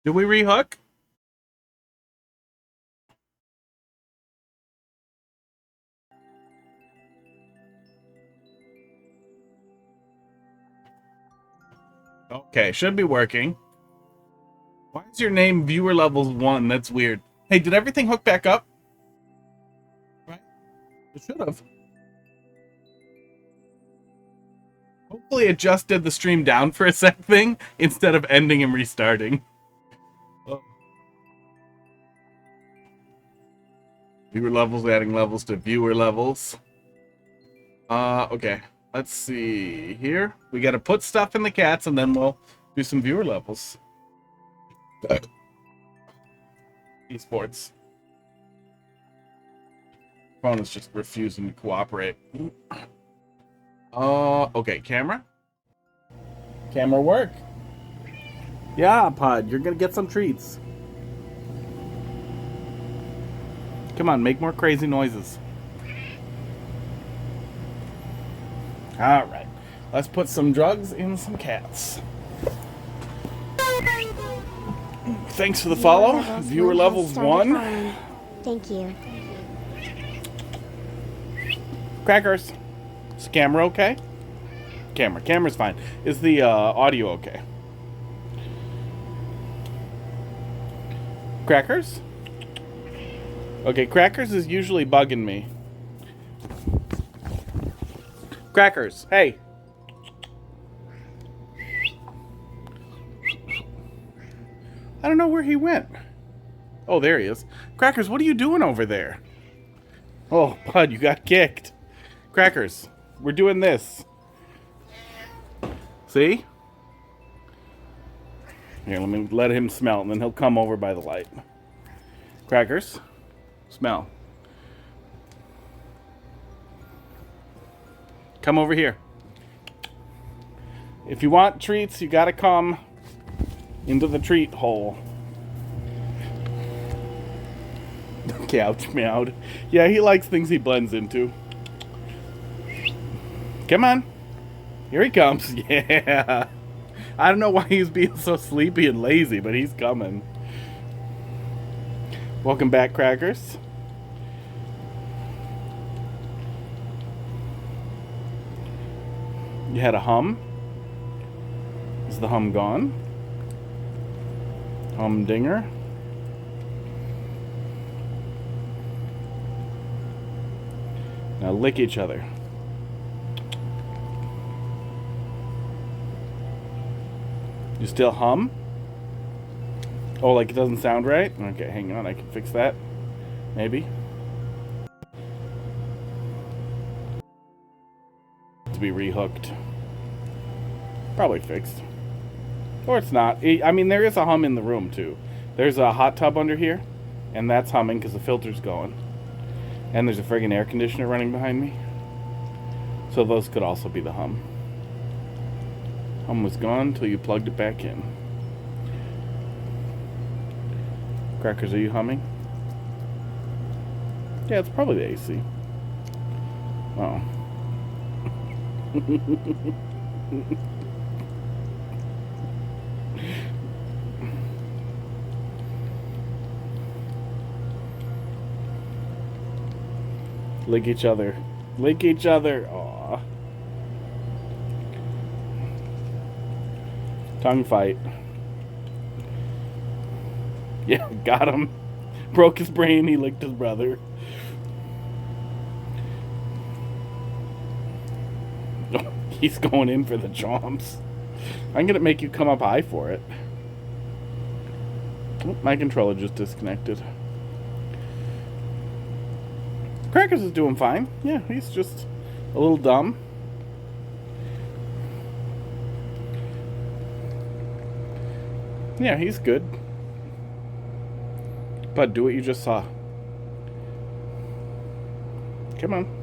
Did we rehook? Okay, should be working. Why is your name viewer levels 1? That's weird. Hey, did everything hook back up? Right? It should have. Hopefully it just did the stream down for a sec thing instead of ending and restarting. Oh. Viewer levels, adding levels to viewer levels. Okay. Let's see here. We got to put stuff in the cats and then we'll do some viewer levels. Esports. Phone is just refusing to cooperate. Okay, camera. Camera work. Yeah, Pod, you're gonna get some treats. Come on, make more crazy noises. Alright, let's put some drugs in some cats. Thanks for the follow. Viewer levels 1. Thank you. Crackers. Is the camera okay? Camera's fine. Is the audio okay? Crackers? Okay, Crackers is usually bugging me. Crackers, hey. I don't know where he went. Oh, there he is. Crackers, what are you doing over there? Oh, Bud, you got kicked. Crackers, we're doing this. See? Here, let me let him smell, and then he'll come over by the light. Crackers, smell. Come over here. If you want treats, you gotta come into the treat hole. The couch meowed. Yeah, he likes things he blends into. Come on. Here he comes. Yeah. I don't know why he's being so sleepy and lazy, but he's coming. Welcome back, Crackers. You had a hum. Is the hum gone? Humdinger. Now lick each other. You still hum? Oh, like it doesn't sound right? Okay, hang on, I can fix that. Maybe. To be rehooked. Probably fixed. Or it's not. I mean, there is a hum in the room, too. There's a hot tub under here, and that's humming because the filter's going. And there's a friggin' air conditioner running behind me. So those could also be the hum. Hum was gone until you plugged it back in. Crackers, are you humming? Yeah, it's probably the AC. Oh. Lick each other. Lick each other. Aww. Tongue fight. Yeah, got him. Broke his brain, he licked his brother. He's going in for the chomps. I'm gonna make you come up high for it. Oh, my controller just disconnected. Crackers is doing fine. Yeah, he's just a little dumb. Yeah, he's good. But do what you just saw. Come on.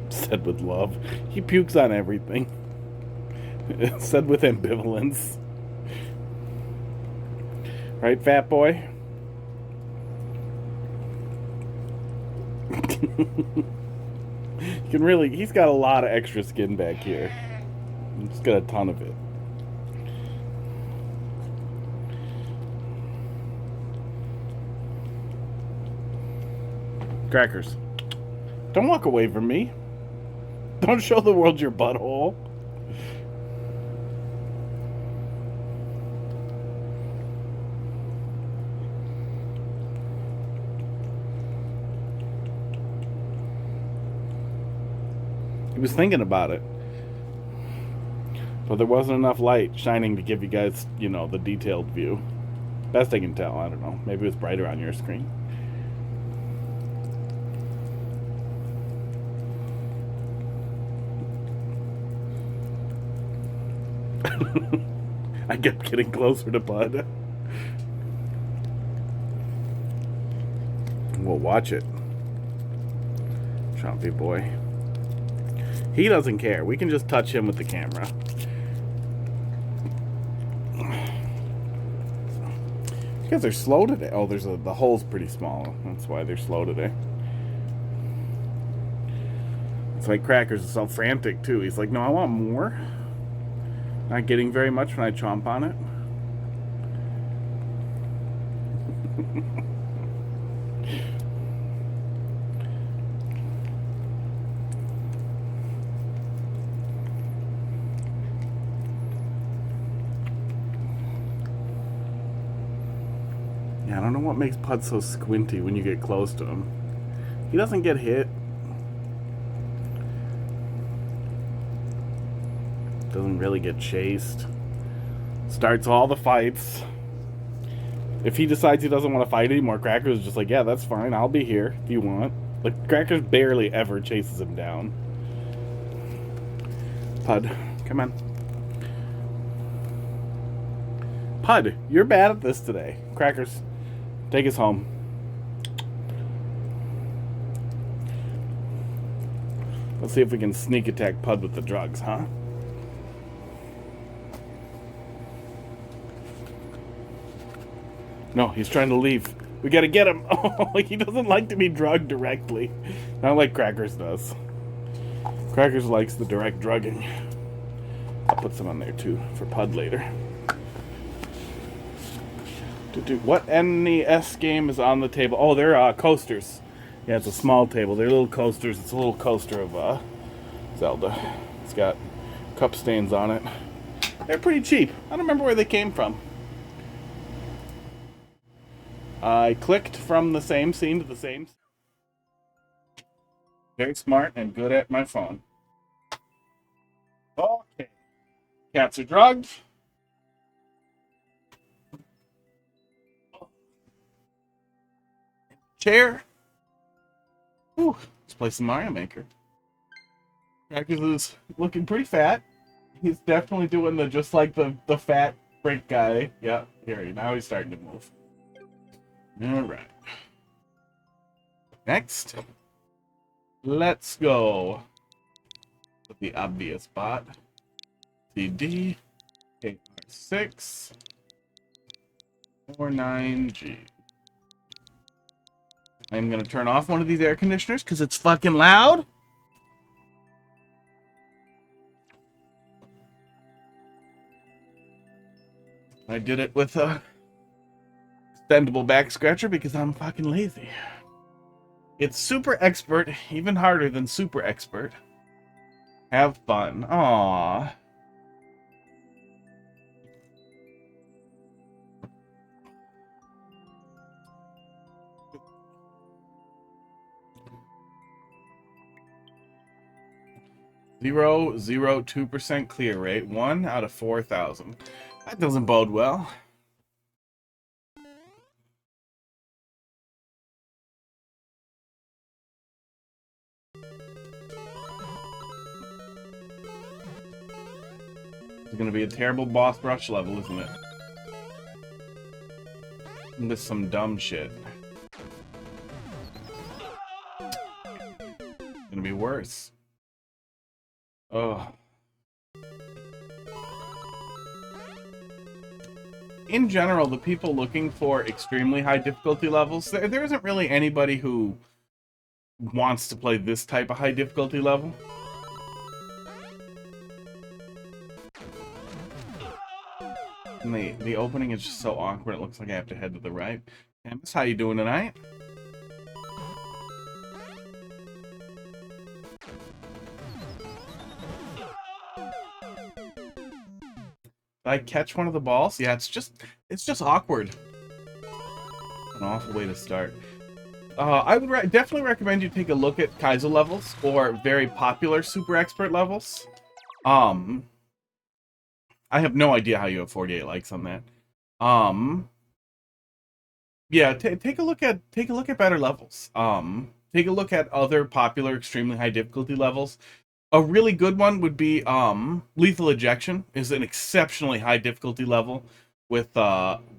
Said with love. He pukes on everything. Said with ambivalence. Right, fat boy? You can really... He's got a lot of extra skin back here. Let's get a ton of it. Crackers. Don't walk away from me. Don't show the world your butthole. He was thinking about it. But there wasn't enough light shining to give you guys, you know, the detailed view. Best I can tell, I don't know. Maybe it was brighter on your screen. I kept getting closer to Bud. We'll watch it. Chompy boy. He doesn't care. We can just touch him with the camera. You guys are slow today. Oh, the hole's pretty small. That's why they're slow today. It's like Crackers is so frantic too. He's like, no, I want more. Not getting very much when I chomp on it. Yeah, I don't know what makes Pud so squinty when you get close to him. He doesn't get hit. Doesn't really get chased. Starts all the fights. If he decides he doesn't want to fight anymore, Crackers is just like, yeah, that's fine. I'll be here if you want. Like, Crackers barely ever chases him down. Pud, come on. Pud, you're bad at this today. Crackers, take us home. Let's see if we can sneak attack Pud with the drugs, huh? No, he's trying to leave. We gotta get him. Oh, he doesn't like to be drugged directly. Not like Crackers does. Crackers likes the direct drugging. I'll put some on there too for Pud later. What NES game is on the table? Oh, they're coasters. Yeah, it's a small table. They're little coasters. It's a little coaster of Zelda. It's got cup stains on it. They're pretty cheap. I don't remember where they came from. I clicked from the same scene to the same. Very smart and good at my phone. Okay. Cats are drugged. Chair. Ooh, let's play some Mario Maker. Crackers is looking pretty fat. He's definitely doing the just like the fat break guy. Yeah, here now he's starting to move. All right. Next, let's go with the obvious spot. CD KR6 49G. I'm gonna turn off one of these air conditioners because it's fucking loud. I did it with a extendable back scratcher because I'm fucking lazy. It's super expert, even harder than super expert. Have fun. Aww. .002% clear rate. 1 out of 4,000. That doesn't bode well. It's gonna be a terrible boss rush level, isn't it? With some dumb shit. It's gonna be worse. Oh. In general, the people looking for extremely high difficulty levels, there isn't really anybody who wants to play this type of high difficulty level. And the opening is just so awkward, it looks like I have to head to the right. Camus, how you doing tonight? Did I catch one of the balls? Yeah, it's just awkward. An awful way to start. I would definitely recommend you take a look at Kaizo levels or very popular super expert levels. I have no idea how you have 48 likes on that. Yeah, take a look at better levels. Take a look at other popular extremely high difficulty levels. A really good one would be Lethal Ejection is an exceptionally high difficulty level with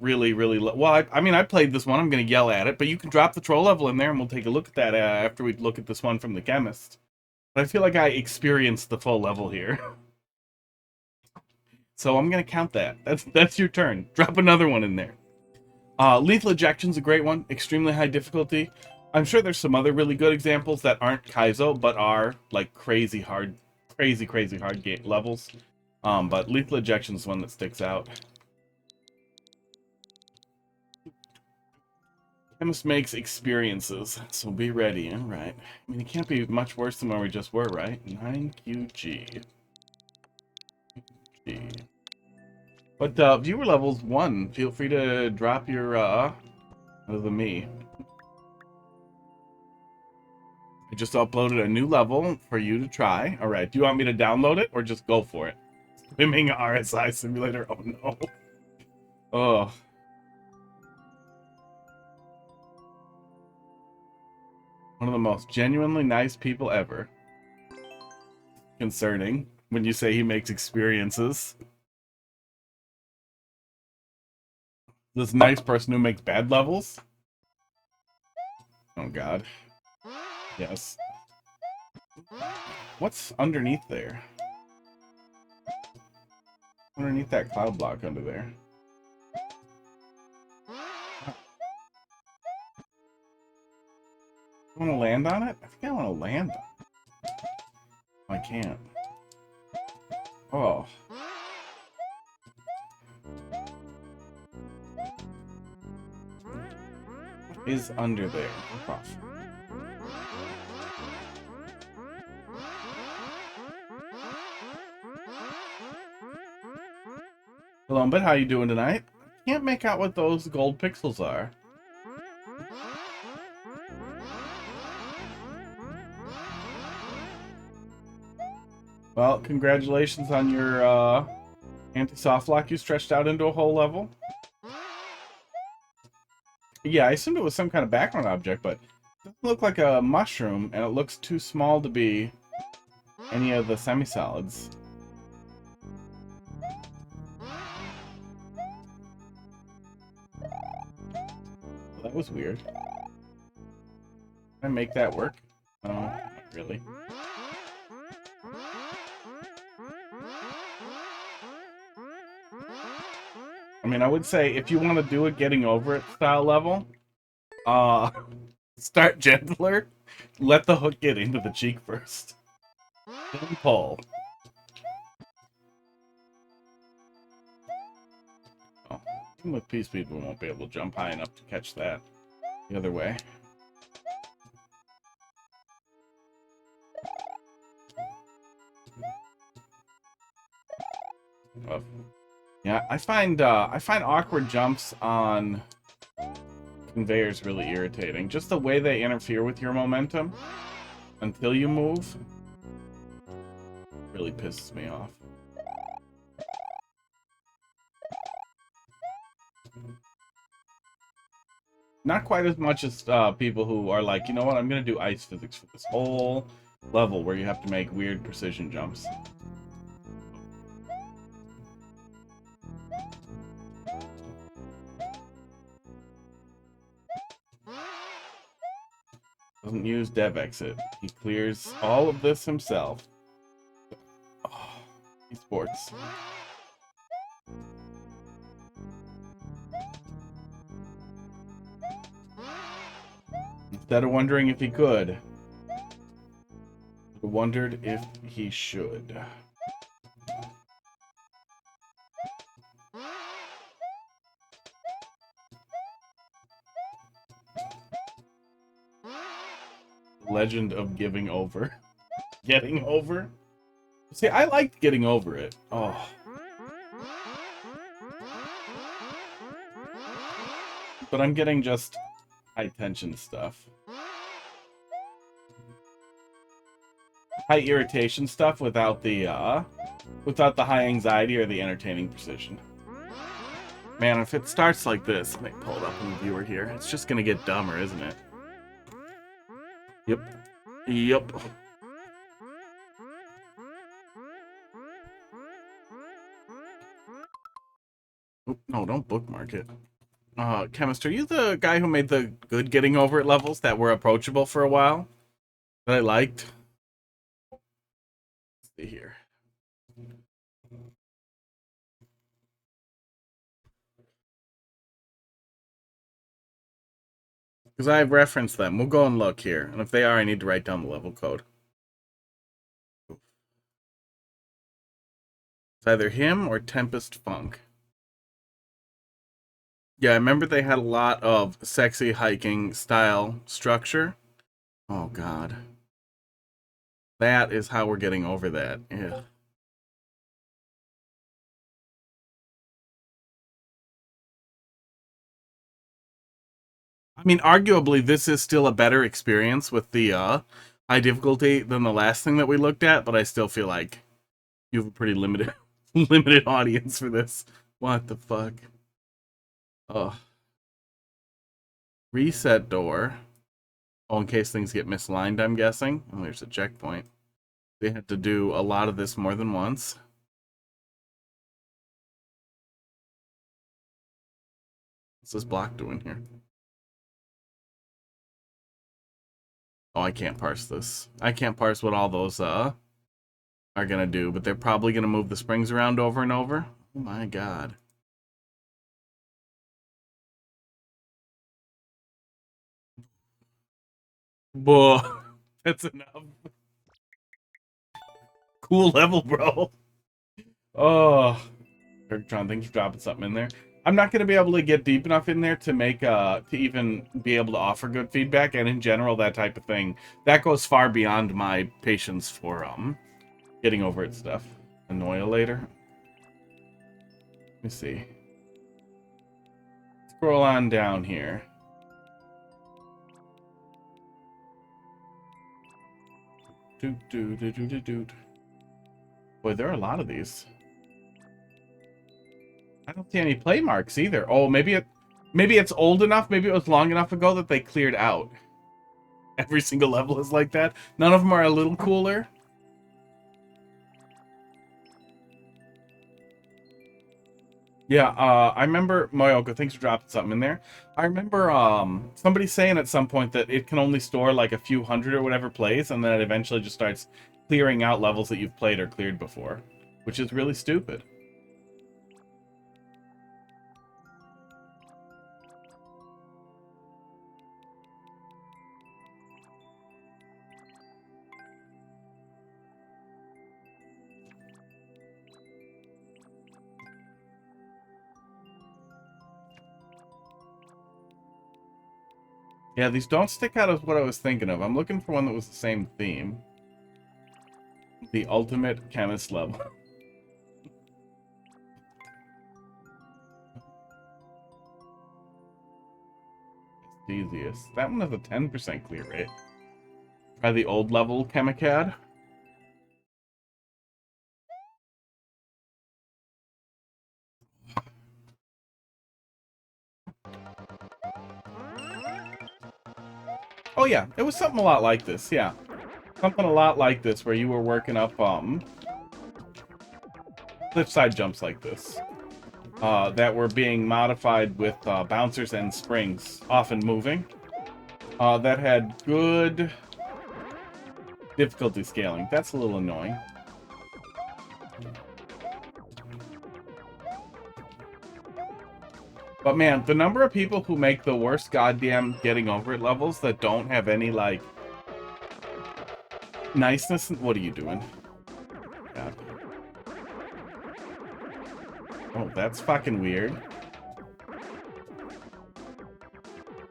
really well. I mean, I played this one. I'm gonna yell at it, but you can drop the troll level in there, and we'll take a look at that after we look at this one from the chemist. But I feel like I experienced the full level here, so I'm gonna count that. That's your turn. Drop another one in there. Lethal Ejection's a great one. Extremely high difficulty. I'm sure there's some other really good examples that aren't Kaizo, but are like crazy hard game levels. But Lethal Ejection's one that sticks out. Chemist makes experiences, so be ready. All right. I mean, it can't be much worse than where we just were, right? 9QG. But viewer levels 1. Feel free to drop your other than me. I just uploaded a new level for you to try. All right. Do you want me to download it or just go for it? Swimming RSI simulator. Oh no. Oh. One of the most genuinely nice people ever. Concerning when you say he makes experiences. This nice person who makes bad levels? Oh god. Yes. What's underneath there? Underneath that cloud block under there. I want to land on it? I think I want to land on it. I can't. Oh. What is under there? Fuck off. Hello, but how you doing tonight? I can't make out what those gold pixels are. Well, congratulations on your anti-soft lock you stretched out into a whole level. Yeah, I assumed it was some kind of background object, but it doesn't look like a mushroom, and it looks too small to be any of the semi-solids. Well, that was weird. Can I make that work? No, not really. I mean, I would say if you want to do a getting over it style level, start gentler. Let the hook get into the cheek first. Then pull. Oh, even with Peace Speed, we won't be able to jump high enough to catch that the other way. Oh. Yeah, I find awkward jumps on conveyors really irritating. Just the way they interfere with your momentum until you move really pisses me off. Not quite as much as people who are like, you know what, I'm gonna do ice physics for this whole level where you have to make weird precision jumps. Doesn't use dev exit. He clears all of this himself. Oh, esports. Instead of wondering if he could, he wondered if he should. Legend of Giving Over. Getting over? See, I liked Getting Over It. Oh. But I'm getting just high tension stuff. High irritation stuff without the high anxiety or the entertaining precision. Man, if it starts like this, let me pull it up in the viewer here. It's just gonna get dumber, isn't it? Yep. Yep. Oop, no, don't bookmark it. Chemist, are you the guy who made the good Getting Over It levels that were approachable for a while? That I liked? Let's see here. Because I've referenced them. We'll go and look here. And if they are, I need to write down the level code. It's either him or Tempest Funk. Yeah, I remember they had a lot of sexy hiking style structure. Oh, God. That is how we're getting over that. Yeah. I mean, arguably, this is still a better experience with the high difficulty than the last thing that we looked at, but I still feel like you have a pretty limited limited audience for this. What the fuck? Oh. Reset door. Oh, in case things get misaligned, I'm guessing. Oh, there's a checkpoint. They had to do a lot of this more than once. What's this block doing here? Oh, I can't parse this. I can't parse what all those are gonna do, but they're probably gonna move the springs around over and over. Oh my god. Whoa. That's enough. Cool level, bro. Oh. Turkitron, thanks for dropping something in there. I'm not going to be able to get deep enough in there to make, to even be able to offer good feedback, and in general, that type of thing, that goes far beyond my patience for, getting over it stuff. Annihilator. Let me see. Scroll on down here. Boy, there are a lot of these. I don't see any play marks either. Oh, maybe it's old enough, maybe it was long enough ago that they cleared out. Every single level is like that. None of them are a little cooler. Yeah, I remember, Moyoka, thanks for dropping something in there. I remember somebody saying at some point that it can only store like a few hundred or whatever plays, and then it eventually just starts clearing out levels that you've played or cleared before, which is really stupid. Yeah, these don't stick out as what I was thinking of. I'm looking for one that was the same theme. The ultimate chemist level. Easiest. That one has a 10% clear rate. Try the old level Chemicad. Oh yeah, it was something a lot like this, yeah. Something a lot like this, where you were working up, cliffside jumps like this. That were being modified with, bouncers and springs, often moving. That had good difficulty scaling. That's a little annoying. But man, the number of people who make the worst goddamn getting over it levels that don't have any, like, niceness. What are you doing? God. Oh, that's fucking weird.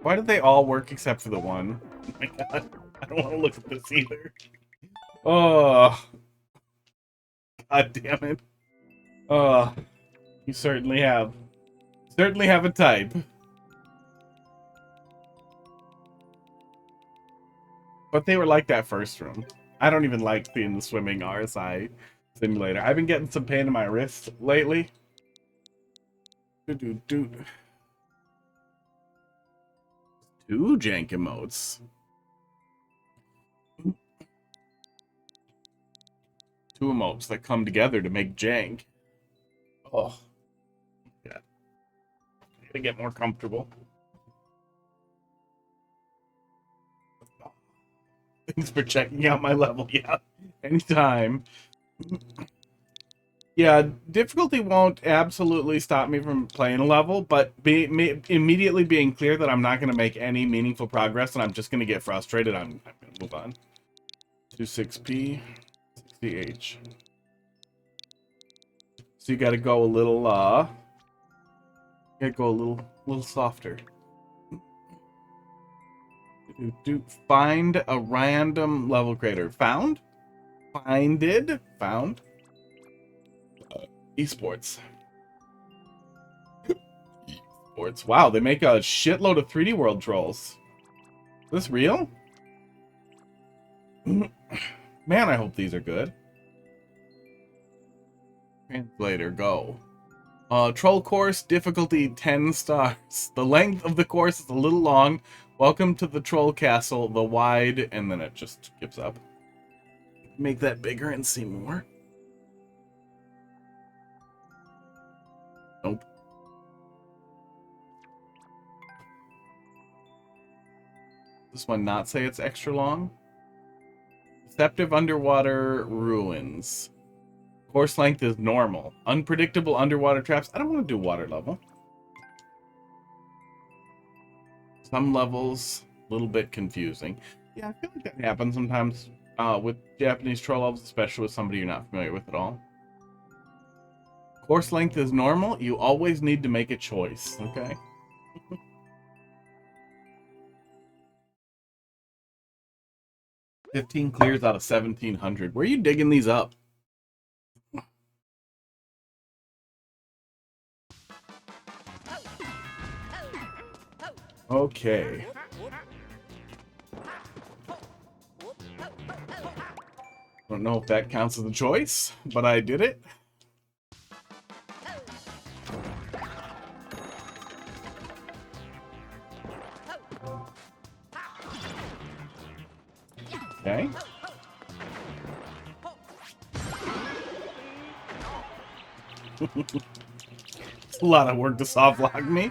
Why did they all work except for the one? Oh my god. don't want to look at this either. Oh, God damn it. Oh, you certainly have. Certainly have a type. But they were like that first room. I don't even like seeing the swimming RSI simulator. I've been getting some pain in my wrist lately. Two jank emotes. Two emotes that come together to make jank. Oh, yeah. Gotta get more comfortable. Thanks for checking out my level. Yeah, anytime. Yeah, difficulty won't absolutely stop me from playing a level, but immediately being clear that I'm not going to make any meaningful progress and I'm just going to get frustrated, I'm going to move on. 26P, 60H. So you got to go a little, softer. Find a random level creator. Found? Finded? Found? Esports. Esports. Wow, they make a shitload of 3D World trolls. Is this real? Man, I hope these are good. Translator, go. Troll course, difficulty 10 stars. The length of the course is a little long. Welcome to the troll castle, the wide, and then it just gives up. Make that bigger and see more. Nope. This one not say it's extra long? Deceptive underwater ruins. Course length is normal. Unpredictable underwater traps. I don't want to do water level. Some levels, a little bit confusing. Yeah, I feel like that happens sometimes with Japanese troll levels, especially with somebody you're not familiar with at all. Course length is normal. You always need to make a choice, okay? $15 clears out of 1,700. Where are you digging these up? Okay. Don't know if that counts as a choice, but I did it. Okay. It's a lot of work to soft lock me.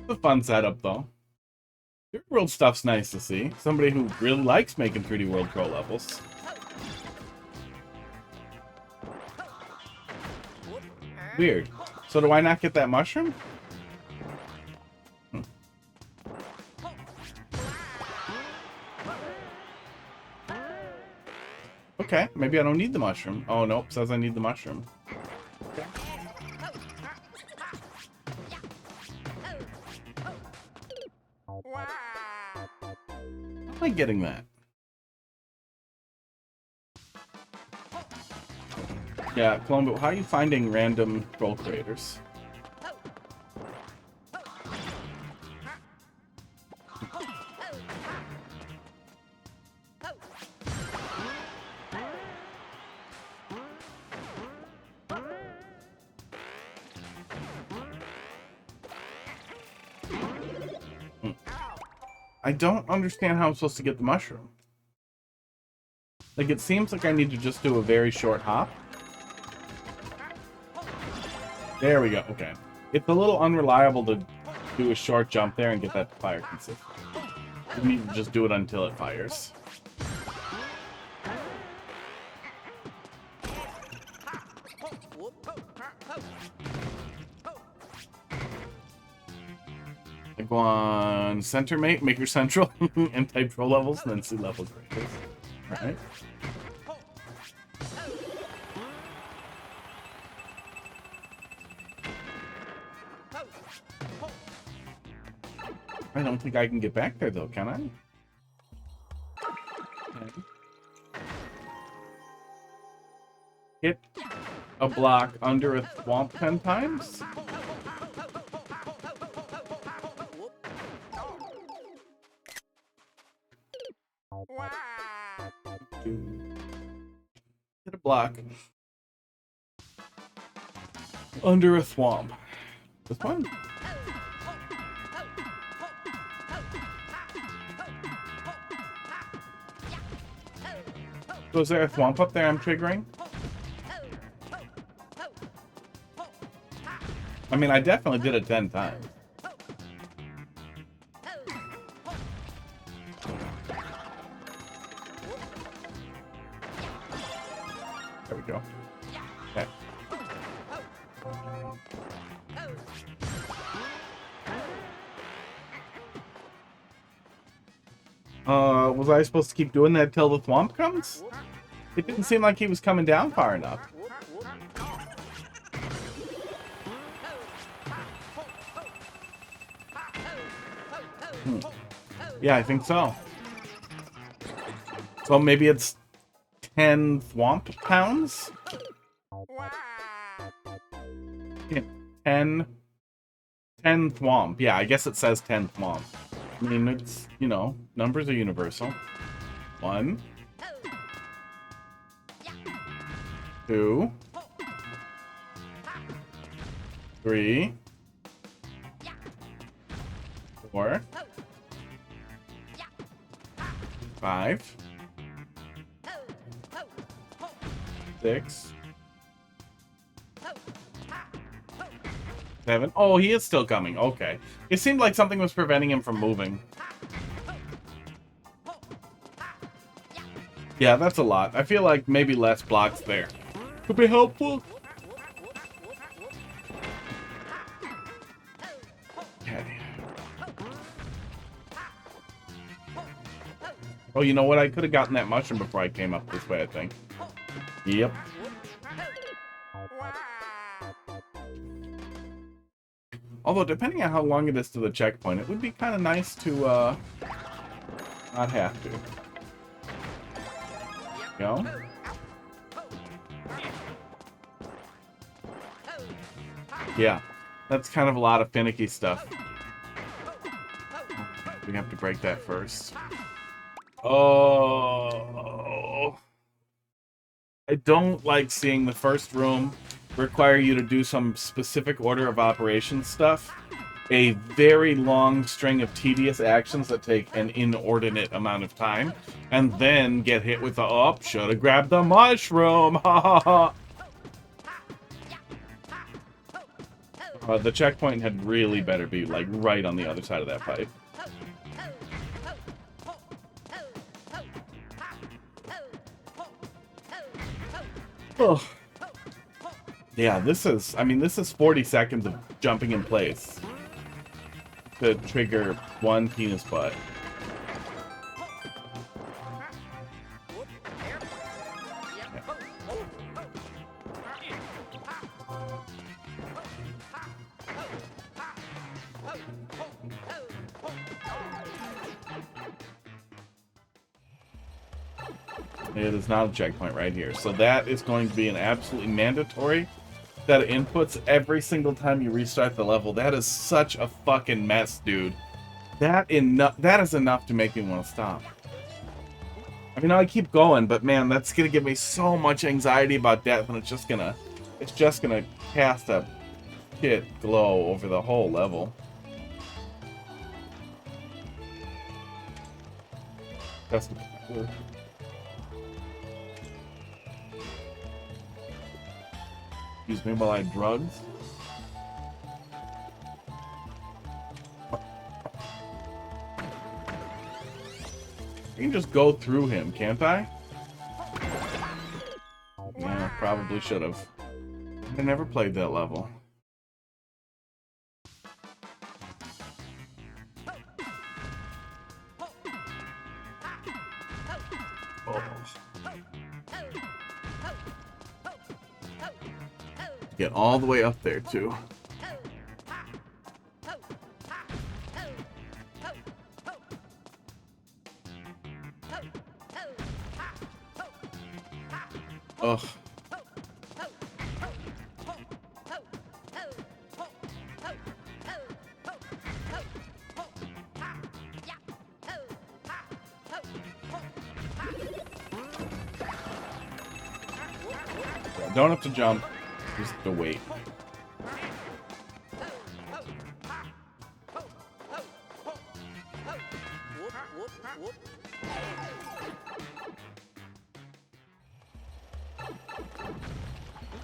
It's a fun setup, though. 3D World stuff's nice to see. Somebody who really likes making 3D World troll levels. Weird. So do I not get that mushroom? Okay, maybe I don't need the mushroom. Oh, nope, says I need the mushroom. Okay. How am I getting that? Yeah, Columbo, how are you finding random troll creators? I don't understand how I'm supposed to get the mushroom. Like, it seems like I need to just do a very short hop. There we go, okay. It's a little unreliable to do a short jump there and get that to fire consistently. You need to just do it until it fires. I go on center mate, make your central, and type troll levels, and then see level creators. Alright. I don't think I can get back there, though, can I? Hit a block under a swamp 10 times? Hit a block under a swamp. This one? So is there a swamp up there I'm triggering? I mean, I definitely did it 10 times. There we go. Okay. Was I supposed to keep doing that till the swamp comes? It didn't seem like he was coming down far enough. Yeah, I think so. So maybe it's 10 swamp pounds? Yeah, 10 swamp. Yeah, I guess it says 10 swamp. I mean, it's, you know, numbers are universal. 1, 2, 3, 4, 5, 6, 7. Oh, he is still coming. Okay. It seemed like something was preventing him from moving. Yeah, that's a lot. I feel like maybe less blocks there could be helpful. Okay. Oh, you know what? I could have gotten that mushroom before I came up this way, I think. Yep. Although, depending on how long it is to the checkpoint, it would be kind of nice to, not have to. Go. Yeah, that's kind of a lot of finicky stuff. We have to break that first. Oh. I don't like seeing the first room require you to do some specific order of operations stuff. A very long string of tedious actions that take an inordinate amount of time, and then get hit with the, oh, should have grabbed the mushroom, ha ha ha. The checkpoint had really better be, like, right on the other side of that pipe. Oh. Yeah, this is, I mean, this is 40 seconds of jumping in place to trigger one penis butt. It is not a checkpoint right here. So that is going to be an absolutely mandatory set of inputs every single time you restart the level. That is such a fucking mess, dude. That is enough to make me want to stop. I mean, I keep going, but man, that's gonna give me so much anxiety about death, and it's just gonna cast a shit glow over the whole level. That's excuse me while I drugs. I can just go through him, can't I? Yeah, probably should have. I never played that level. Oh. Get all the way up there, too. Ugh. Don't have to jump, just have to wait.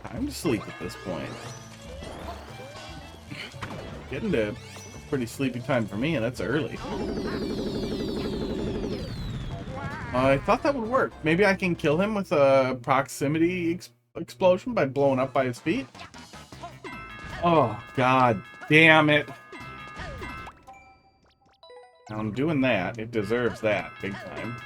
Time to sleep at this point. Getting to pretty sleepy time for me, and that's early. I thought that would work. Maybe I can kill him with a proximity explosion by blowing up by his feet. Oh, god damn it. Now I'm doing that. It deserves that big time.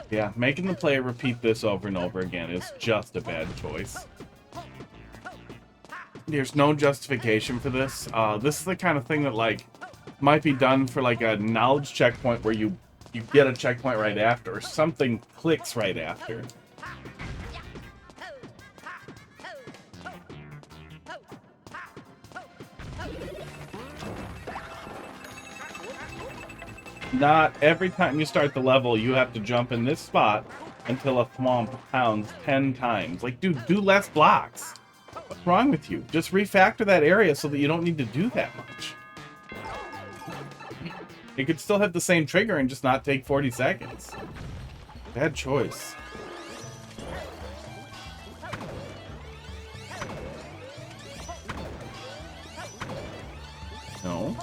Yeah, making the player repeat this over and over again is just a bad choice. There's no justification for this. This is the kind of thing that, like, might be done for, like, a knowledge checkpoint where you get a checkpoint right after, or something clicks right after. Not every time you start the level, you have to jump in this spot until a thwomp pounds 10 times. Like, dude, do less blocks. What's wrong with you? Just refactor that area so that you don't need to do that much. It could still have the same trigger and just not take 40 seconds. Bad choice. No.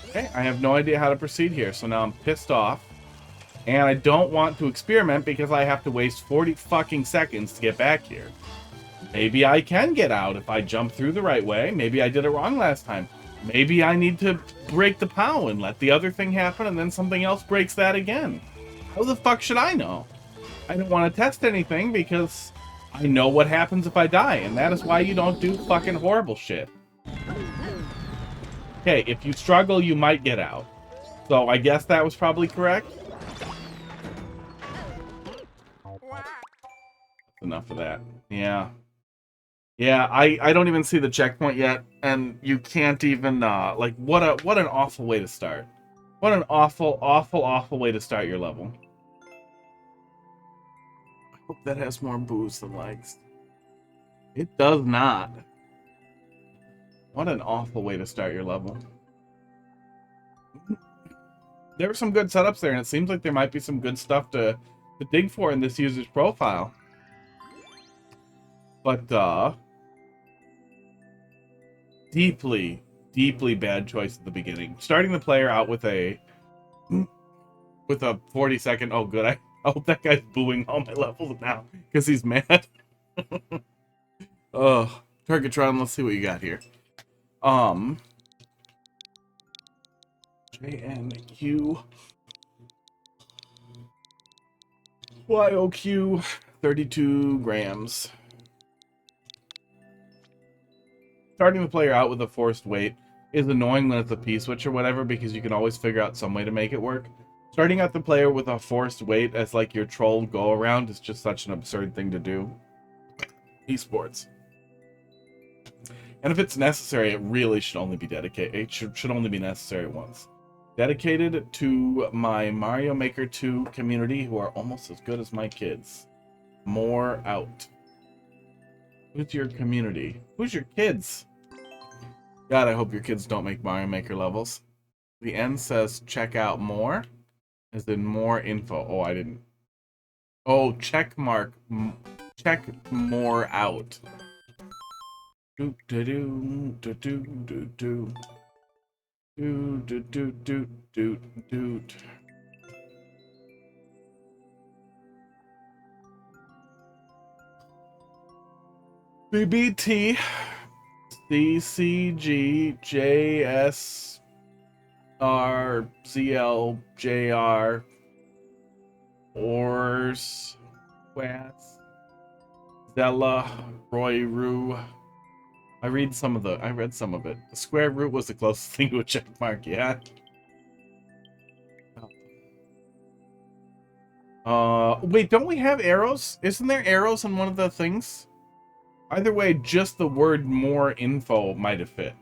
Okay, I have no idea how to proceed here, so now I'm pissed off. And I don't want to experiment because I have to waste 40 fucking seconds to get back here. Maybe I can get out if I jump through the right way. Maybe I did it wrong last time. Maybe I need to break the POW and let the other thing happen and then something else breaks that again. How the fuck should I know? I don't want to test anything because I know what happens if I die, and that is why you don't do fucking horrible shit. Okay, if you struggle, you might get out. So I guess that was probably correct. Enough of that. Yeah. Yeah, I don't even see the checkpoint yet, and you can't even, like, what an awful way to start. What an awful, awful, awful way to start your level. I hope that has more boos than likes. It does not. What an awful way to start your level. There were some good setups there, and it seems like there might be some good stuff to dig for in this user's profile. But, deeply, deeply bad choice at the beginning. Starting the player out with a 40-second, oh good, I hope that guy's booing all my levels now, because he's mad. Oh, Turkitron, let's see what you got here. JNQ YOQ 32 grams. Starting the player out with a forced wait is annoying when it's a P-switch or whatever, because you can always figure out some way to make it work. Starting out the player with a forced wait as like your troll go-around is just such an absurd thing to do. Esports. And if it's necessary, it really should only be dedicated. It should only be necessary once. Dedicated to my Mario Maker 2 community, who are almost as good as my kids. More out. Who's your community? Who's your kids? God, I hope your kids don't make Mario Maker levels. The end says check out more. As in more info. Oh, I didn't. Oh, check mark. Check more out. Do do do do do do do. Do do do do do do. BBT CCG JSR ZL JR Ors Quats Zella Roy Roo. I read some of it. The square root was the closest thing to a check mark, yeah. Wait, don't we have arrows? Isn't there arrows in one of the things? Either way, just the word more info might have fit.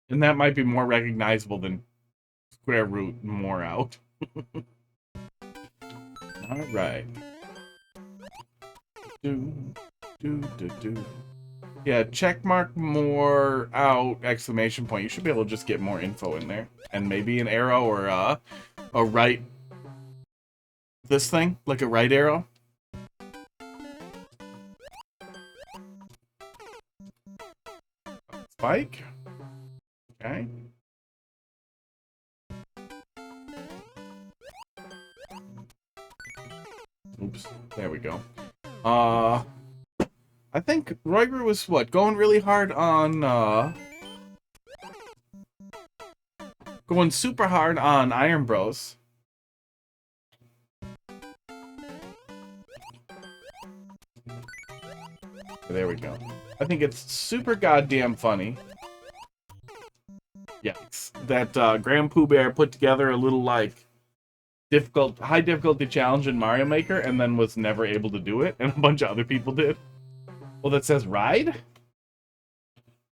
And that might be more recognizable than square root more out. Alright. Yeah, check mark more out, exclamation point. You should be able to just get more info in there. And maybe an arrow or a right... This thing? Like a right arrow? Spike? Okay. Oops. There we go. I think Royger was, what, going really hard on, going super hard on Iron Bros. There we go. I think it's super goddamn funny. Yikes. That Grand Pooh Bear put together a little, like, high difficulty challenge in Mario Maker and then was never able to do it, and a bunch of other people did. Well, that says ride?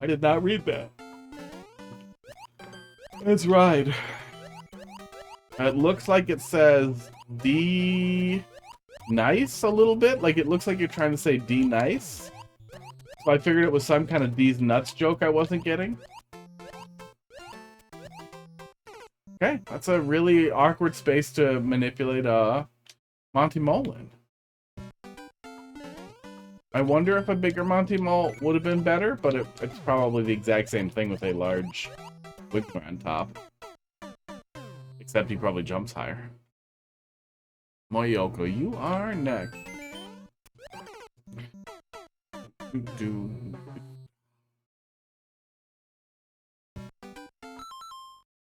I did not read that. It's ride. It looks like it says D nice a little bit. Like, it looks like you're trying to say D nice. So I figured it was some kind of D's nuts joke I wasn't getting. Okay, that's a really awkward space to manipulate Monty Mole in. I wonder if a bigger Monty Mole would have been better, but it's probably the exact same thing with a large Wiggler on top. Except he probably jumps higher. Moyoko, you are next.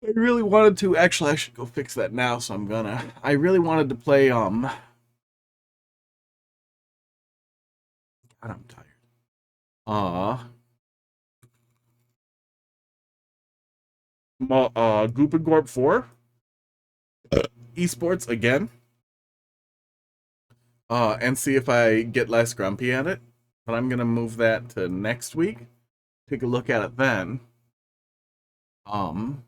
I really wanted to, actually I should go fix that now, so I'm gonna. I really wanted to play, God, I'm tired. Goop and Gorp 4. Esports again. And see if I get less grumpy at it. But I'm gonna move that to next week. Take a look at it then. I'm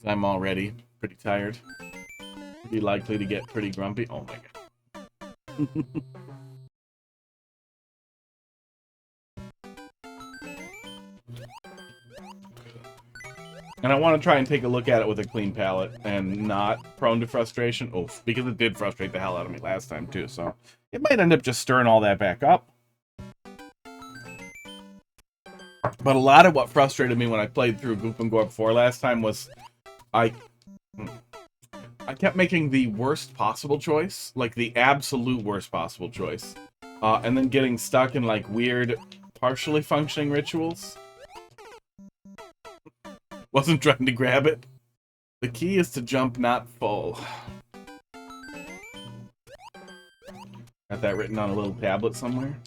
already pretty tired. Pretty likely to get pretty grumpy. Oh my god. And I want to try and take a look at it with a clean palette and not prone to frustration. Oof, because it did frustrate the hell out of me last time too, so it might end up just stirring all that back up. But a lot of what frustrated me when I played through Goop and Gorp 4 last time was I kept making the worst possible choice, like the absolute worst possible choice, and then getting stuck in like weird, partially functioning rituals. Wasn't trying to grab it. The key is to jump not full. Got that written on a little tablet somewhere.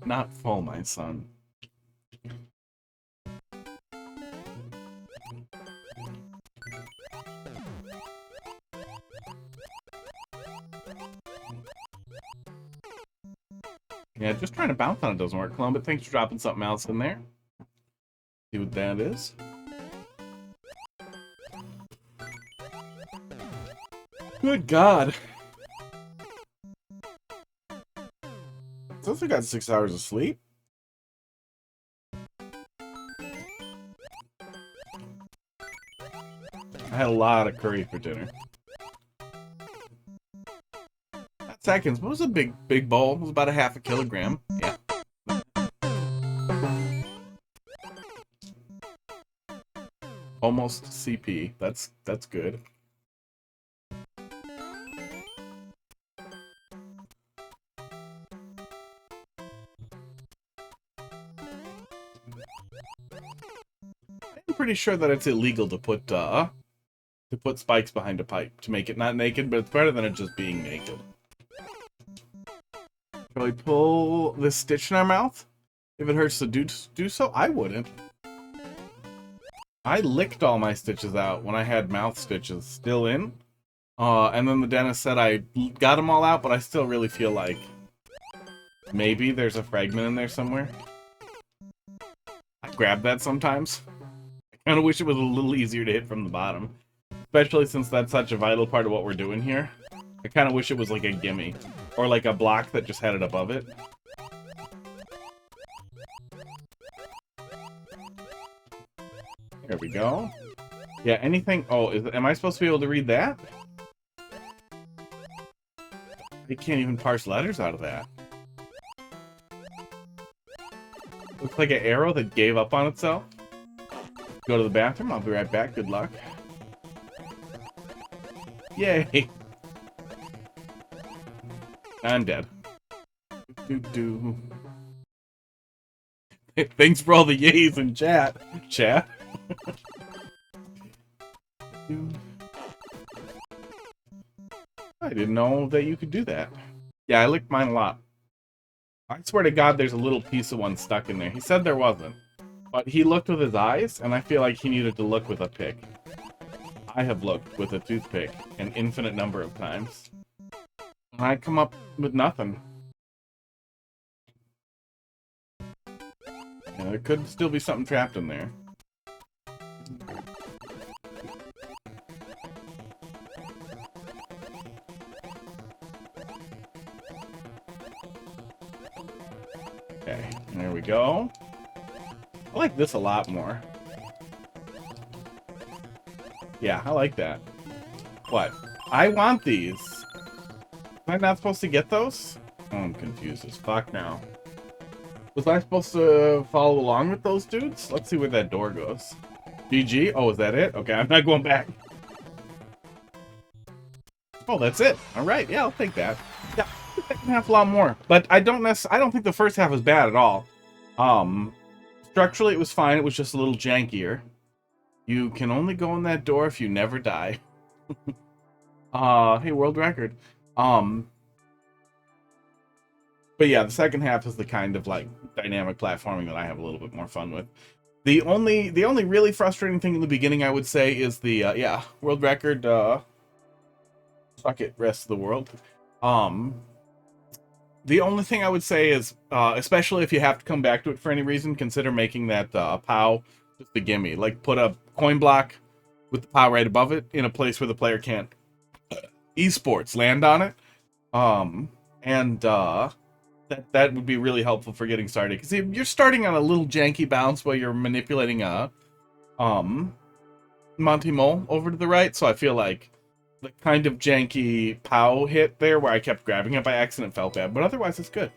Not full, my son. Yeah, just trying to bounce on it doesn't work, Clone, but thanks for dropping something else in there. See what that is. Good God. Since I got 6 hours of sleep. I had a lot of curry for dinner. Not seconds, but it was a big bowl. It was about a half a kilogram. Yeah. Almost CP. That's good. I'm pretty sure that it's illegal to put spikes behind a pipe to make it not naked, but it's better than it just being naked. Shall we pull this stitch in our mouth? If it hurts to do so, I wouldn't. I licked all my stitches out when I had mouth stitches still in. And then the dentist said I got them all out, but I still really feel like maybe there's a fragment in there somewhere. I grab that sometimes. I kind of wish it was a little easier to hit from the bottom. Especially since that's such a vital part of what we're doing here. I kind of wish it was like a gimme. Or like a block that just had it above it. There we go. Yeah, anything... Oh, am I supposed to be able to read that? I can't even parse letters out of that. Looks like an arrow that gave up on itself. Go to the bathroom. I'll be right back. Good luck. Yay! I'm dead. Thanks for all the yays in chat. Chat. I didn't know that you could do that. Yeah, I licked mine a lot. I swear to God there's a little piece of one stuck in there. He said there wasn't. But he looked with his eyes, and I feel like he needed to look with a pick. I have looked with a toothpick an infinite number of times. And I come up with nothing. Yeah, there could still be something trapped in there. Okay, there we go. I like this a lot more. Yeah, I like that. What? I want these. Am I not supposed to get those? Oh, I'm confused as fuck now. Was I supposed to follow along with those dudes? Let's see where that door goes. GG? Oh, is that it? Okay, I'm not going back. Oh, that's it. All right, yeah, I'll take that. Yeah, the second half a lot more, but I don't think the first half was bad at all. Structurally, it was fine. It was just a little jankier. You can only go in that door if you never die. Hey, world record. But yeah, the second half is the kind of like dynamic platforming that I have a little bit more fun with. The only really frustrating thing in the beginning, I would say, is the yeah, world record. Fuck it, rest of the world. The only thing I would say is, especially if you have to come back to it for any reason, consider making that POW just a gimme. Like, put a coin block with the POW right above it in a place where the player can't esports land on it. That would be really helpful for getting started. Because you're starting on a little janky bounce while you're manipulating a Monty Mole over to the right, so I feel like the kind of janky POW hit there where I kept grabbing it by accident felt bad, but otherwise it's good.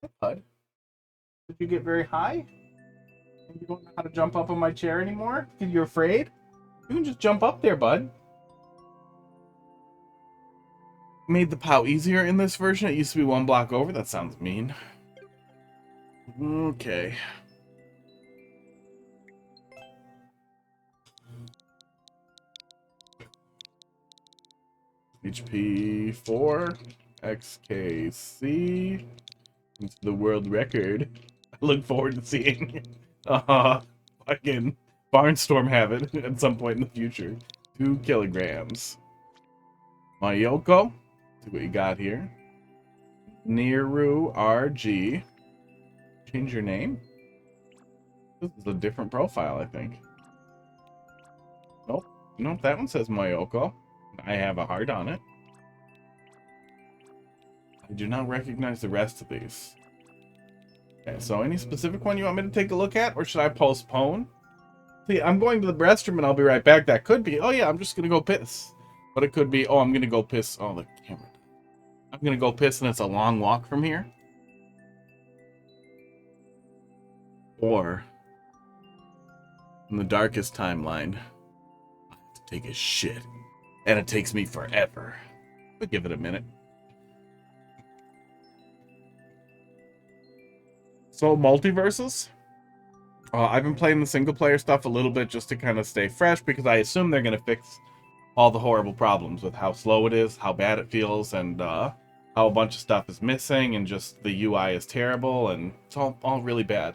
Hey, bud. Did you get very high? You don't know how to jump up on my chair anymore? Because you're afraid? You can just jump up there, bud. Made the POW easier in this version. It used to be one block over. That sounds mean. Okay. HP 4 XKC into the world record. I look forward to seeing fucking Barnstorm have it at some point in the future. 2 kilograms. Mayoko. See what you got here. Niru RG. Change your name? This is a different profile, I think. Nope. Nope, that one says Mayoko. I have a heart on it. I do not recognize the rest of these. Okay, so any specific one you want me to take a look at, or should I postpone? See, I'm going to the restroom and I'll be right back. That could be, oh yeah, I'm just gonna go piss. But it could be, oh, I'm gonna go piss. Oh, the camera. I'm gonna go piss and it's a long walk from here. Or, in the darkest timeline, I have to take a shit. And it takes me forever. But give it a minute. So, multiverses? I've been playing the single-player stuff a little bit just to kind of stay fresh, because I assume they're going to fix all the horrible problems with how slow it is, how bad it feels, and how a bunch of stuff is missing and just the UI is terrible and it's all really bad.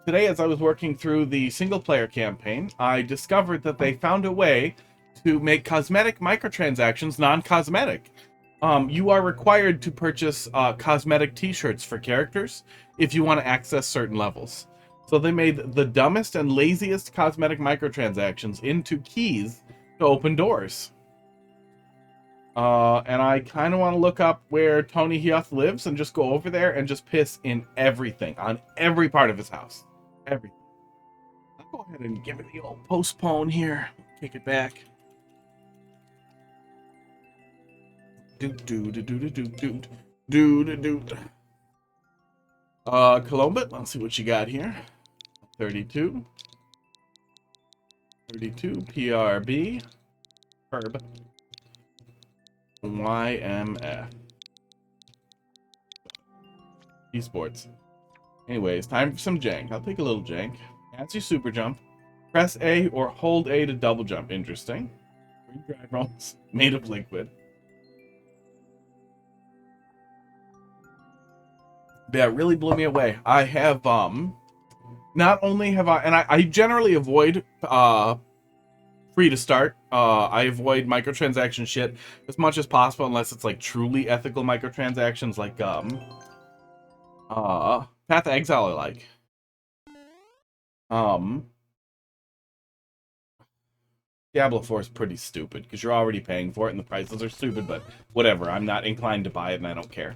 Today, as I was working through the single-player campaign, I discovered that they found a way to make cosmetic microtransactions non-cosmetic. You are required to purchase cosmetic t-shirts for characters if you want to access certain levels. So they made the dumbest and laziest cosmetic microtransactions into keys to open doors. And I kind of want to look up where Tony Hyoth lives and just go over there and just piss in everything, on every part of his house. Everything. I'll go ahead and give it the old postpone here. Kick it back. Colombit, let's see what you got here. 32. 32, PRB, Herb, YMF. Esports. Anyways, time for some jank. I'll take a little jank. As you super jump, press A or hold A to double jump. Interesting. Green drive rolls made of liquid. That really blew me away. I have, not only have I, and I generally avoid, free to start. I avoid microtransaction shit as much as possible unless it's, like, truly ethical microtransactions, like, Path of Exile I like. Diablo 4 is pretty stupid, because you're already paying for it, and the prices are stupid, but whatever. I'm not inclined to buy it, and I don't care.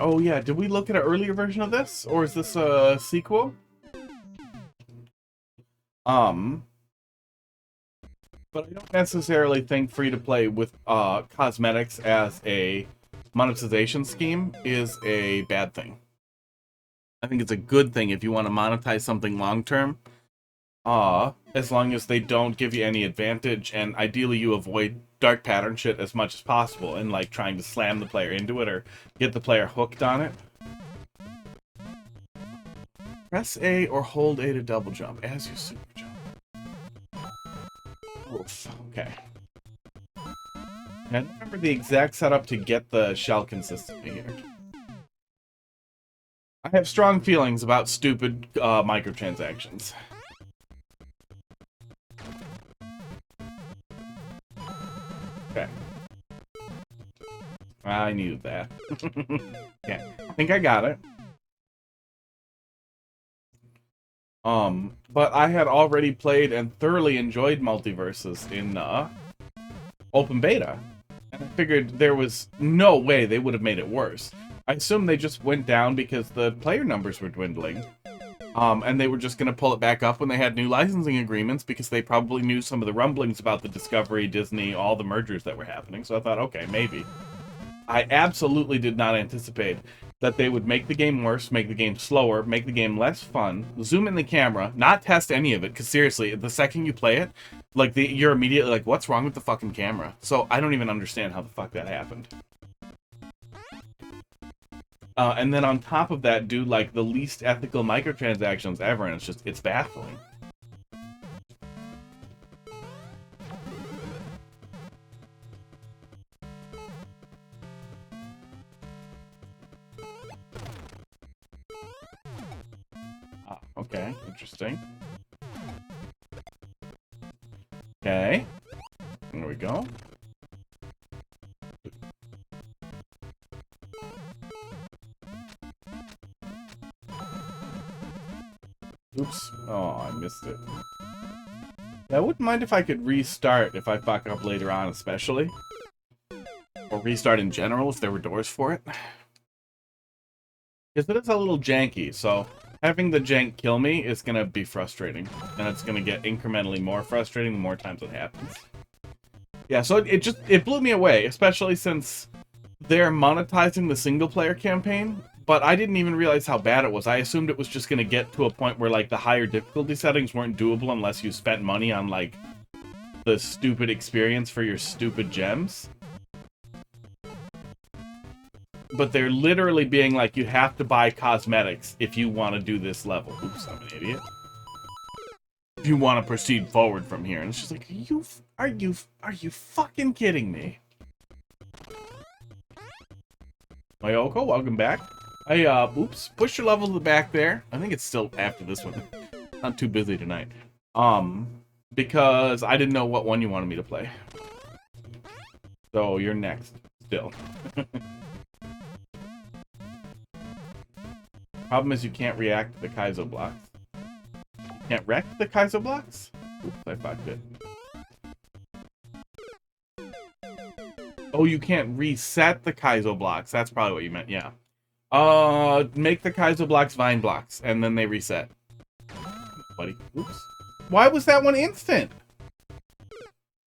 Oh yeah, did we look at an earlier version of this? Or is this a sequel? But I don't necessarily think free-to-play with cosmetics as a monetization scheme is a bad thing. I think it's a good thing if you want to monetize something long-term. As long as they don't give you any advantage, and ideally you avoid dark pattern shit as much as possible, and like trying to slam the player into it or get the player hooked on it. Press A or hold A to double jump as you super jump. Oof, okay. And remember the exact setup to get the shell consistency here. I have strong feelings about stupid microtransactions. Okay. I knew that. Okay, I think I got it. But I had already played and thoroughly enjoyed multiverses in open beta. And I figured there was no way they would have made it worse. I assume they just went down because the player numbers were dwindling. And they were just going to pull it back up when they had new licensing agreements because they probably knew some of the rumblings about the Discovery, Disney, all the mergers that were happening. So I thought, okay, maybe. I absolutely did not anticipate that they would make the game worse, make the game slower, make the game less fun, zoom in the camera, not test any of it, because seriously, the second you play it, like, you're immediately like, what's wrong with the fucking camera? So I don't even understand how the fuck that happened. And then on top of that, do, like, the least ethical microtransactions ever, and it's baffling. Okay, interesting. Okay. There we go. Oops. Oh, I missed it. Yeah, I wouldn't mind if I could restart if I fuck up later on, especially. Or restart in general if there were doors for it. Because it is a little janky, so having the jank kill me is going to be frustrating. And it's going to get incrementally more frustrating the more times it happens. Yeah, so it blew me away, especially since they're monetizing the single-player campaign, but I didn't even realize how bad it was. I assumed it was just going to get to a point where, like, the higher difficulty settings weren't doable unless you spent money on, like, the stupid experience for your stupid gems. But they're literally being like, you have to buy cosmetics if you want to do this level. Oops, I'm an idiot. you want to proceed forward from here. And it's just like, are you fucking kidding me? Mayoko, welcome back. Oops, push your level to the back there. I think it's still after this one. Not too busy tonight. Because I didn't know what one you wanted me to play. So you're next, still. Problem is you can't react to the Kaizo blocks. Can't wreck the Kaizo blocks? Oops, I fucked it. Oh, you can't reset the Kaizo blocks. That's probably what you meant, yeah. Make the Kaizo blocks vine blocks, and then they reset. Buddy, oops. Why was that one instant?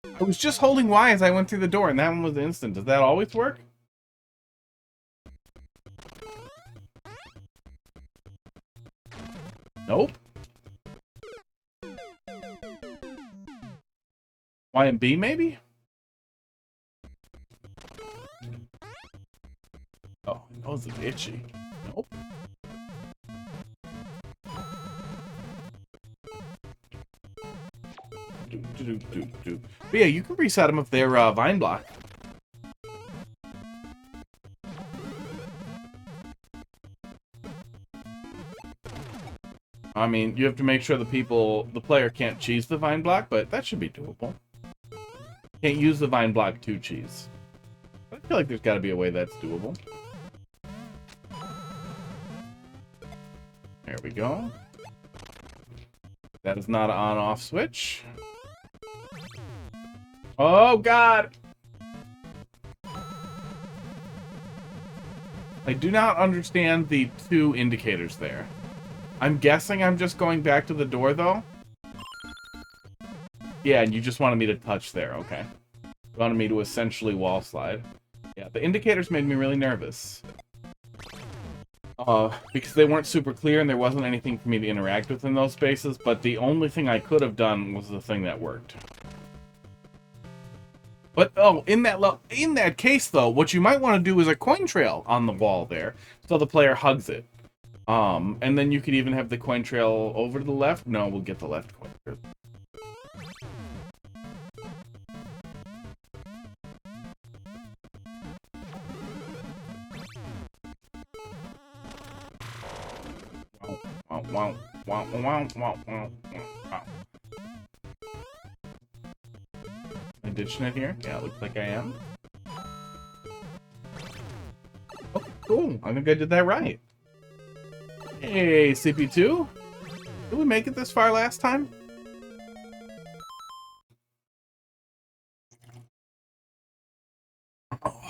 I was just holding Y as I went through the door, and that one was instant. Does that always work? Nope. Y and B, maybe? Oh, that was itchy. Nope. But yeah, you can reset them if they're vine block. I mean, you have to make sure the player can't cheese the vine block, but that should be doable. Can't use the vine block to cheese. I feel like there's got to be a way that's doable. There we go. That is not an on-off switch. Oh, God! I do not understand the two indicators there. I'm guessing I'm just going back to the door, though. Yeah, and you just wanted me to touch there, okay. You wanted me to essentially wall slide. Yeah, the indicators made me really nervous. Because they weren't super clear and there wasn't anything for me to interact with in those spaces, but the only thing I could have done was the thing that worked. But, oh, in that case, though, what you might want to do is a coin trail on the wall there, so the player hugs it. And then you could even have the coin trail over to the left. No, we'll get the left coin trail. Wow. Am I ditching it here? Yeah, it looks like I am. Oh, cool. I think I did that right. Hey, CP2? Did we make it this far last time? Oh.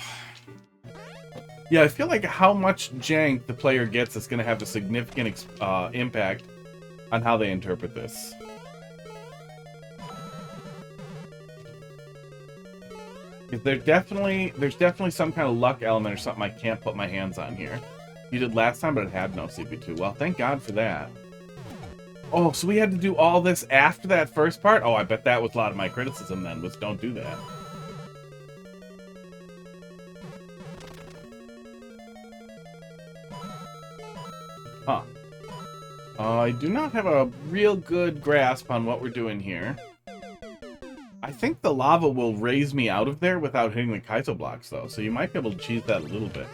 Yeah, I feel like how much jank the player gets is going to have a significant impact on how they interpret this. There's definitely some kind of luck element or something I can't put my hands on here. You did last time, but it had no CP2. Well, thank God for that. Oh, so we had to do all this after that first part? Oh, I bet that was a lot of my criticism then, was don't do that. Huh. I do not have a real good grasp on what we're doing here. I think the lava will raise me out of there without hitting the Kaizo blocks, though, so you might be able to cheese that a little bit.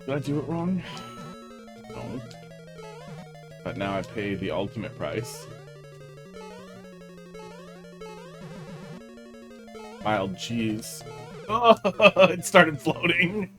Did I do it wrong? No. But now I pay the ultimate price. Wild cheese. Oh, it started floating.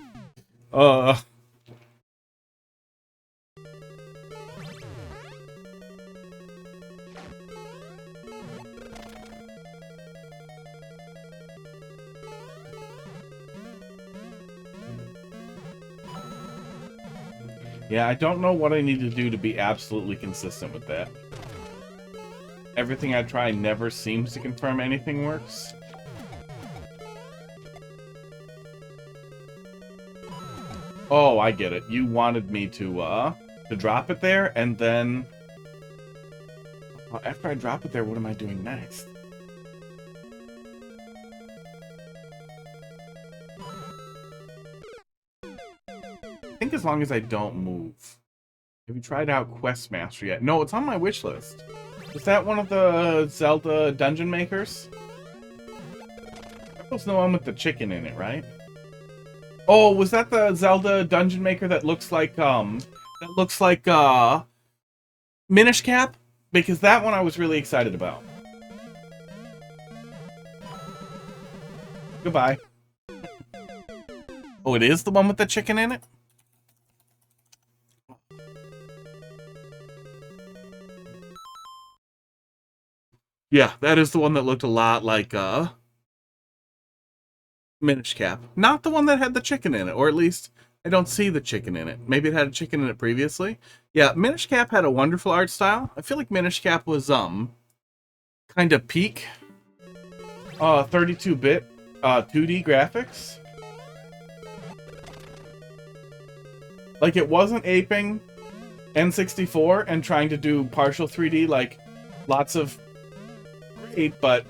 Yeah, I don't know what I need to do to be absolutely consistent with that. Everything I try never seems to confirm anything works. Oh, I get it. You wanted me to drop it there, and then... Well, after I drop it there, what am I doing next? think as long as I don't move. Have you tried out Quest Master yet? No, it's on my wish list. Is that one of the Zelda dungeon makers? That was the one with the chicken in it, right? Oh, was that the Zelda dungeon maker that looks like Minish Cap? Because that one I was really excited about. Goodbye. Oh, it is the one with the chicken in it? Yeah, that is the one that looked a lot like, Minish Cap. Not the one that had the chicken in it, or at least I don't see the chicken in it. Maybe it had a chicken in it previously. Yeah, Minish Cap had a wonderful art style. I feel like Minish Cap was, kind of peak, 32-bit, 2D graphics. Like, it wasn't aping N64 and trying to do partial 3D like lots of great, but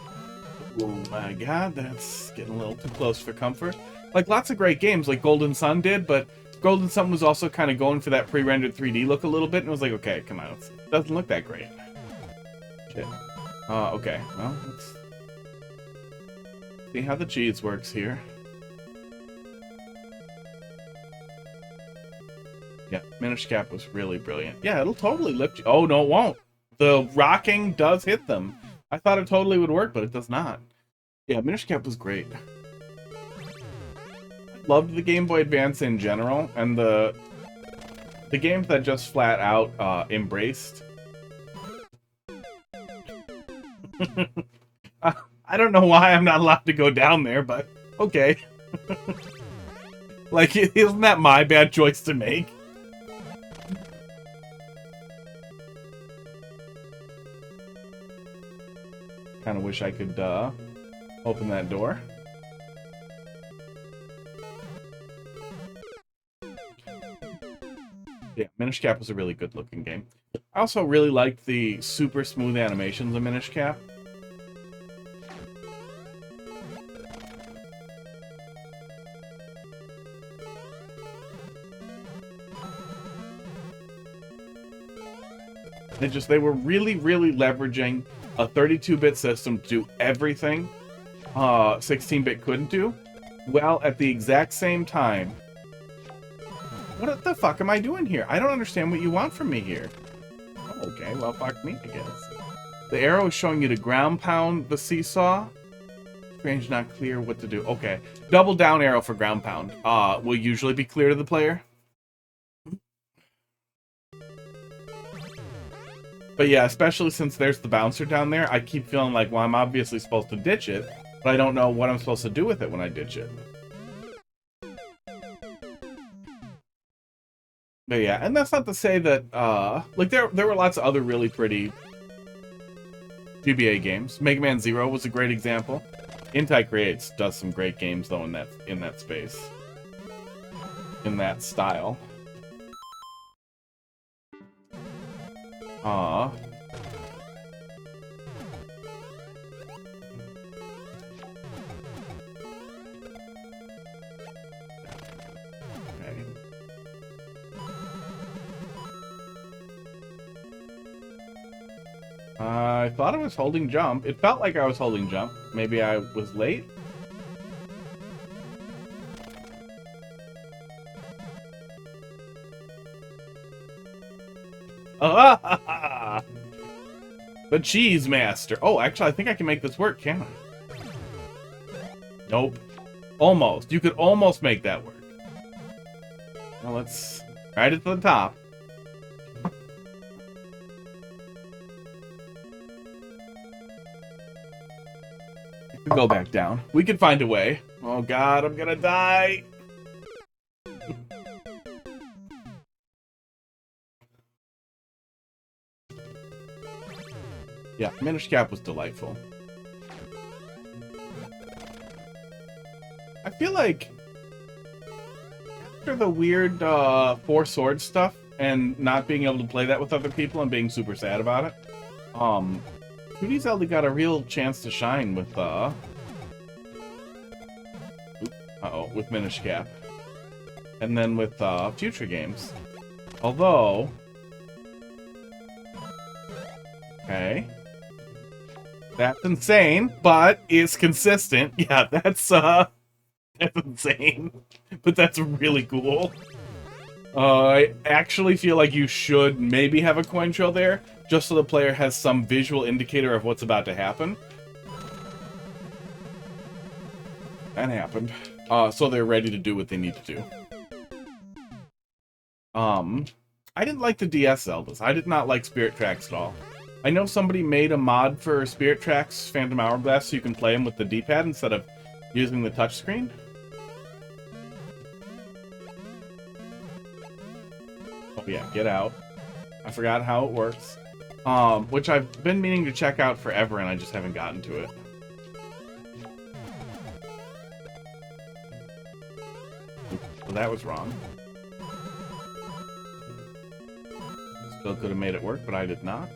oh my god, that's getting a little too close for comfort. Like lots of great games like Golden Sun did, but Golden Sun was also kind of going for that pre-rendered 3D look a little bit, and it was like, okay, come on, it doesn't look that great. Shit. Okay, well, let's see how the cheese works here. Yeah, Minish Cap was really brilliant. Yeah, it'll totally lift you. Oh, no, it won't. The rocking does hit them. I thought it totally would work, but it does not. Yeah, Minish Cap was great. I loved the Game Boy Advance in general, and the games that just flat out embraced. I don't know why I'm not allowed to go down there, but okay. Like, isn't that my bad choice to make? Kind of wish I could open that door. Yeah, Minish Cap was a really good looking game. I also really liked the super smooth animations of Minish Cap. They were really, really leveraging a 32-bit system to do everything 16-bit couldn't do, well, at the exact same time. What the fuck am I doing here? I don't understand what you want from me here. Oh, okay, well, fuck me, I guess. The arrow is showing you to ground pound the seesaw. Strange, not clear what to do. Okay, double down arrow for ground pound. Will usually be clear to the player. But yeah, especially since there's the bouncer down there, I keep feeling like, well, I'm obviously supposed to ditch it, but I don't know what I'm supposed to do with it when I ditch it. But yeah, and that's not to say that, like, there were lots of other really pretty GBA games. Mega Man Zero was a great example. Intai Creates does some great games, though, in that space. In that style. Okay. I thought I was holding jump. It felt like I was holding jump. Maybe I was late? Ah! The Cheese Master. Oh, actually, I think I can make this work, can't I? Nope. Almost. You could almost make that work. Well, let's ride it to the top. Go back down. We could find a way. Oh god, I'm gonna die. Yeah, Minish Cap was delightful. I feel like after the weird Four Swords stuff and not being able to play that with other people and being super sad about it, 2D Zelda got a real chance to shine with with Minish Cap. and then with future games. Although, okay, that's insane, but it's consistent. Yeah, that's insane, but that's really cool. I actually feel like you should maybe have a coin trail there, just so the player has some visual indicator of what's about to happen. That happened. So they're ready to do what they need to do. I didn't like the DS Zeldas. I did not like Spirit Tracks at all. I know somebody made a mod for Spirit Tracks Phantom Hourglass so you can play them with the D-pad instead of using the touchscreen. Oh yeah, get out. I forgot how it works. Which I've been meaning to check out forever and I just haven't gotten to it. Well, that was wrong. Still could have made it work, but I did not.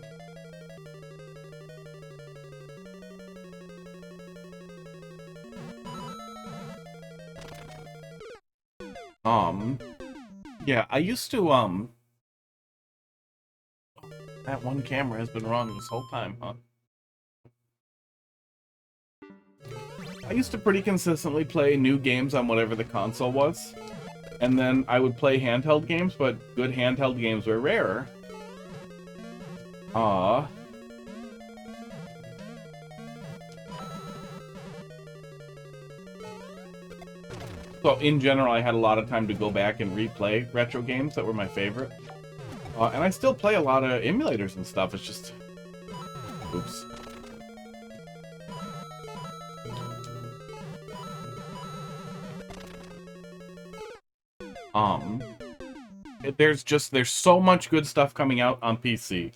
Yeah, I used to, that one camera has been wrong this whole time, huh? I used to pretty consistently play new games on whatever the console was. And then I would play handheld games, but good handheld games were rarer. So in general, I had a lot of time to go back and replay retro games that were my favorite. And I still play a lot of emulators and stuff, it's just... Oops. There's so much good stuff coming out on PC.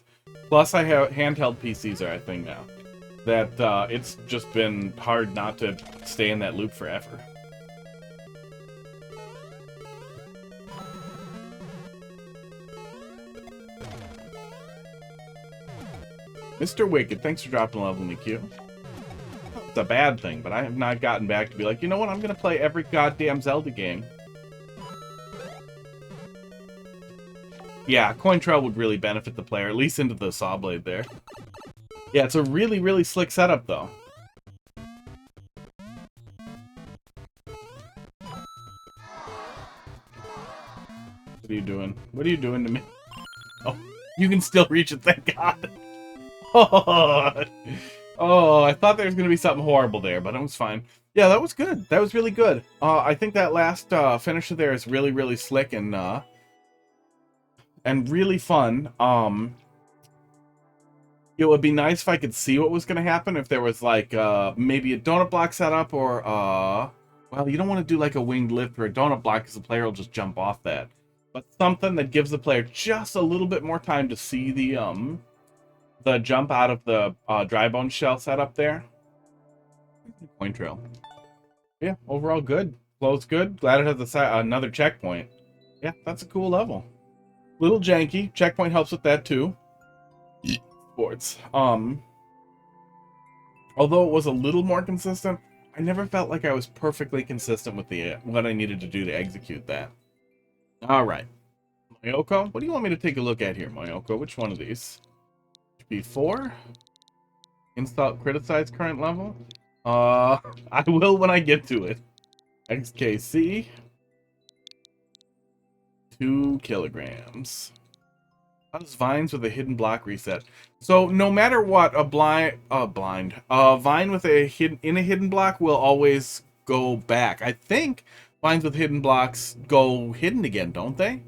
Plus I have handheld PCs are a thing now. That it's just been hard not to stay in that loop forever. Mr. Wicked, thanks for dropping a level in the queue. It's a bad thing, but I have not gotten back to be like, you know what, I'm gonna play every goddamn Zelda game. Yeah, coin trail would really benefit the player, at least into the saw blade there. Yeah, it's a really, really slick setup, though. What are you doing? What are you doing to me? Oh, you can still reach it, thank God. Oh, I thought there was going to be something horrible there, but it was fine. Yeah, that was good. That was really good. I think that last finisher there is really, really slick and really fun. It would be nice if I could see what was going to happen, if there was, like, maybe a donut block setup, or, well, you don't want to do, like, a winged lift or a donut block, because the player will just jump off that. But something that gives the player just a little bit more time to see the jump out of the dry bone shell setup there. Point trail. Yeah, overall good. Flow's good. Glad it has another checkpoint. Yeah, that's a cool level. Little janky. Checkpoint helps with that too. Sports. Although it was a little more consistent, I never felt like I was perfectly consistent with the what I needed to do to execute that. All right, Mayoko, what do you want me to take a look at here, Mayoko? Which one of these? B4. Install criticize current level. I will when I get to it. XKC. 2 kilograms. How does vines with a hidden block reset? So no matter what, a vine with a hidden block will always go back. I think vines with hidden blocks go hidden again, don't they?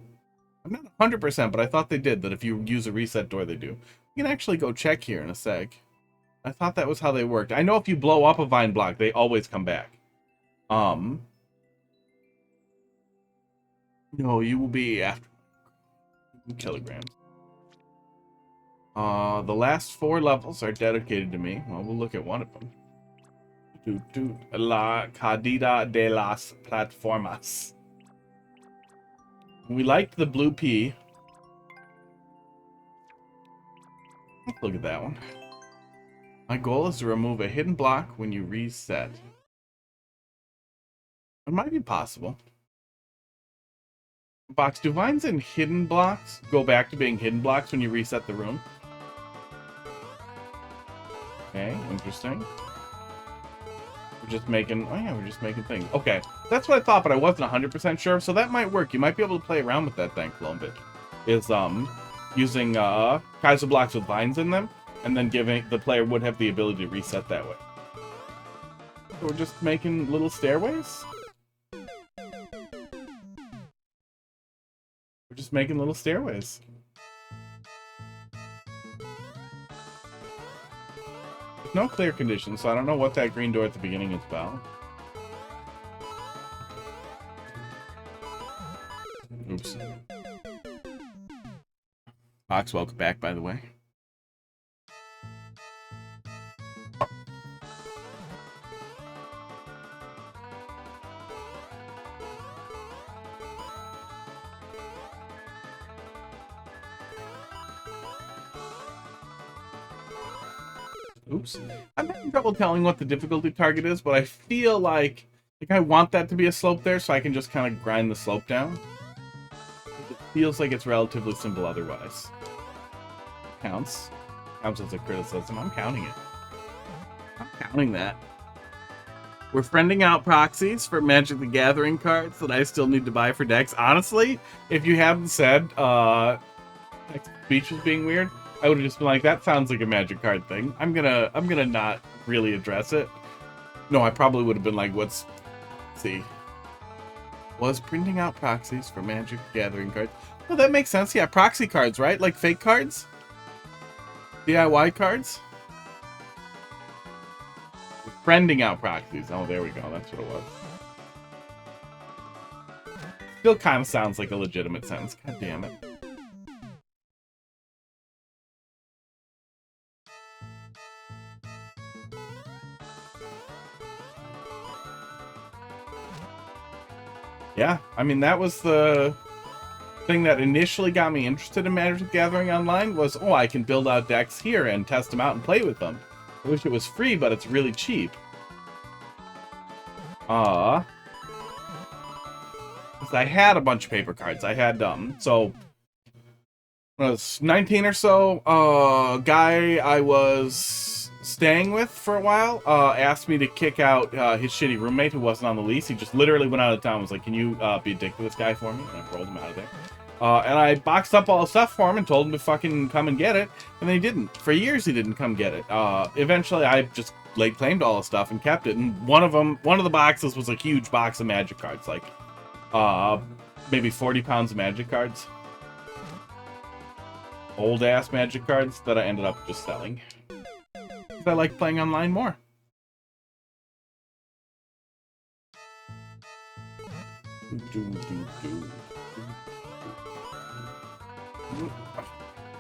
I'm not 100%, but I thought they did. That if you use a reset door, they do. You can actually go check here in a sec. I thought that was how they worked. I know if you blow up a vine block, they always come back. No, you will be after kilograms. The last 4 levels are dedicated to me. Well, we'll look at one of them. La Caida de las plataformas. We liked the blue pea. Let's look at that one. My goal is to remove a hidden block when you reset. It might be possible. Box, do vines and hidden blocks go back to being hidden blocks when you reset the room? Okay, interesting. We're just making... Oh, yeah, we're just making things. Okay, that's what I thought, but I wasn't 100% sure, so that might work. You might be able to play around with that thing a little bit. Is, using, Kaiser blocks with vines in them, and then giving... The player would have the ability to reset that way. So we're just making little stairways? We're just making little stairways. There's no clear conditions, so I don't know what that green door at the beginning is about. Oops. Box, welcome back, by the way. Oops. I'm having trouble telling what the difficulty target is, but I feel like I want that to be a slope there, so I can just kind of grind the slope down. It feels like it's relatively simple otherwise. Counts. Counts as a criticism. I'm counting it. I'm counting that. We're friending out proxies for Magic the Gathering cards that I still need to buy for decks. Honestly, if you hadn't said speech was being weird, I would have just been like, that sounds like a Magic card thing. I'm gonna not really address it. No, I probably would have been like, let's see. Was printing out proxies for Magic Gathering cards. Well, that makes sense. Yeah, proxy cards, right? Like fake cards? DIY cards? Friending out proxies. Oh, there we go. That's what it was. Still kind of sounds like a legitimate sentence. God damn it. Yeah, I mean, that was the thing that initially got me interested in Magic the Gathering Online was, oh, I can build out decks here and test them out and play with them. I wish it was free, but it's really cheap. Because I had a bunch of paper cards. I had, so, when I was 19 or so, guy I was staying with for a while asked me to kick out his shitty roommate who wasn't on the lease. He just literally went out of town and was like, can you be a dick to this guy for me? And I rolled him out of there. And I boxed up all the stuff for him and told him to fucking come and get it. And then he didn't. For years he didn't come get it. Eventually I just laid claim to all the stuff and kept it. And one of the boxes was a huge box of Magic cards. Like, maybe 40 pounds of Magic cards. Old ass Magic cards that I ended up just selling. I like playing online more.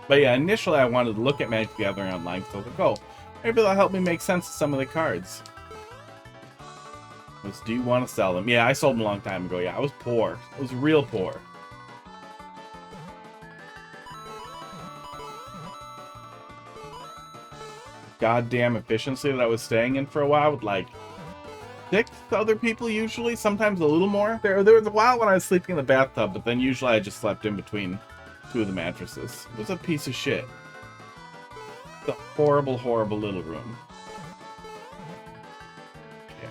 But yeah, initially I wanted to look at Magic the Gathering Online because I was like, oh, maybe that'll help me make sense of some of the cards. Do you want to sell them? Yeah, I sold them a long time ago. Yeah, I was poor. I was real poor. Goddamn efficiency that I was staying in for a while with like 6 other people usually, sometimes a little more. There was a while when I was sleeping in the bathtub, but then usually I just slept in between 2 of the mattresses. It was a piece of shit. It's a horrible, horrible little room. Okay.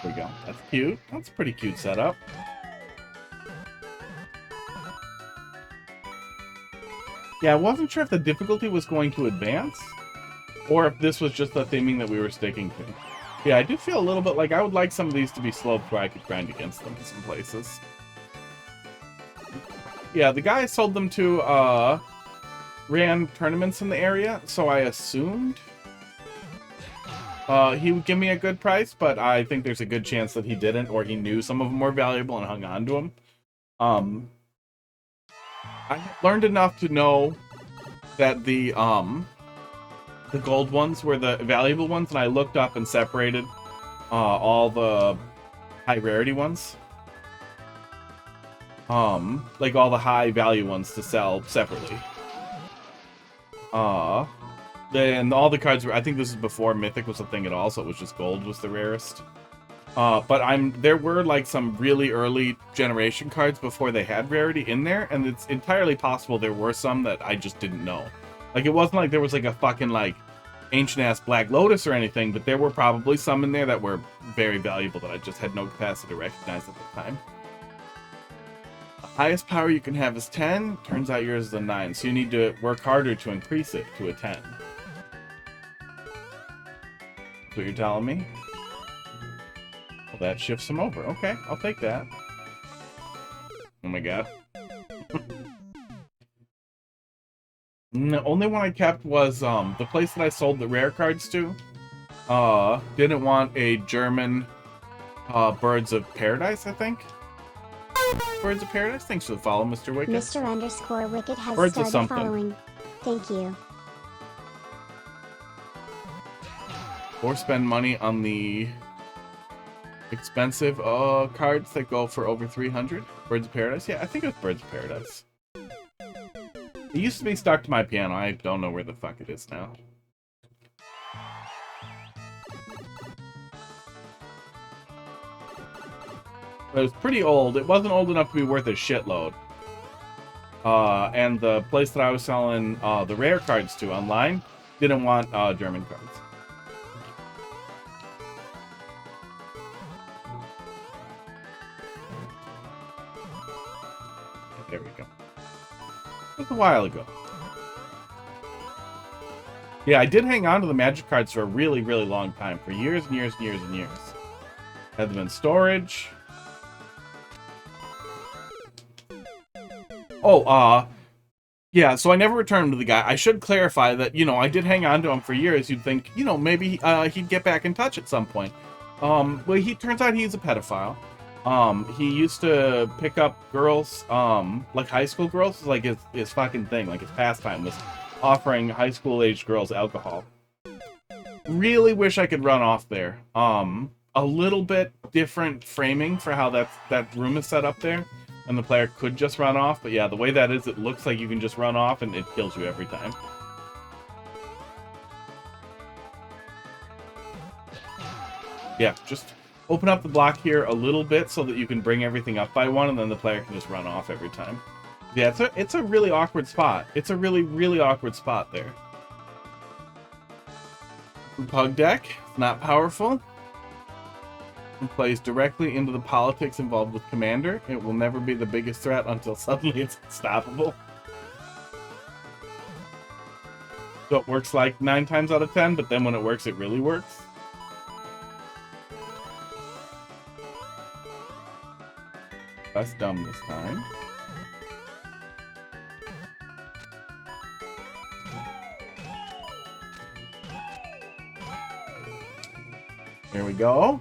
There we go. That's cute. That's a pretty cute setup. Yeah, I wasn't sure if the difficulty was going to advance, or if this was just the theming that we were sticking to. Yeah, I do feel a little bit like I would like some of these to be sloped where I could grind against them in some places. Yeah, the guy I sold them to, ran tournaments in the area, so I assumed he would give me a good price, but I think there's a good chance that he didn't, or he knew some of them were valuable and hung on to them. I learned enough to know that the gold ones were the valuable ones, and I looked up and separated all the high rarity ones. Like all the high value ones to sell separately. Then all the cards were, I think this is before Mythic was a thing at all, so it was just gold was the rarest. But there were like some really early generation cards before they had rarity in there, and it's entirely possible there were some that I just didn't know. Like, it wasn't like there was like a fucking like ancient ass Black Lotus or anything, but there were probably some in there that were very valuable that I just had no capacity to recognize at the time. The highest power you can have is 10. Turns out yours is a 9, so you need to work harder to increase it to a 10. That's what you're telling me? Well, that shifts him over. Okay, I'll take that. Oh my god. The only one I kept was the place that I sold the rare cards to. Didn't want a German Birds of Paradise, I think. Birds of Paradise? Thanks for the follow, Mr. Wicked. Mr._Wicked has Birds started following. Thank you. Or spend money on the expensive cards that go for over 300. Birds of Paradise? Yeah, I think it was Birds of Paradise. It used to be stuck to my piano. I don't know where the fuck it is now. It was pretty old. It wasn't old enough to be worth a shitload. And the place that I was selling the rare cards to online didn't want German cards. There we go. It was a while ago. Yeah, I did hang on to the Magic cards for a really, really long time. For years and years and years and years. Had them in storage. Oh, yeah, so I never returned him to the guy. I should clarify that, you know, I did hang on to him for years. You'd think, you know, maybe he'd get back in touch at some point. Well, he turns out he's a pedophile. He used to pick up girls, like high school girls, like his fucking thing, like his pastime was offering high school aged girls alcohol. Really wish I could run off there. A little bit different framing for how that room is set up there, and the player could just run off, but yeah, the way that is, it looks like you can just run off and it kills you every time. Yeah, just open up the block here a little bit so that you can bring everything up by one, and then the player can just run off every time. Yeah, it's a really awkward spot. It's a really, really awkward spot there. Pug deck, not powerful. It plays directly into the politics involved with Commander. It will never be the biggest threat until suddenly it's unstoppable. So it works like 9 times out of 10, but then when it works, it really works. That's dumb this time. Here we go.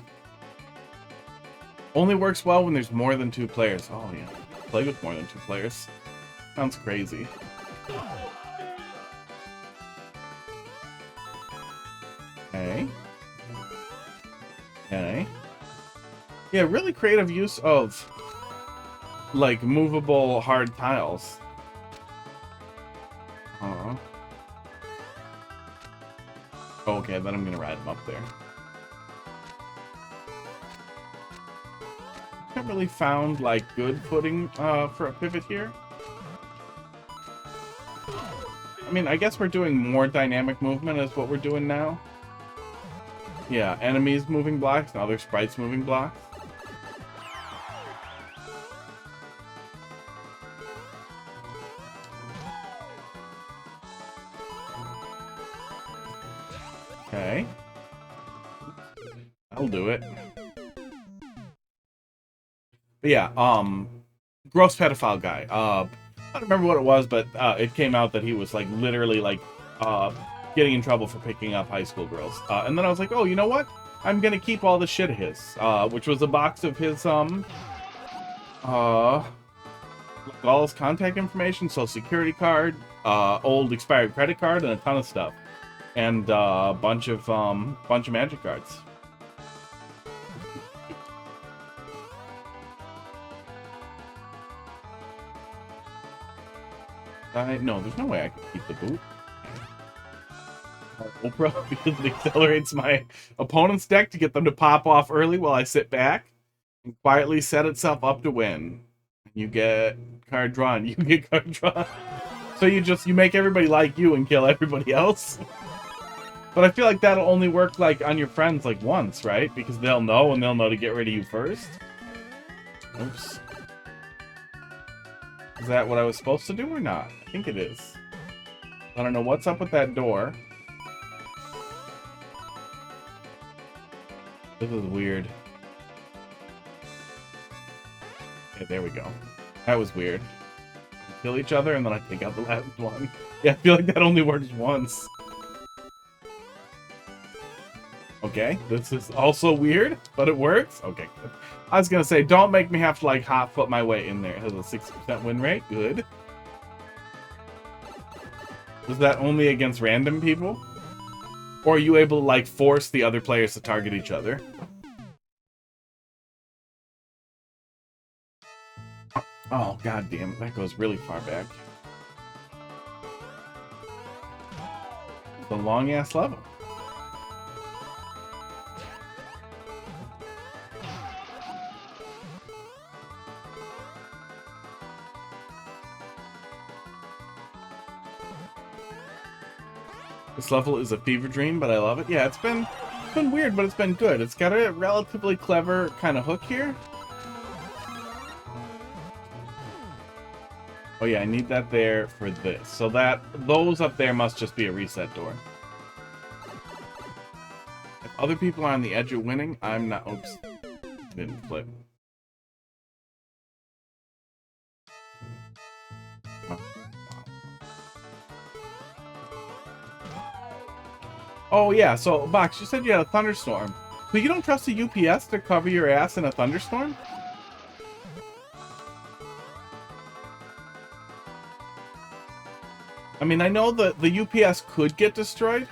Only works well when there's more than 2 players. Oh yeah, play with more than 2 players. Sounds crazy. Okay. Okay. Yeah, really creative use of like movable hard tiles. Okay, then I'm gonna ride them up there. Haven't really found like good footing for a pivot here. I mean, I guess we're doing more dynamic movement is what we're doing now. Yeah, enemies moving blocks, now there's sprites moving blocks. Okay. I'll do it. But yeah, gross pedophile guy. I don't remember what it was, but it came out that he was like literally like getting in trouble for picking up high school girls. And then I was like, oh, you know what? I'm gonna keep all this shit of his, which was a box of his all his contact information, social security card, old expired credit card, and a ton of stuff, and a bunch of magic cards. No, there's no way I can keep the boot. Oprah because it accelerates my opponent's deck to get them to pop off early while I sit back and quietly set itself up to win. You get card drawn. You get card drawn. So you make everybody like you and kill everybody else. But I feel like that'll only work like on your friends like once, right? Because they'll know and they'll know to get rid of you first. Oops. Is that what I was supposed to do or not? I think it is. I don't know what's up with that door. This is weird. Okay, there we go. That was weird. Kill each other and then I take out the last one. Yeah, I feel like that only works once. Okay, this is also weird, but it works. Okay, good. I was gonna say, don't make me have to like hot foot my way in there. It has a 60% win rate. Good. Is that only against random people? Or are you able to like force the other players to target each other? Oh, god damn it. That goes really far back. It's a long-ass level. This level is a fever dream, but I love it. Yeah, it's been weird, but it's been good. It's got a relatively clever kind of hook here. Oh yeah, I need that there for this. So those up there must just be a reset door. If other people are on the edge of winning, I'm not. Oops. Didn't flip. Oh yeah, so Box, you said you had a thunderstorm. But you don't trust the UPS to cover your ass in a thunderstorm? I mean, I know that the UPS could get destroyed,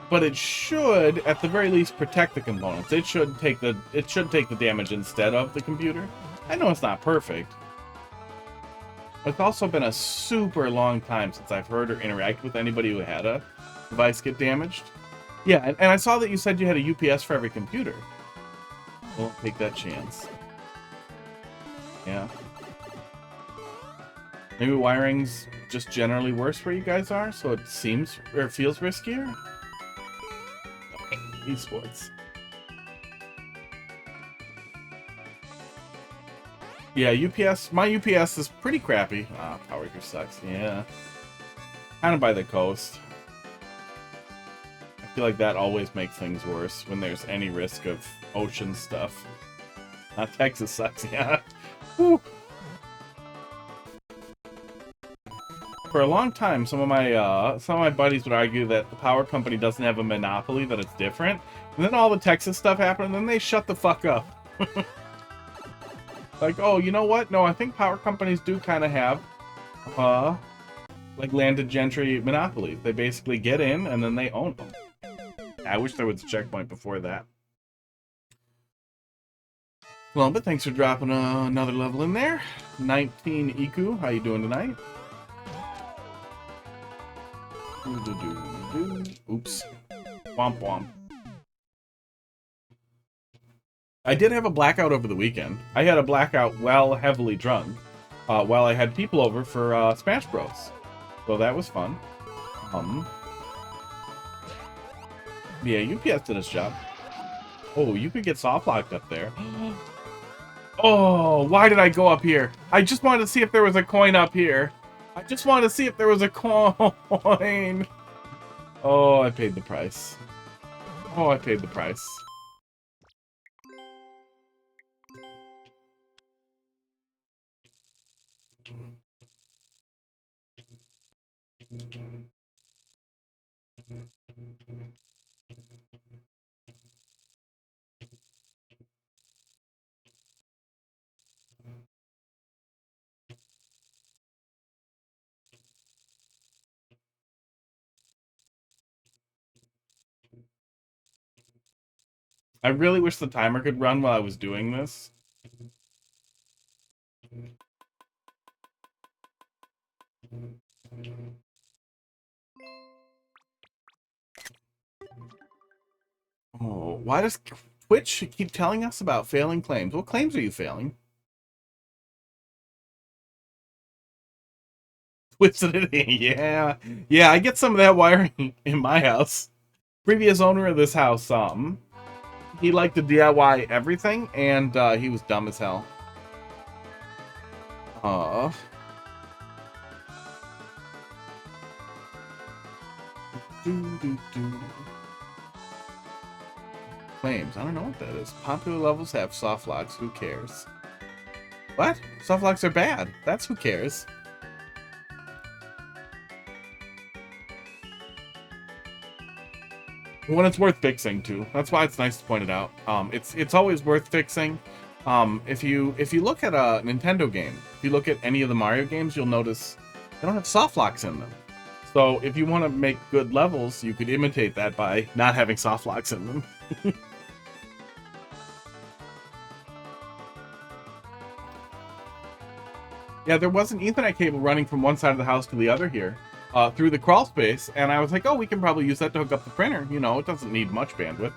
but it should, at the very least, protect the components. It should take the damage instead of the computer. I know it's not perfect. But it's also been a super long time since I've heard or interacted with anybody who had a device get damaged. Yeah, and I saw that you said you had a UPS for every computer. Won't take that chance. Yeah. Maybe wiring's just generally worse where you guys are, so it seems or feels riskier? Okay, esports. Yeah, UPS, my UPS is pretty crappy. Ah, Power Ranger sucks, yeah. Kind of by the coast. I feel like that always makes things worse when there's any risk of ocean stuff. Texas sucks, yeah. Whew. For a long time, some of my buddies would argue that the power company doesn't have a monopoly, that it's different. And then all the Texas stuff happened, and then they shut the fuck up. Like, oh, you know what? No, I think power companies do kind of have, like landed gentry monopolies. They basically get in, and then they own them. I wish there was a checkpoint before that. Well, but thanks for dropping another level in there. 19 Iku, how you doing tonight? Oops. Womp womp. I did have a blackout over the weekend. I had a blackout while heavily drunk, while I had people over for Smash Bros. So that was fun. Yeah, UPS did its job. Oh, you could get soft locked up there. Oh, why did I go up here? I just wanted to see if there was a coin up here. I just wanted to see if there was a coin. Oh, I paid the price. Oh, I paid the price. I really wish the timer could run while I was doing this. Why does Twitch keep telling us about failing claims? What claims are you failing? Twisted it. Yeah. Yeah, I get some of that wiring in my house. Previous owner of this house, he liked to DIY everything, and he was dumb as hell. Claims. I don't know what that is. Popular levels have soft locks. Who cares? What? Soft locks are bad. That's who cares. When it's worth fixing too. That's why it's nice to point it out. It's always worth fixing. If you look at a Nintendo game, if you look at any of the Mario games, you'll notice they don't have soft locks in them. So if you want to make good levels, you could imitate that by not having soft locks in them. Yeah, there was an Ethernet cable running from one side of the house to the other here. Through the crawl space, and I was like, oh, we can probably use that to hook up the printer. You know, it doesn't need much bandwidth.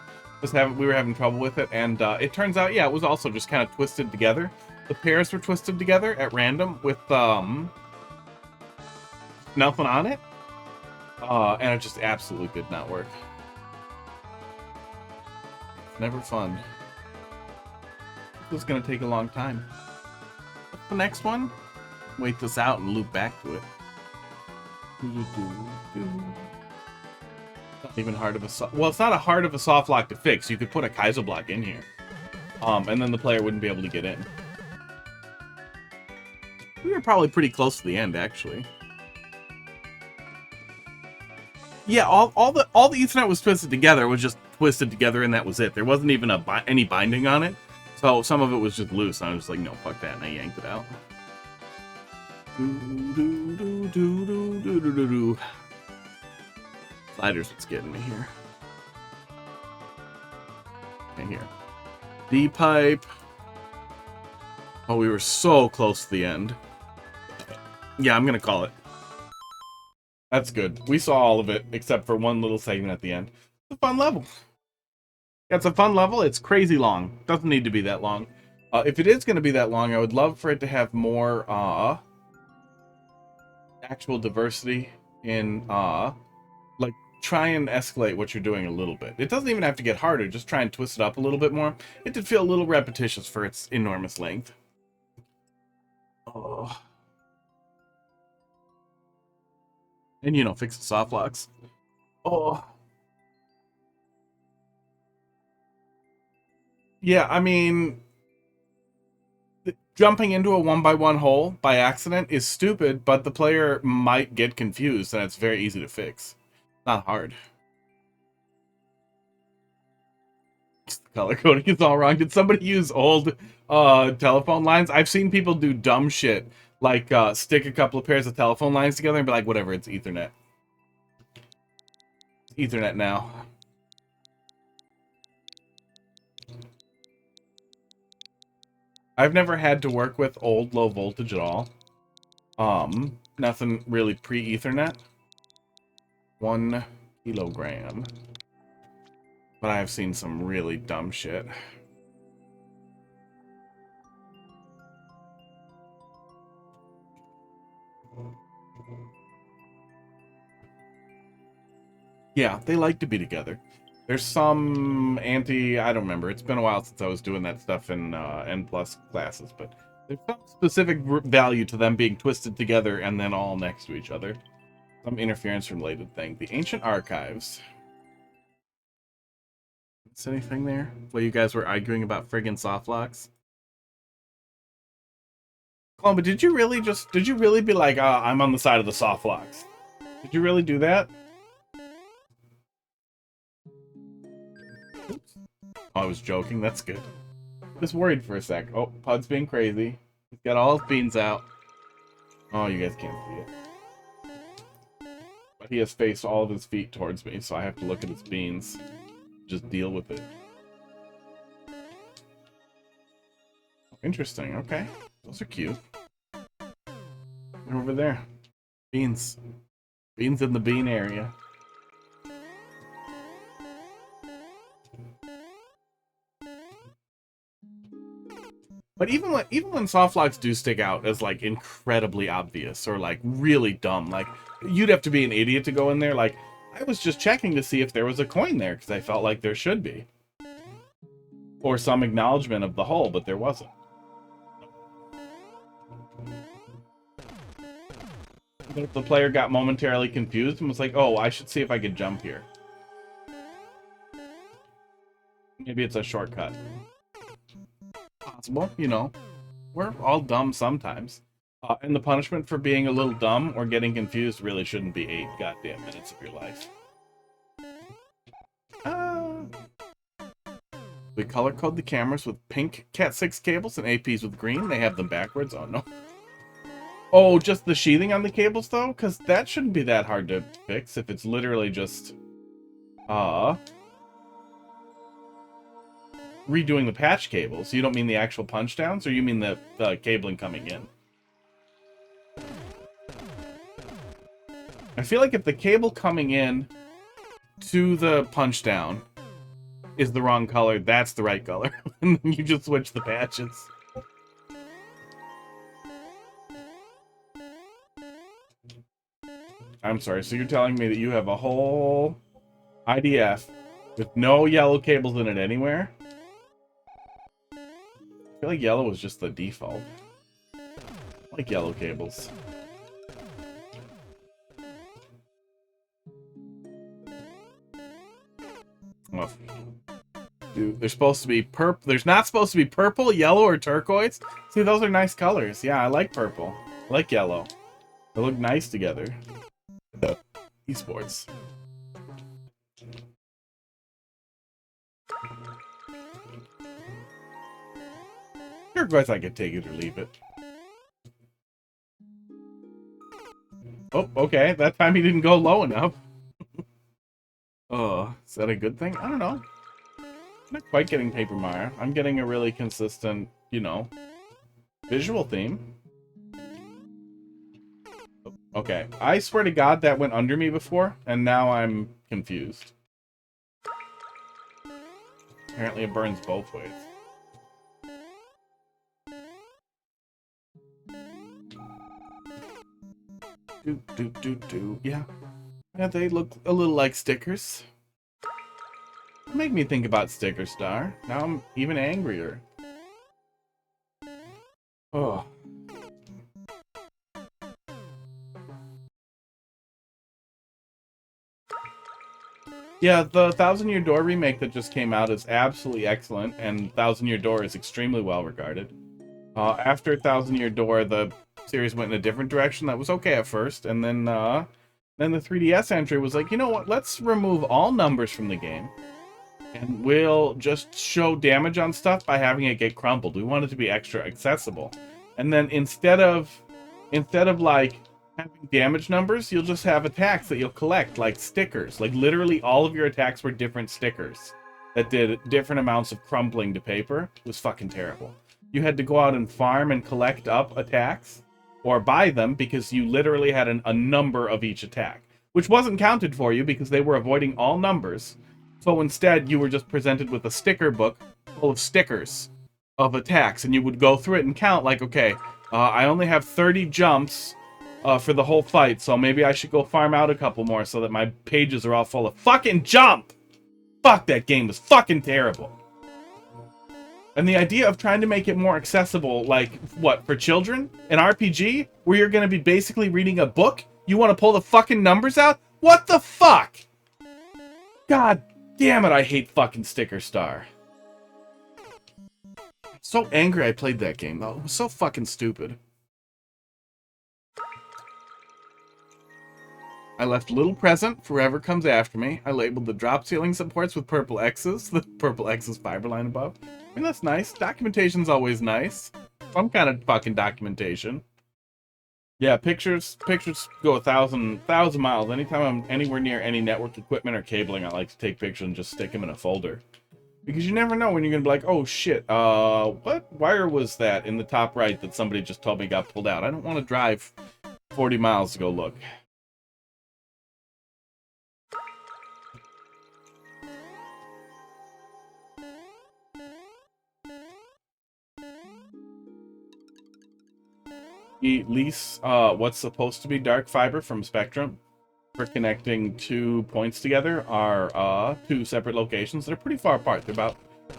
We were having trouble with it, and it turns out, yeah, it was also just kind of twisted together. The pairs were twisted together at random with nothing on it, and it just absolutely did not work. It's never fun. This is gonna take a long time. What's the next one? Wait this out and loop back to it. Not even hard of a well, it's not a hard of a soft lock to fix. You could put a Kaiser block in here, and then the player wouldn't be able to get in. We were probably pretty close to the end, actually. Yeah, all the Ethernet was twisted together. It was just twisted together, and that was it. There wasn't even any binding on it, so some of it was just loose. And I was just like, no, fuck that, and I yanked it out. Slider's what's getting me here. Okay, here. D-pipe. Oh, we were so close to the end. Yeah, I'm gonna call it. That's good. We saw all of it, except for one little segment at the end. It's a fun level. Yeah, it's a fun level. It's crazy long. Doesn't need to be that long. If it is gonna be that long, I would love for it to have more, actual diversity in like try and escalate what you're doing a little bit. It doesn't even have to get harder, just try and twist it up a little bit more. It did feel a little repetitious for its enormous length. Oh. And you know, fix the soft locks. Oh. Yeah, I mean, jumping into a 1x1 hole by accident is stupid, but the player might get confused, and it's very easy to fix. Not hard. The color coding is all wrong. Did somebody use old telephone lines? I've seen people do dumb shit, like stick a couple of pairs of telephone lines together and be like, whatever, it's Ethernet. It's Ethernet now. I've never had to work with old low voltage at all. Nothing really pre-Ethernet. 1 kilogram. But I've seen some really dumb shit. Yeah, they like to be together. There's some I don't remember. It's been a while since I was doing that stuff in N+ classes, but there's some specific value to them being twisted together and then all next to each other. Some interference-related thing. The Ancient Archives. Is anything there? Well, you guys were arguing about friggin' soft locks. Oh, but did you really be like, I'm on the side of the soft locks? Did you really do that? Oops. Oh, I was joking. That's good. Just worried for a sec. Oh, Pud's being crazy. He's got all his beans out. Oh, you guys can't see it. But he has faced all of his feet towards me, so I have to look at his beans. Just deal with it. Interesting. Okay. Those are cute. They're over there. Beans. Beans in the bean area. But even when soft locks do stick out as like incredibly obvious or like really dumb, like you'd have to be an idiot to go in there. Like I was just checking to see if there was a coin there because I felt like there should be, or some acknowledgement of the hull, but there wasn't. But if the player got momentarily confused and was like, "Oh, I should see if I could jump here," maybe it's a shortcut. Possible, you know. We're all dumb sometimes. And the punishment for being a little dumb or getting confused really shouldn't be 8 goddamn minutes of your life. We color code the cameras with pink Cat6 cables and APs with green. They have them backwards. Oh, no. Oh, just the sheathing on the cables, though? Because that shouldn't be that hard to fix if it's literally just... redoing the patch cables. You don't mean the actual punch downs, or you mean the cabling coming in? I feel like if the cable coming in to the punch down is the wrong color, that's the right color. And then you just switch the patches. I'm sorry, so you're telling me that you have a whole IDF with no yellow cables in it anywhere? I feel like yellow was just the default. I like yellow cables. Oh. Dude, there's supposed to be purple. There's not supposed to be purple, yellow, or turquoise. See, those are nice colors. Yeah, I like purple. I like yellow. They look nice together. Esports. Turquoise, I could take it or leave it. Oh, okay. That time he didn't go low enough. Oh, is that a good thing? I don't know. I'm not quite getting paper Maya. I'm getting a really consistent, you know, visual theme. Okay. I swear to God that went under me before, and now I'm confused. Apparently it burns both ways. Yeah. Yeah, they look a little like stickers. Make me think about Sticker Star. Now I'm even angrier. Oh. Yeah, the Thousand Year Door remake that just came out is absolutely excellent, and Thousand Year Door is extremely well regarded. After Thousand Year Door, the series went in a different direction that was okay at first, and then the 3DS entry was like, you know what, let's remove all numbers from the game, and we'll just show damage on stuff by having it get crumpled. We want it to be extra accessible. And then instead of like having damage numbers, you'll just have attacks that you'll collect, like stickers. Like literally all of your attacks were different stickers that did different amounts of crumpling to paper. It was fucking terrible. You had to go out and farm and collect up attacks or buy them because you literally had a number of each attack, which wasn't counted for you because they were avoiding all numbers. So instead, you were just presented with a sticker book full of stickers of attacks, and you would go through it and count, like, okay, I only have 30 jumps for the whole fight, so maybe I should go farm out a couple more so that my pages are all full of fucking jump! Fuck, that game was fucking terrible. And the idea of trying to make it more accessible, like, what, for children? An RPG? Where you're gonna be basically reading a book? You want to pull the fucking numbers out? What the fuck? God damn it, I hate fucking Sticker Star. So angry I played that game, though. It was so fucking stupid. I left little present, forever comes after me. I labeled the drop ceiling supports with purple X's, the purple X's fiber line above. I mean, that's nice. Documentation's always nice. Some kind of fucking documentation. Yeah, pictures go 1,000 miles. Anytime I'm anywhere near any network equipment or cabling, I like to take pictures and just stick them in a folder. Because you never know when you're going to be like, oh shit, what wire was that in the top right that somebody just told me got pulled out? I don't want to drive 40 miles to go look. We lease what's supposed to be dark fiber from Spectrum for connecting 2 points together. Are 2 separate locations. They're pretty far apart. They're about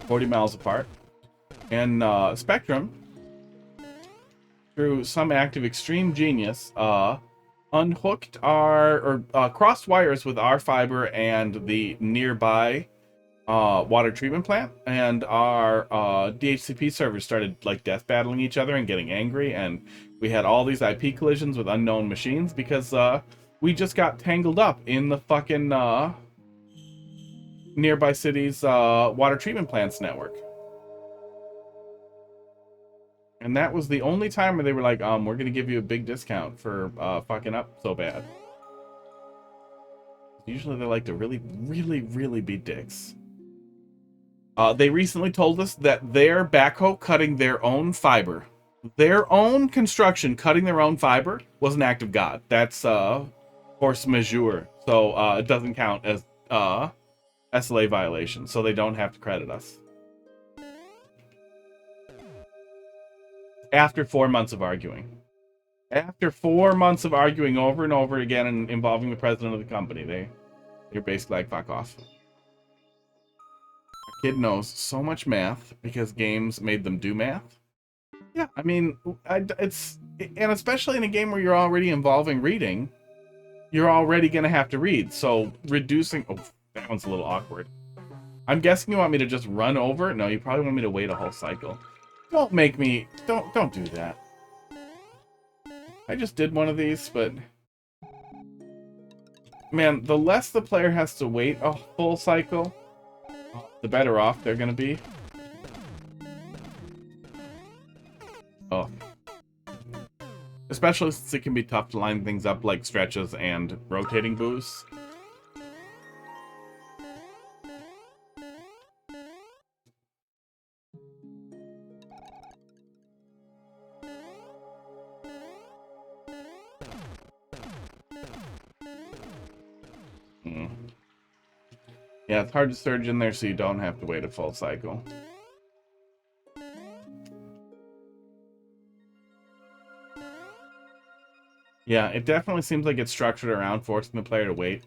40 miles apart. And Spectrum, through some act of extreme genius, unhooked crossed wires with our fiber and the nearby water treatment plant, and our DHCP servers started like death battling each other and getting angry, and we had all these IP collisions with unknown machines because we just got tangled up in the fucking nearby city's water treatment plants network. And that was the only time where they were like, we're gonna give you a big discount for fucking up so bad. Usually they like to really, really, really be dicks. They recently told us that their backhoe cutting their own fiber, their own construction cutting their own fiber, was an act of God. That's force majeure. So it doesn't count as SLA violation. So they don't have to credit us. After 4 months of arguing. After 4 months of arguing over and over again and involving the president of the company, they're basically like, fuck off. Kid knows so much math because games made them do math. Yeah, I mean, and especially in a game where you're already involving reading, you're already going to have to read. So reducing, oh, that one's a little awkward. I'm guessing you want me to just run over? No, you probably want me to wait a whole cycle. Don't make me, don't do that. I just did one of these, but man, the less the player has to wait a full cycle, the better off they're gonna be. Oh. Especially since it can be tough to line things up like stretches and rotating boosts. Yeah, it's hard to surge in there so you don't have to wait a full cycle. Yeah, it definitely seems like it's structured around forcing the player to wait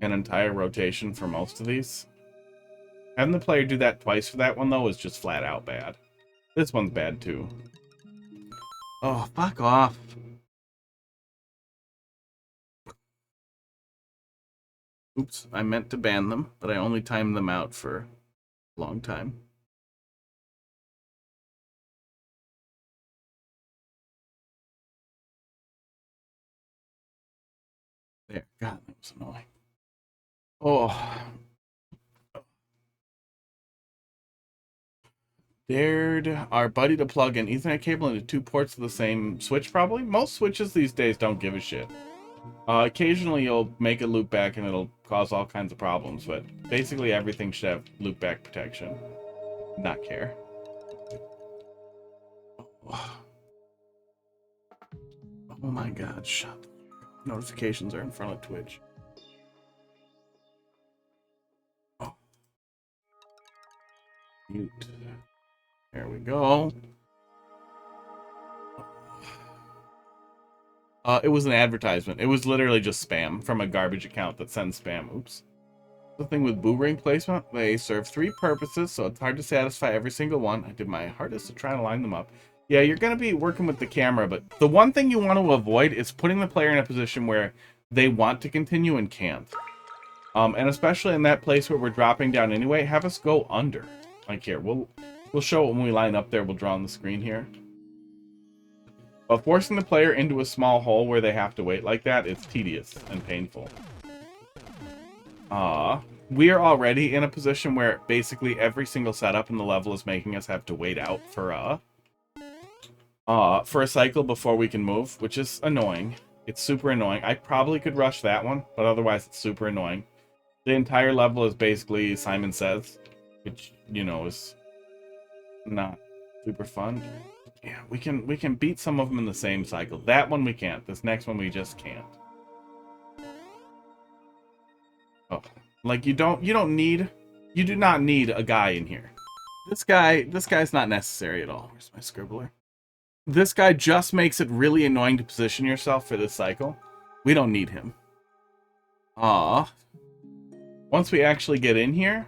an entire rotation for most of these. Having the player do that twice for that one, though, is just flat out bad. This one's bad, too. Oh, fuck off. Oops, I meant to ban them, but I only timed them out for a long time. There, God, that was annoying. Oh. Dared our buddy to plug an Ethernet cable into 2 ports of the same switch, probably? Most switches these days don't give a shit. Occasionally you'll make a loopback and it'll cause all kinds of problems, but basically everything should have loopback protection. Not care. Oh my god, shut. Notifications are in front of Twitch. Oh. Mute. There we go. It was an advertisement. It was literally just spam from a garbage account that sends spam. Oops. The thing with boo ring placement, they serve 3 purposes, so it's hard to satisfy every single one. I did my hardest to try to line them up. Yeah, you're going to be working with the camera, but the one thing you want to avoid is putting the player in a position where they want to continue and can't. And especially in that place where we're dropping down anyway, have us go under. Like here, we'll show it when we line up there. We'll draw on the screen here. But forcing the player into a small hole where they have to wait like that, it's tedious and painful. We are already in a position where basically every single setup in the level is making us have to wait out for a cycle before we can move, which is annoying. It's super annoying. I probably could rush that one, but otherwise it's super annoying. The entire level is basically Simon Says, which, you know, is not super fun. Yeah, we can beat some of them in the same cycle. That one we can't. This next one we just can't. Oh, like you do not need a guy in here. This guy's not necessary at all. Where's my scribbler? this guy just makes it really annoying to position yourself for this cycle. We don't need him. Once we actually get in here,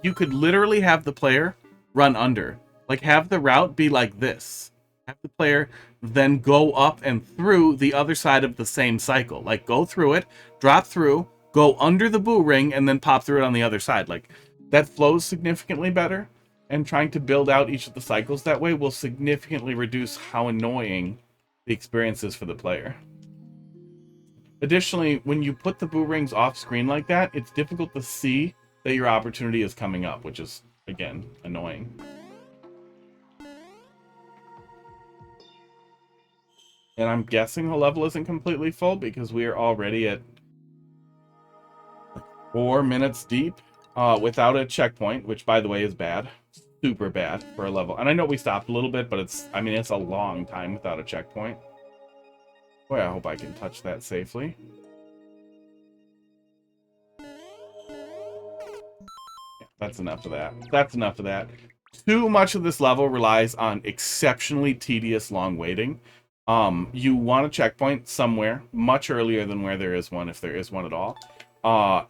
you could literally have the player run under. Like, have the route be like this. Have the player then go up and through the other side of the same cycle. Like, go through it, drop through, go under the boo ring, and then pop through it on the other side. Like, that flows significantly better, and trying to build out each of the cycles that way will significantly reduce how annoying the experience is for the player. Additionally, when you put the boo rings off screen like that, it's difficult to see that your opportunity is coming up, which is, again, annoying. And I'm guessing the level isn't completely full because we are already at 4 minutes deep without a checkpoint, which, by the way, is bad. Super bad for a level. And I know we stopped a little bit, but it's a long time without a checkpoint. Boy, I hope I can touch that safely. Yeah, that's enough of that. That's enough of that. Too much of this level relies on exceptionally tedious long waiting. You want a checkpoint somewhere much earlier than where there is one, if there is one at all.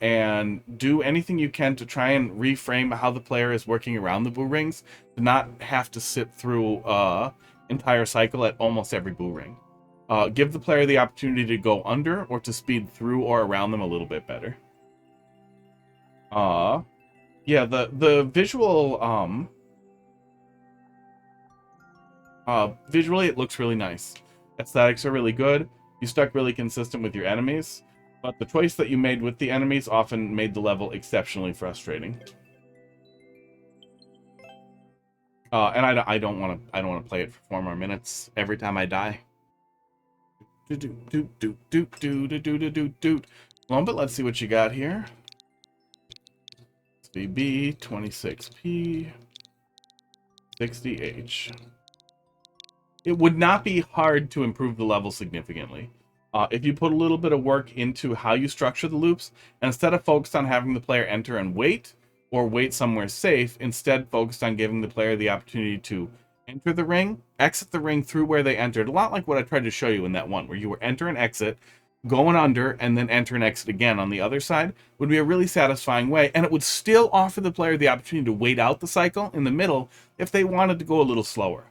And do anything you can to try and reframe how the player is working around the boo rings, to not have to sit through entire cycle at almost every boo ring. Give the player the opportunity to go under or to speed through or around them a little bit better. Yeah, the visual visually it looks really nice. Aesthetics are really good. You stuck really consistent with your enemies, but the choice that you made with the enemies often made the level exceptionally frustrating. And I don't want to play it for 4 more minutes every time I die. Well, but let's see what you got here. VB 26P 60H. It would not be hard to improve the level significantly. If you put a little bit of work into how you structure the loops, and instead of focused on having the player enter and wait, or wait somewhere safe, instead focused on giving the player the opportunity to enter the ring, exit the ring through where they entered. A lot like what I tried to show you in that one, where you were enter and exit, going under, and then enter and exit again on the other side, would be a really satisfying way, and it would still offer the player the opportunity to wait out the cycle in the middle if they wanted to go a little slower.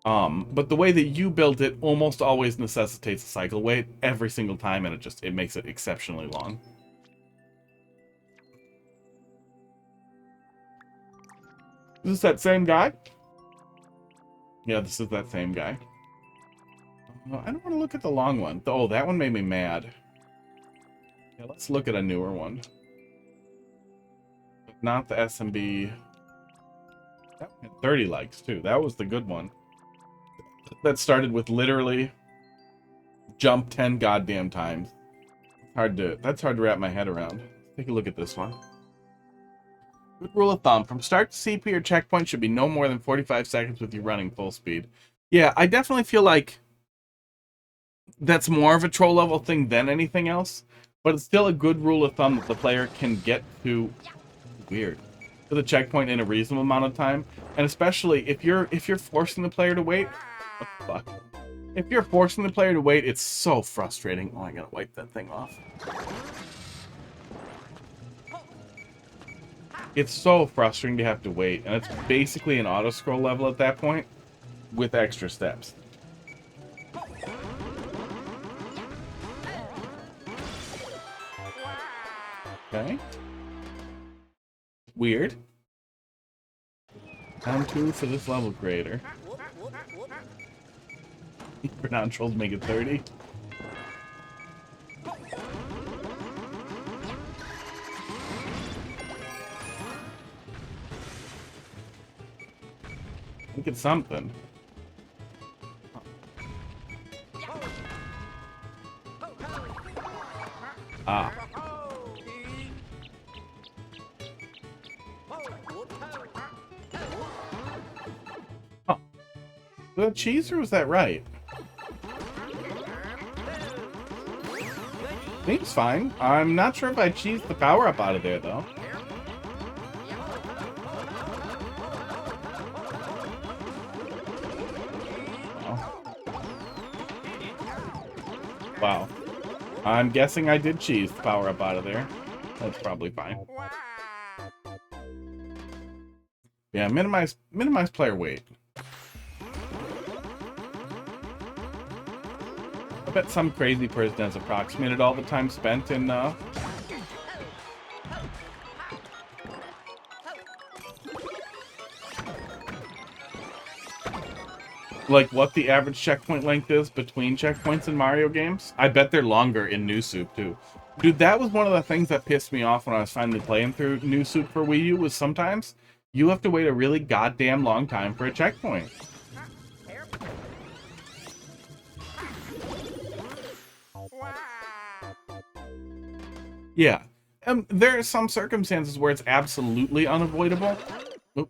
But the way that you built it almost always necessitates a cycle wait every single time, and it makes it exceptionally long. Is this that same guy? Yeah, this is that same guy. I don't want to look at the long one. Oh, that one made me mad. Yeah, let's look at a newer one. Not the SMB. That one had 30 likes, too. That was the good one. That started with literally jump 10 goddamn times. That's hard to wrap my head around. Take a look at this one. Good rule of thumb. From start to CP or checkpoint should be no more than 45 seconds with you running full speed. Yeah, I definitely feel like that's more of a troll level thing than anything else, but it's still a good rule of thumb that the player can get to to the checkpoint in a reasonable amount of time, and especially if you're forcing the player to wait. What the fuck? If you're forcing the player to wait, it's so frustrating. Oh, I gotta wipe that thing off. It's so frustrating to have to wait, and it's basically an auto-scroll level at that point with extra steps. Okay. Weird. Down 2 for this level creator. Renowned trolls make it 30. Look at something. Ah. Huh. Was that cheese or was that right? Seems fine. I'm not sure if I cheesed the power up out of there though. Wow. I'm guessing I did cheese to power up out of there. That's probably fine. Yeah, minimize player weight. I bet some crazy person has approximated all the time spent in, like, what the average checkpoint length is between checkpoints in Mario games. I bet they're longer in New Soup, too. Dude, that was one of the things that pissed me off when I was finally playing through New Soup for Wii U, was sometimes you have to wait a really goddamn long time for a checkpoint. Yeah. There are some circumstances where it's absolutely unavoidable. Oh,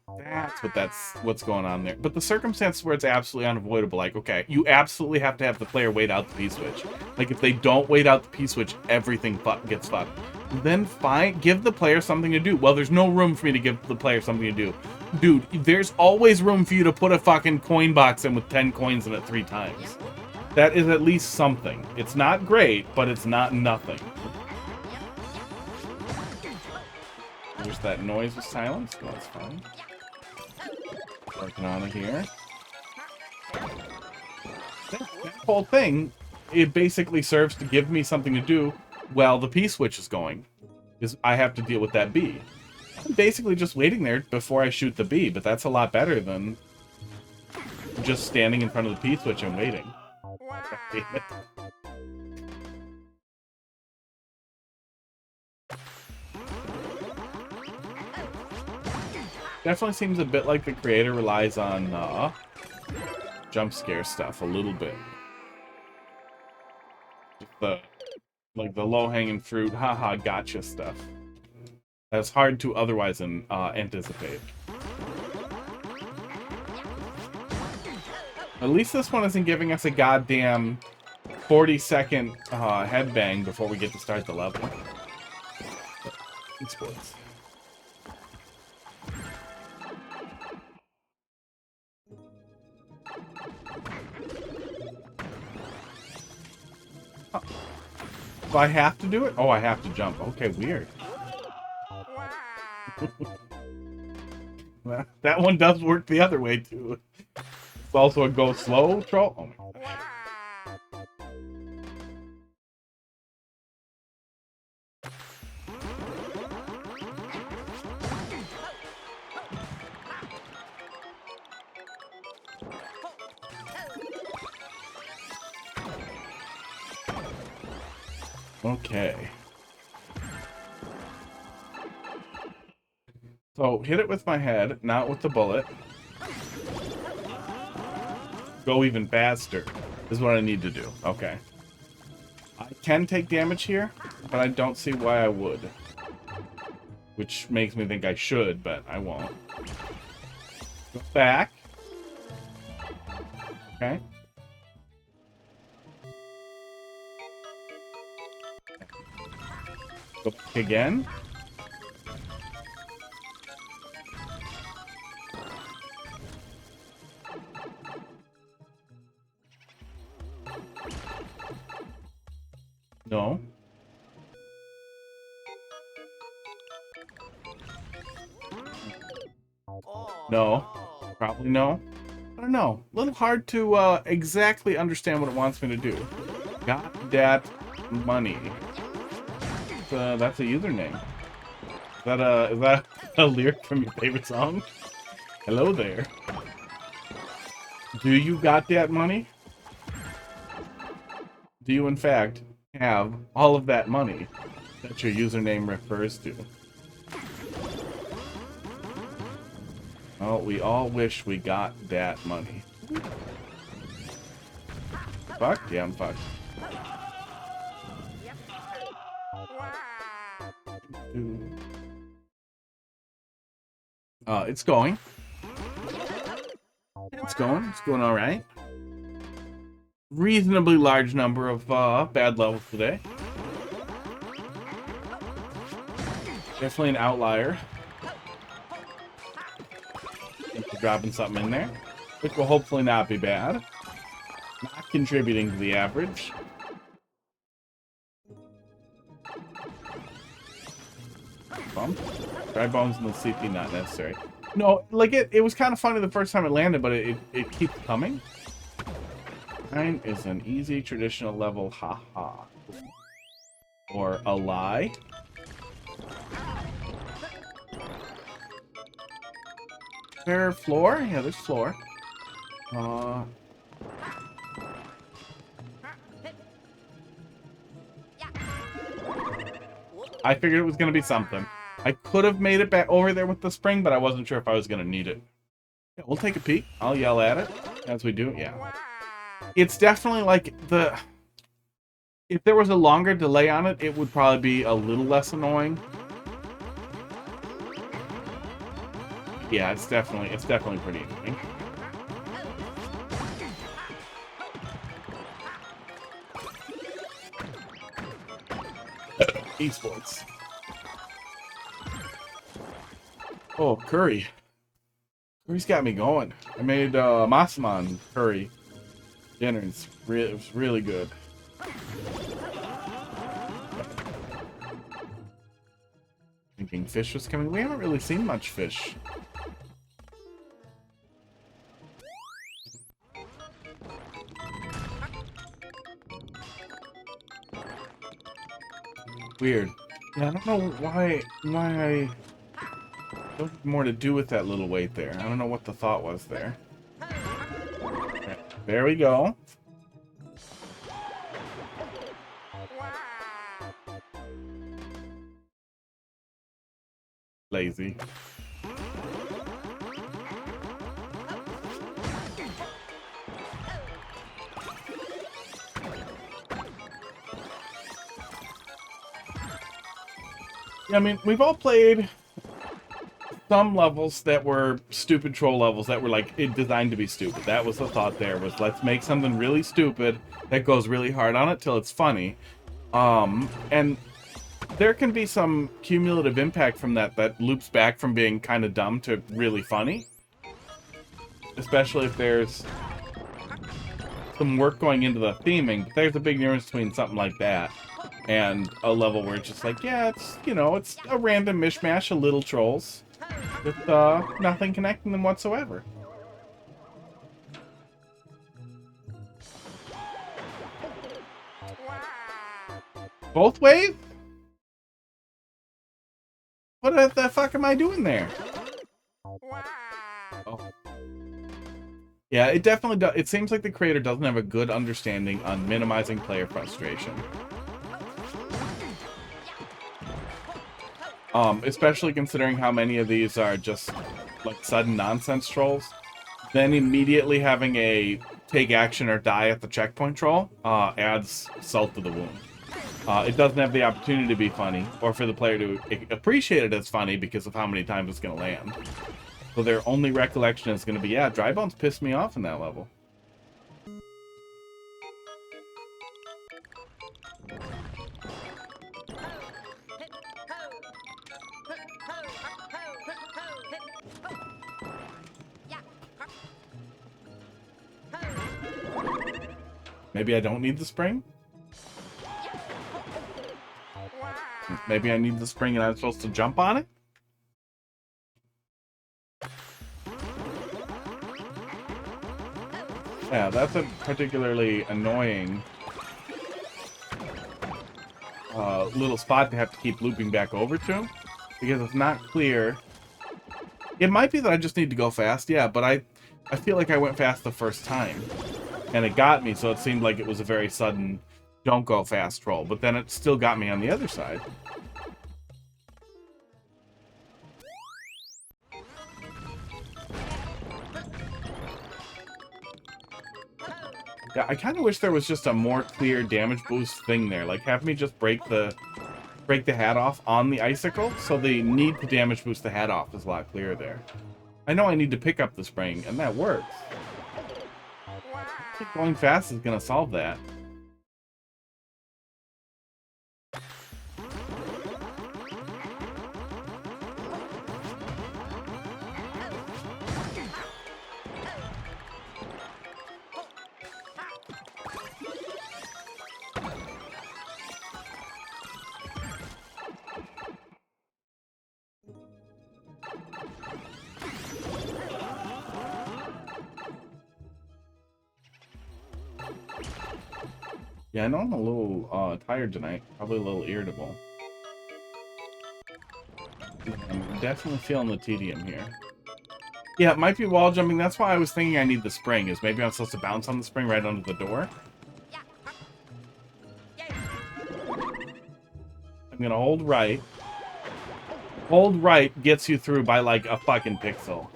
that's what's going on there. But the circumstances where it's absolutely unavoidable, like, okay, you absolutely have to have the player wait out the P-switch. Like, if they don't wait out the P-switch, everything gets fucked. Then fine, give the player something to do. Well, there's no room for me to give the player something to do. Dude, there's always room for you to put a fucking coin box in with 10 coins in it 3 times. That is at least something. It's not great, but it's not nothing. There's that noise of silence. Oh, that's fine. Working on it here. That whole thing, it basically serves to give me something to do while the P switch is going. Is I have to deal with that B. I'm basically just waiting there before I shoot the B, but that's a lot better than just standing in front of the P switch and waiting. Damn it. Definitely seems a bit like the creator relies on jump scare stuff a little bit. Just the low-hanging fruit, haha, gotcha stuff. That's hard to otherwise anticipate. At least this one isn't giving us a goddamn 40-second headbang before we get to start the level. Explodes. Do I have to do it? Oh, I have to jump. Okay, weird. That one does work the other way, too. It's also a go slow troll. Oh my gosh. Okay. So, hit it with my head, not with the bullet. Go even faster is what I need to do. Okay. I can take damage here, but I don't see why I would. Which makes me think I should, but I won't. Go back. Okay. Go back again. No. No. Probably no. I don't know. A little hard to exactly understand what it wants me to do. Gotdatmony. That's a username. Is that a lyric from your favorite song? Hello there. Do you got that money? Do you in fact have all of that money that your username refers to? Oh, we all wish we got that money. Fucked? Yeah, I'm fucked. It's going. It's going. It's going all right. Reasonably large number of bad levels today. Definitely an outlier. Dropping something in there, which will hopefully not be bad. Not contributing to the average. Bump. Dry bones in the CP not necessary. No, like it was kind of funny the first time it landed, but it keeps coming. 9 is an easy traditional level, haha. Or a lie. There floor? Yeah, there's floor. I figured it was going to be something. I could have made it back over there with the spring, but I wasn't sure if I was going to need it. Yeah, we'll take a peek. I'll yell at it as we do. Yeah. It's definitely like the... If there was a longer delay on it, it would probably be a little less annoying. Yeah, it's definitely pretty annoying. Esports. Oh, curry. Curry's got me going. I made Masaman curry dinner. It was really good. Thinking fish was coming. We haven't really seen much fish. Weird. Yeah, I don't know why I don't have more to do with that little weight there. I don't know what the thought was there. Okay, there we go. Lazy. Yeah, I mean, we've all played some levels that were stupid troll levels that were like designed to be stupid. That was the thought there, was let's make something really stupid that goes really hard on it till it's funny. And there can be some cumulative impact from that loops back from being kind of dumb to really funny. Especially if there's some work going into the theming. But there's a big difference between something like that and a level where it's just like, yeah, it's, you know, it's a random mishmash of little trolls with nothing connecting them whatsoever. Both ways? What the fuck am I doing there? Oh. Yeah, it definitely does. It seems like the creator doesn't have a good understanding on minimizing player frustration. Especially considering how many of these are just like sudden nonsense trolls. Then immediately having a take action or die at the checkpoint troll adds salt to the wound. It doesn't have the opportunity to be funny, or for the player to appreciate it as funny because of how many times it's going to land. So their only recollection is going to be, yeah, dry bones pissed me off in that level. Maybe I don't need the spring? Maybe I need the spring and I'm supposed to jump on it? Yeah, that's a particularly annoying little spot to have to keep looping back over to, because it's not clear. It might be that I just need to go fast, yeah, but I feel like I went fast the first time, and it got me, so it seemed like it was a very sudden don't go fast roll, but then it still got me on the other side. Yeah, I kind of wish there was just a more clear damage boost thing there. Like, have me just break the hat off on the icicle, so the need to damage boost the hat off is a lot clearer there. I know I need to pick up the spring, and that works. I think going fast is going to solve that. Yeah, I know I'm a little tired tonight. Probably a little irritable. I'm definitely feeling the tedium here. Yeah, it might be wall jumping. That's why I was thinking I need the spring, is maybe I'm supposed to bounce on the spring right under the door. I'm gonna hold right. Hold right gets you through by like a fucking pixel.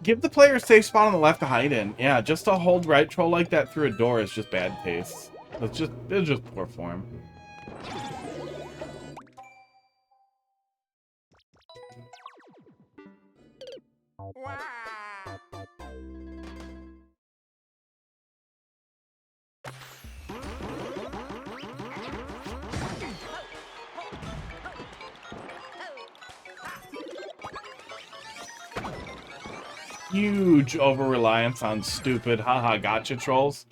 Give the player a safe spot on the left to hide in. Yeah, just a hold right troll like that through a door is just bad taste. It's just poor form. Huge over-reliance on stupid haha gotcha trolls.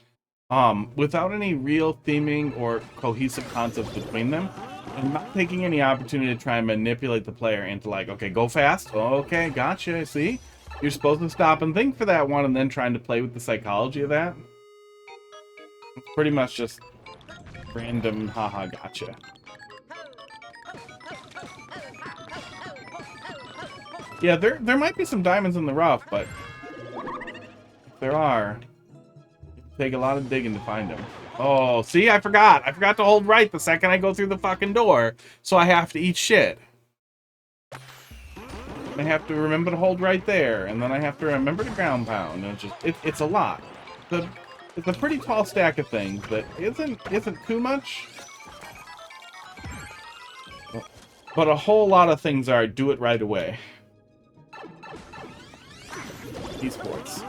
Without any real theming or cohesive concepts between them, and not taking any opportunity to try and manipulate the player into like, okay, go fast. Okay, gotcha. See? You're supposed to stop and think for that one and then trying to play with the psychology of that. It's pretty much just random haha gotcha. Yeah, there might be some diamonds in the rough, but if there are, it'll take a lot of digging to find them. Oh, see, I forgot. I forgot to hold right the second I go through the fucking door, so I have to eat shit. I have to remember to hold right there, and then I have to remember to ground pound. And it's a lot. It's a pretty tall stack of things that isn't too much. But a whole lot of things are do it right away. Esports.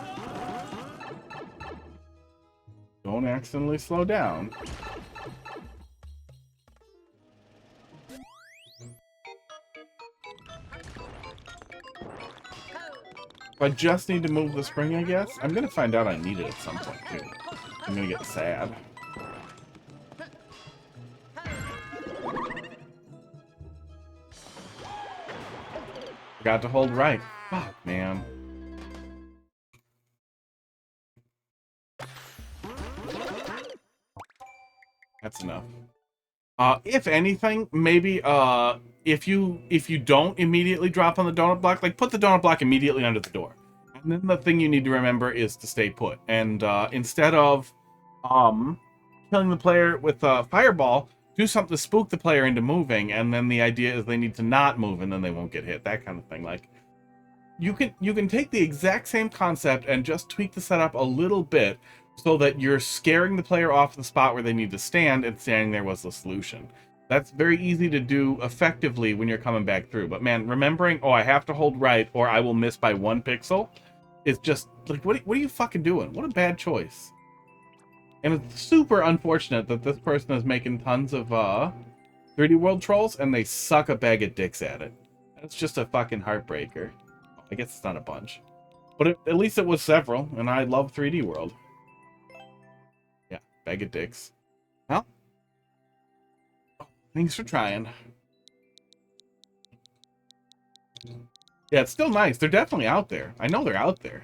Don't accidentally slow down. If I just need to move the spring, I guess. I'm gonna find out I need it at some point, too. I'm gonna get sad. Forgot to hold right. Fuck, man. That's enough. If anything, maybe if you don't immediately drop on the donut block, like put the donut block immediately under the door. And then the thing you need to remember is to stay put. And instead of killing the player with a fireball, do something to spook the player into moving, and then the idea is they need to not move and then they won't get hit. That kind of thing. Like you can take the exact same concept and just tweak the setup a little bit so that you're scaring the player off the spot where they need to stand, and standing there was the solution. That's very easy to do effectively when you're coming back through. But man, remembering, oh, I have to hold right or I will miss by 1 pixel, is just like, what are you fucking doing? What a bad choice. And it's super unfortunate that this person is making tons of 3D World trolls and they suck a bag of dicks at it. That's just a fucking heartbreaker. I guess it's not a bunch. But at least it was several, and I love 3D World. Yeah, bag of dicks. Well, thanks for trying. Yeah, it's still nice. They're definitely out there. I know they're out there.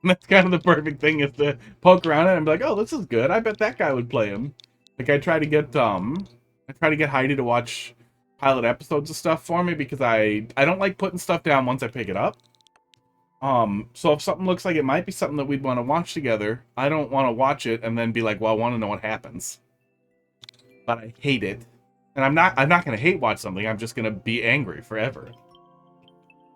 And that's kind of the perfect thing, is to poke around it and be like, oh, this is good. I bet that guy would play him. Like, I try to get Heidi to watch pilot episodes of stuff for me because I don't like putting stuff down once I pick it up. So if something looks like it might be something that we'd want to watch together, I don't want to watch it and then be like, well, I want to know what happens. But I hate it. And I'm not going to hate watch something. I'm just going to be angry forever.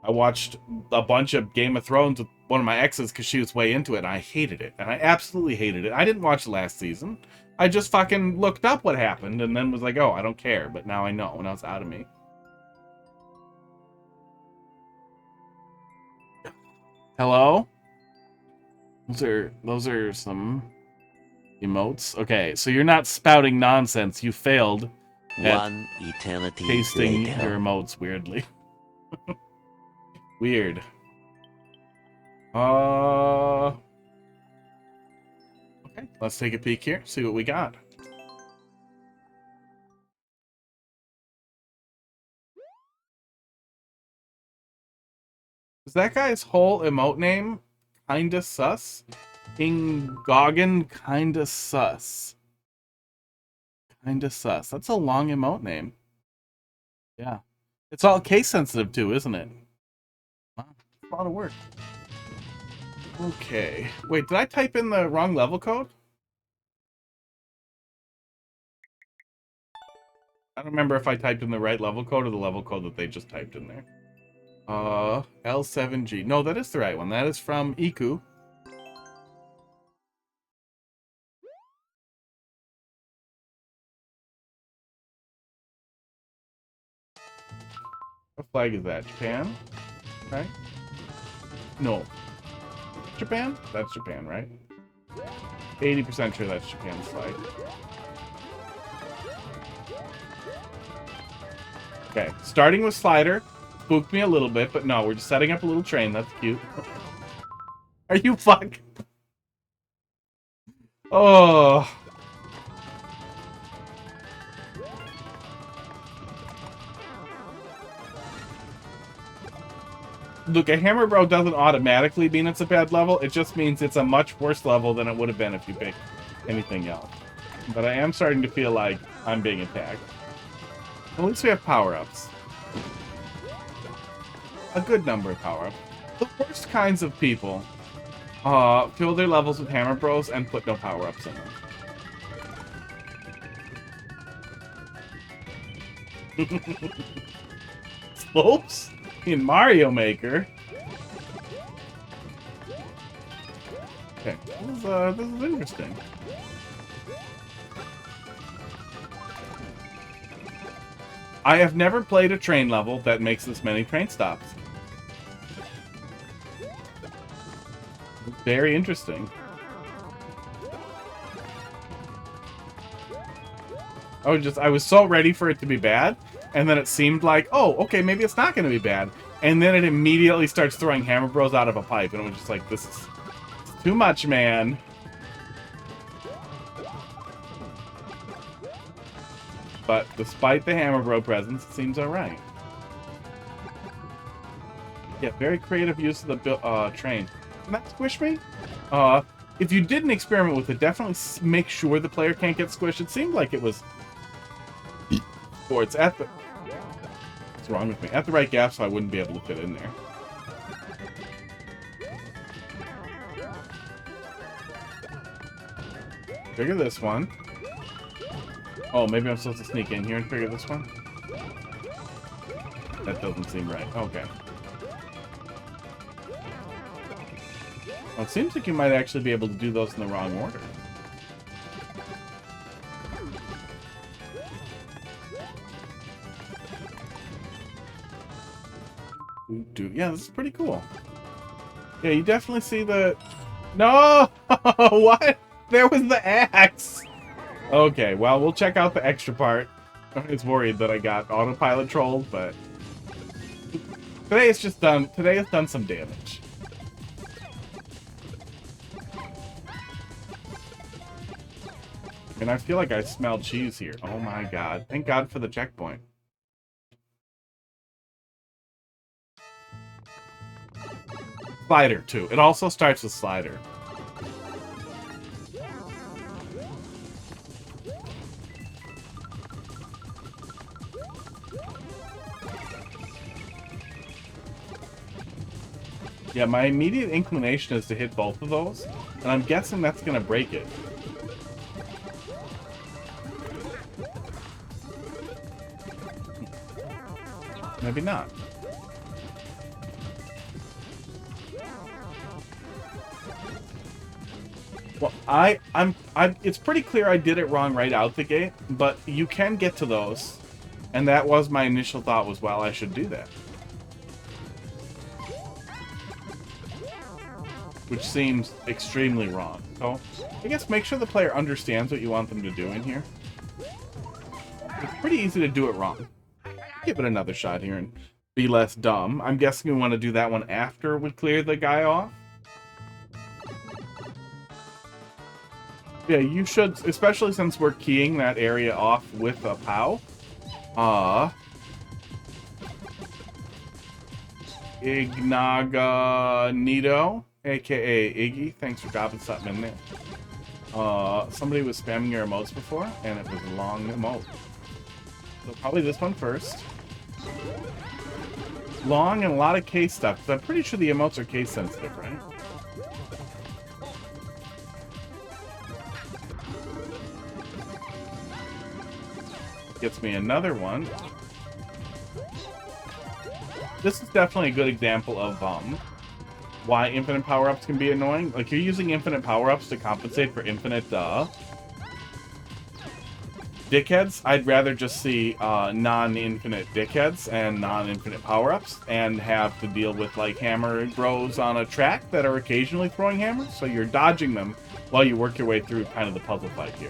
I watched a bunch of Game of Thrones with one of my exes because she was way into it, and I hated it. And I absolutely hated it. I didn't watch the last season. I just fucking looked up what happened and then was like, oh, I don't care. But now I know, and now it's out of me. Hello? Those are some emotes. Okay, so you're not spouting nonsense. You failed at One eternity tasting later. your emotes weirdly. Weird. Okay, let's take a peek here, see what we got. Is that guy's whole emote name kinda sus? King Goggin, kinda sus. Kinda sus. That's a long emote name. Yeah. It's all case sensitive too, isn't it? Wow, that's a lot of work. Okay. Wait, did I type in the wrong level code? I don't remember if I typed in the right level code or the level code that they just typed in there. L7G. No, that is the right one. That is from Iku. What flag is that? Japan? Right? No. Japan? That's Japan, right? 80% sure that's Japan's flag. Okay, starting with slider. Spooked me a little bit, but no, we're just setting up a little train. That's cute. Are you fuck? Oh. Look, a hammer bro doesn't automatically mean it's a bad level. It just means it's a much worse level than it would have been if you picked anything else. But I am starting to feel like I'm being attacked. At least we have power-ups. A good number of power-ups. The worst kinds of people fill their levels with hammer bros and put no power-ups in them. Slopes? In Mario Maker? Okay, this is interesting. I have never played a train level that makes this many train stops. Very interesting. I was so ready for it to be bad, and then it seemed like, oh, okay, maybe it's not going to be bad. And then it immediately starts throwing hammer bros out of a pipe, and it was just like, this is too much, man. But despite the hammer bro presence, it seems alright. Yeah, very creative use of the train. Can that squish me? If you did an experiment with it, definitely make sure the player can't get squished. It seemed like it was... Or it's at the... What's wrong with me? At the right gap, so I wouldn't be able to fit in there. Figure this one. Oh, maybe I'm supposed to sneak in here and figure this one? That doesn't seem right. Okay. Well, it seems like you might actually be able to do those in the wrong order. Yeah, this is pretty cool. Yeah, you definitely see the... No! What? There was the axe! Okay, well, we'll check out the extra part. I was worried that I got autopilot trolled, but... Today it's done some damage. And I feel like I smell cheese here. Oh my god. Thank God for the checkpoint. Slider, too. It also starts with slider. Yeah, my immediate inclination is to hit both of those, and I'm guessing that's going to break it. Maybe not. Well, it's pretty clear I did it wrong right out the gate, but you can get to those, and that was my initial thought was, well, I should do that. Which seems extremely wrong. So, I guess make sure the player understands what you want them to do in here. It's pretty easy to do it wrong. Give it another shot here and be less dumb. I'm guessing we want to do that one after we clear the guy off. Yeah, you should, especially since we're keying that area off with a POW. Ignaganito aka Iggy, thanks for dropping something in there. Somebody was spamming your emotes before, and it was a long emote. So probably this one first. Long and a lot of case stuff, because I'm pretty sure the emotes are case sensitive, right? Gets me another one. This is definitely a good example of why infinite power-ups can be annoying. Like, you're using infinite power-ups to compensate for infinite dickheads. I'd rather just see non-infinite dickheads and non-infinite power-ups and have to deal with, like, hammer bros on a track that are occasionally throwing hammers, so you're dodging them while you work your way through kind of the puzzle fight here.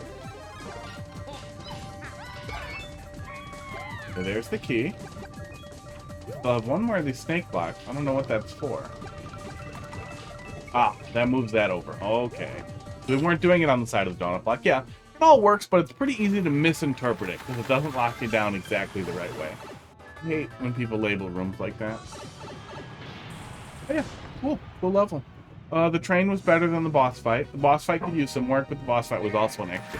So there's the key. Still have one more of these snake blocks. I don't know what that's for. Ah, that moves that over. Okay. So we weren't doing it on the side of the donut block. Yeah, it all works, but it's pretty easy to misinterpret it because it doesn't lock you down exactly the right way. I hate when people label rooms like that. Oh, yeah, cool. Cool level. The train was better than the boss fight. The boss fight could use some work, but the boss fight was also an extra.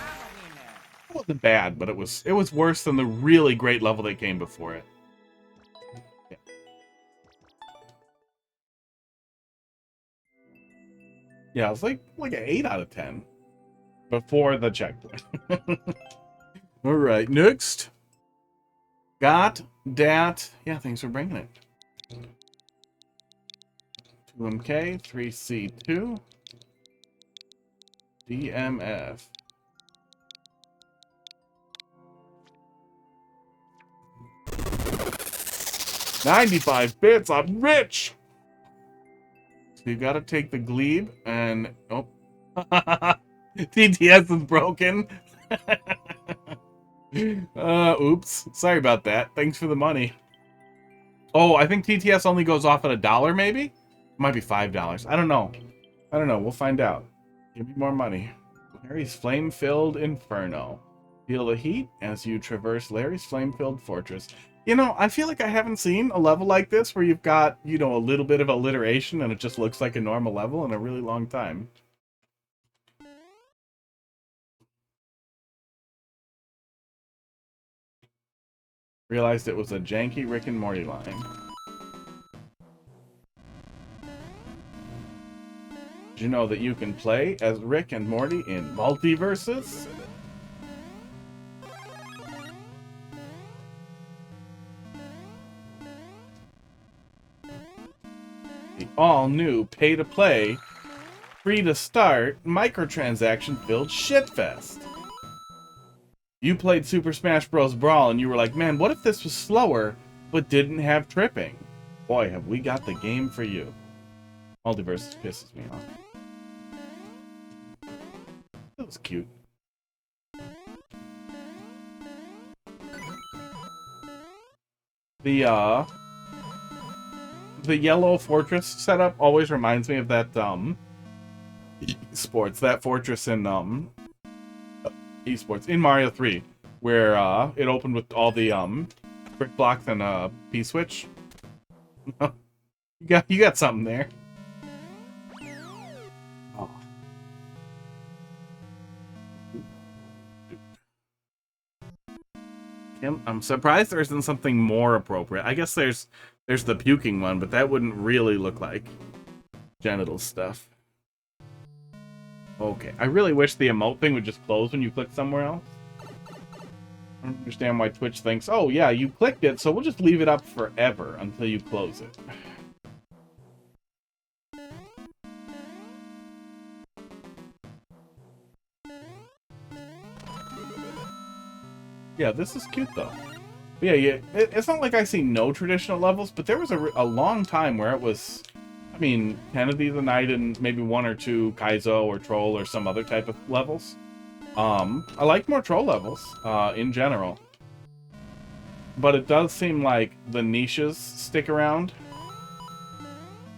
It wasn't bad, but it was worse than the really great level that came before it. Yeah. Yeah, it was like an 8 out of 10 before the checkpoint. All right, next. Gotdat. Yeah, thanks for bringing it. 2MK, 3C2, DMF. $95 bits, I'm rich! So you gotta take the glebe and... Oh. TTS is broken. Oops. Sorry about that. Thanks for the money. Oh, I think TTS only goes off at $1, maybe? It might be $5. I don't know. We'll find out. Give me more money. Larry's flame-filled Inferno. Feel the heat as you traverse Larry's flame-filled fortress. You know, I feel like I haven't seen a level like this where you've got, you know, a little bit of alliteration and it just looks like a normal level in a really long time. Realized it was a janky Rick and Morty line. Did you know that you can play as Rick and Morty in multiverses? The all-new pay-to-play, free-to-start, microtransaction-filled shitfest. You played Super Smash Bros. Brawl and you were like, man, what if this was slower, but didn't have tripping? Boy, have we got the game for you. Multiverses pisses me off. That was cute. The yellow fortress setup always reminds me of that, esports, that fortress in, esports, in Mario 3, where, it opened with all the, brick blocks and, P-switch. You got something there. Oh. I'm surprised there isn't something more appropriate. I guess there's the puking one, but that wouldn't really look like genital stuff. Okay, I really wish the emote thing would just close when you click somewhere else. I don't understand why Twitch thinks, oh yeah, you clicked it, so we'll just leave it up forever until you close it. Yeah, this is cute though. But yeah, it's not like I see no traditional levels, but there was a long time where it was, I mean, 10 of these a night and maybe 1 or 2 Kaizo or Troll or some other type of levels. I like more Troll levels, in general. But it does seem like the niches stick around.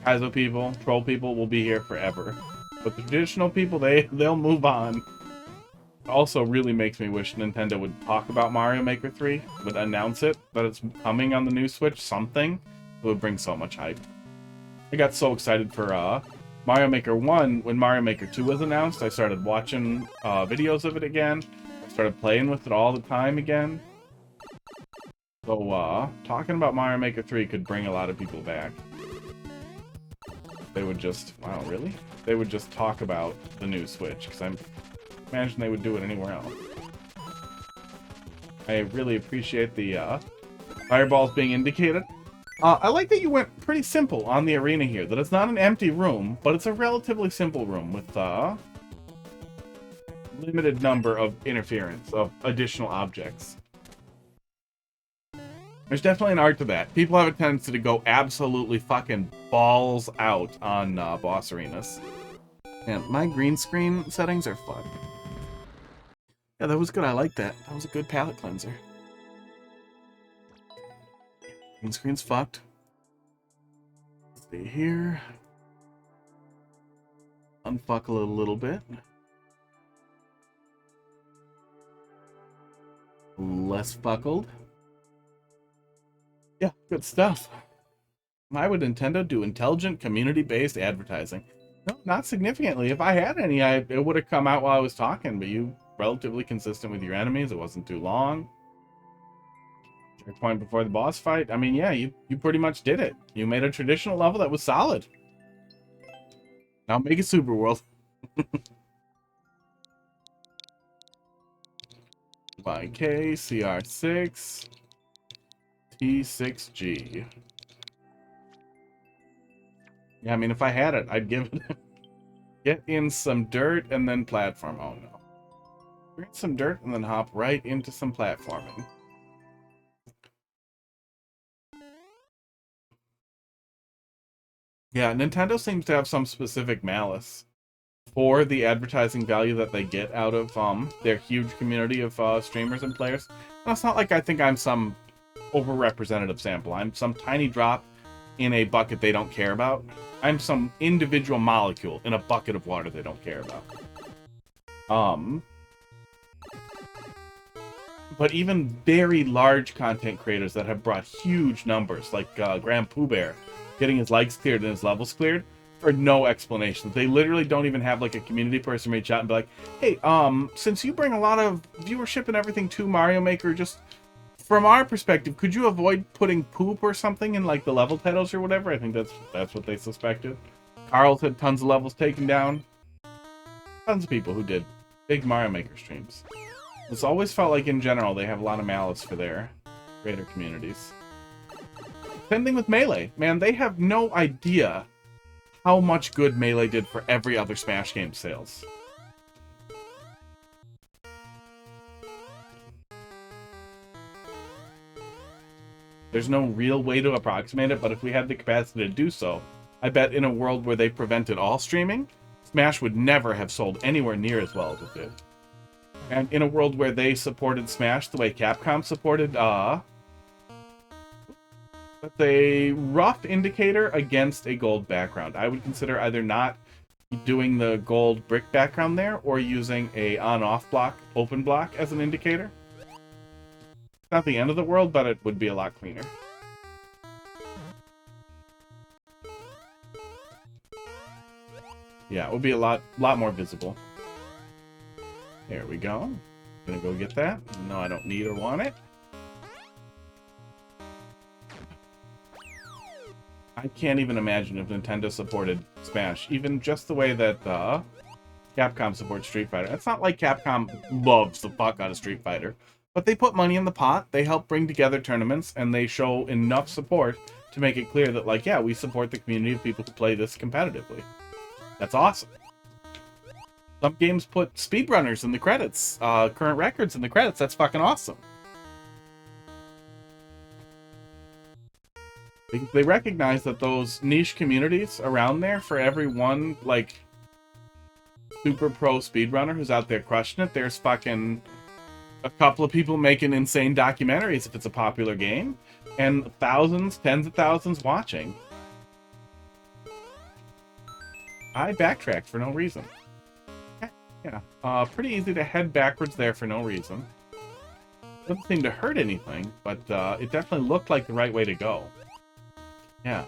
Kaizo people, Troll people will be here forever. But the traditional people, they'll move on. It also really makes me wish Nintendo would talk about Mario Maker 3, would announce it, that it's coming on the new Switch, something. It would bring so much hype. I got so excited for Mario Maker 1, when Mario Maker 2 was announced, I started watching videos of it again. I started playing with it all the time again. So, talking about Mario Maker 3 could bring a lot of people back. They would just... Wow, really? They would just talk about the new Switch, because I imagine they would do it anywhere else. I really appreciate the fireballs being indicated. I like that you went pretty simple on the arena here. That it's not an empty room, but it's a relatively simple room with limited number of interference, of additional objects. There's definitely an art to that. People have a tendency to go absolutely fucking balls out on boss arenas. And my green screen settings are fucked. Yeah, that was good. I like that. That was a good palette cleanser. Green screen's fucked. Stay here. Unfuck a little bit. Less fuckled. Yeah, good stuff. Why would Nintendo do intelligent, community-based advertising? No, not significantly. If I had any, it would have come out while I was talking, but you relatively consistent with your enemies. It wasn't too long. Checkpoint before the boss fight. I mean, yeah, you pretty much did it. You made a traditional level that was solid. Now make a super world. YK, CR6, T6G. Yeah, I mean, if I had it, I'd give it. Get in some dirt and then platform. Oh no. Get some dirt and then hop right into some platforming. Yeah, Nintendo seems to have some specific malice for the advertising value that they get out of their huge community of streamers and players. And it's not like I think I'm some over-representative sample. I'm some tiny drop in a bucket they don't care about. I'm some individual molecule in a bucket of water they don't care about. But even very large content creators that have brought huge numbers, like Grand Pooh Bear, getting his likes cleared and his levels cleared, for no explanation. They literally don't even have like a community person reach out and be like, hey, since you bring a lot of viewership and everything to Mario Maker, just from our perspective, could you avoid putting poop or something in like the level titles or whatever? I think that's what they suspected. Carl's had tons of levels taken down. Tons of people who did big Mario Maker streams. It's always felt like in general they have a lot of malice for their greater communities. Same thing with Melee. Man, they have no idea how much good Melee did for every other Smash game sales. There's no real way to approximate it, but if we had the capacity to do so, I bet in a world where they prevented all streaming, Smash would never have sold anywhere near as well as it did. And in a world where they supported Smash the way Capcom supported, that's a rough indicator against a gold background. I would consider either not doing the gold brick background there or using a on-off block, open block as an indicator. It's not the end of the world, but it would be a lot cleaner. Yeah, it would be a lot more visible. There we go. Gonna go get that. No, I don't need or want it. I can't even imagine if Nintendo supported Smash, even just the way that Capcom supports Street Fighter. It's not like Capcom loves the fuck out of Street Fighter, but they put money in the pot, they help bring together tournaments, and they show enough support to make it clear that, like, yeah, we support the community of people who play this competitively. That's awesome. Some games put speedrunners in the credits, current records in the credits. That's fucking awesome. They recognize that those niche communities around there, for every one, like, super pro speedrunner who's out there crushing it, there's fucking a couple of people making insane documentaries if it's a popular game, and thousands, tens of thousands watching. I backtracked for no reason. Yeah, pretty easy to head backwards there for no reason. Doesn't seem to hurt anything, but it definitely looked like the right way to go. Yeah.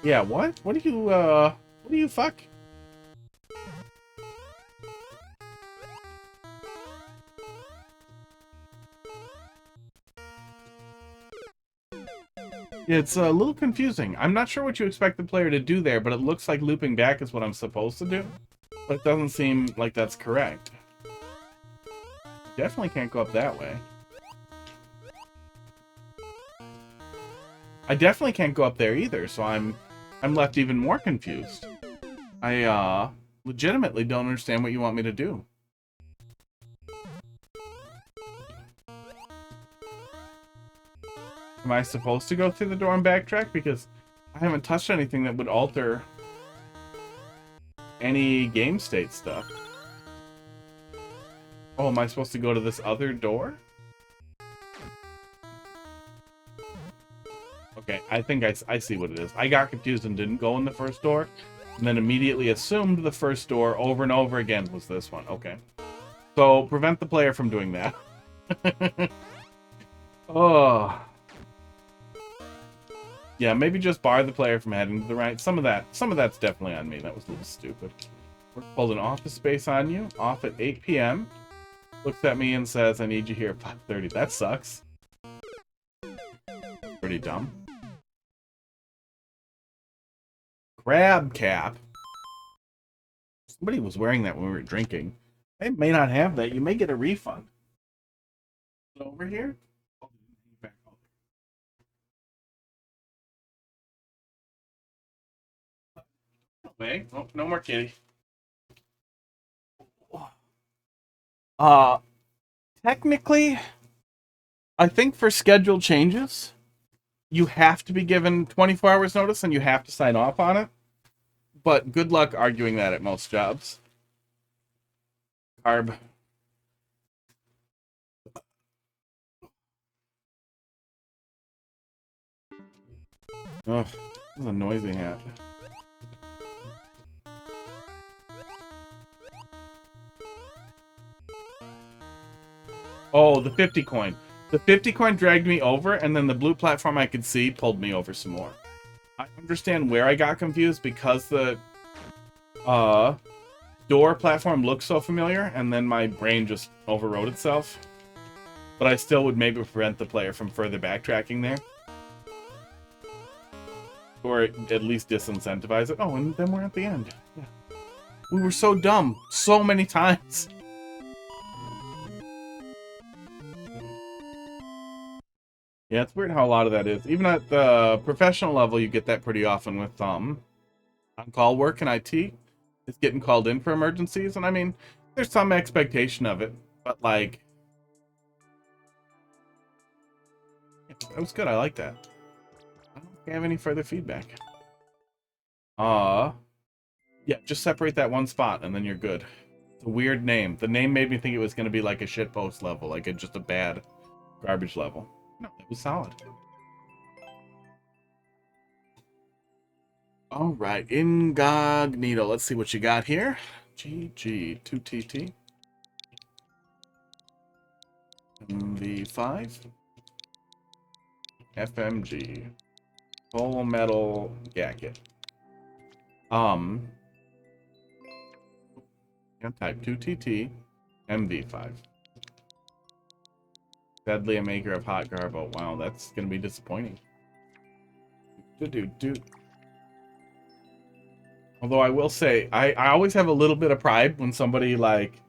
Yeah, what? What do you fuck? It's a little confusing. I'm not sure what you expect the player to do there, but it looks like looping back is what I'm supposed to do. But it doesn't seem like that's correct. Definitely can't go up that way. I definitely can't go up there either, so I'm left even more confused. I legitimately don't understand what you want me to do. Am I supposed to go through the door and backtrack? Because I haven't touched anything that would alter any game state stuff. Oh, am I supposed to go to this other door? Okay, I think I see what it is. I got confused and didn't go in the first door, and then immediately assumed the first door over and over again was this one. Okay. So, prevent the player from doing that. Oh. Yeah, maybe just bar the player from heading to the right. Some of that's definitely on me. That was a little stupid. We're pulled an office space on you. Off at 8 p.m. Looks at me and says, I need you here at 5:30. That sucks. Pretty dumb. Crab cap. Somebody was wearing that when we were drinking. They may not have that. You may get a refund. Over here? Oh, no more kitty. Technically, I think for schedule changes, you have to be given 24 hours notice and you have to sign off on it. But good luck arguing that at most jobs. Carb. Ugh, this is a noisy hat. Oh, the 50 coin. The 50 coin dragged me over, and then the blue platform I could see pulled me over some more. I understand where I got confused because the door platform looked so familiar, and then my brain just overrode itself. But I still would maybe prevent the player from further backtracking there. Or at least disincentivize it. Oh, and then we're at the end. Yeah. We were so dumb so many times. Yeah, it's weird how a lot of that is. Even at the professional level, you get that pretty often with on-call work in IT. It's getting called in for emergencies, and I mean, there's some expectation of it, but like, yeah, that was good. I like that. I don't have any further feedback. Yeah, just separate that one spot, and then you're good. It's a weird name. The name made me think it was going to be like a shitpost level, like just a bad garbage level. No, it was solid. All right, incognito. Let's see what you got here. GG2TT. MV5. FMG. Full metal jacket. Type 2TT. MV5. Sadly a maker of hot garbo. Wow, that's gonna be disappointing. Although I will say, I always have a little bit of pride when somebody like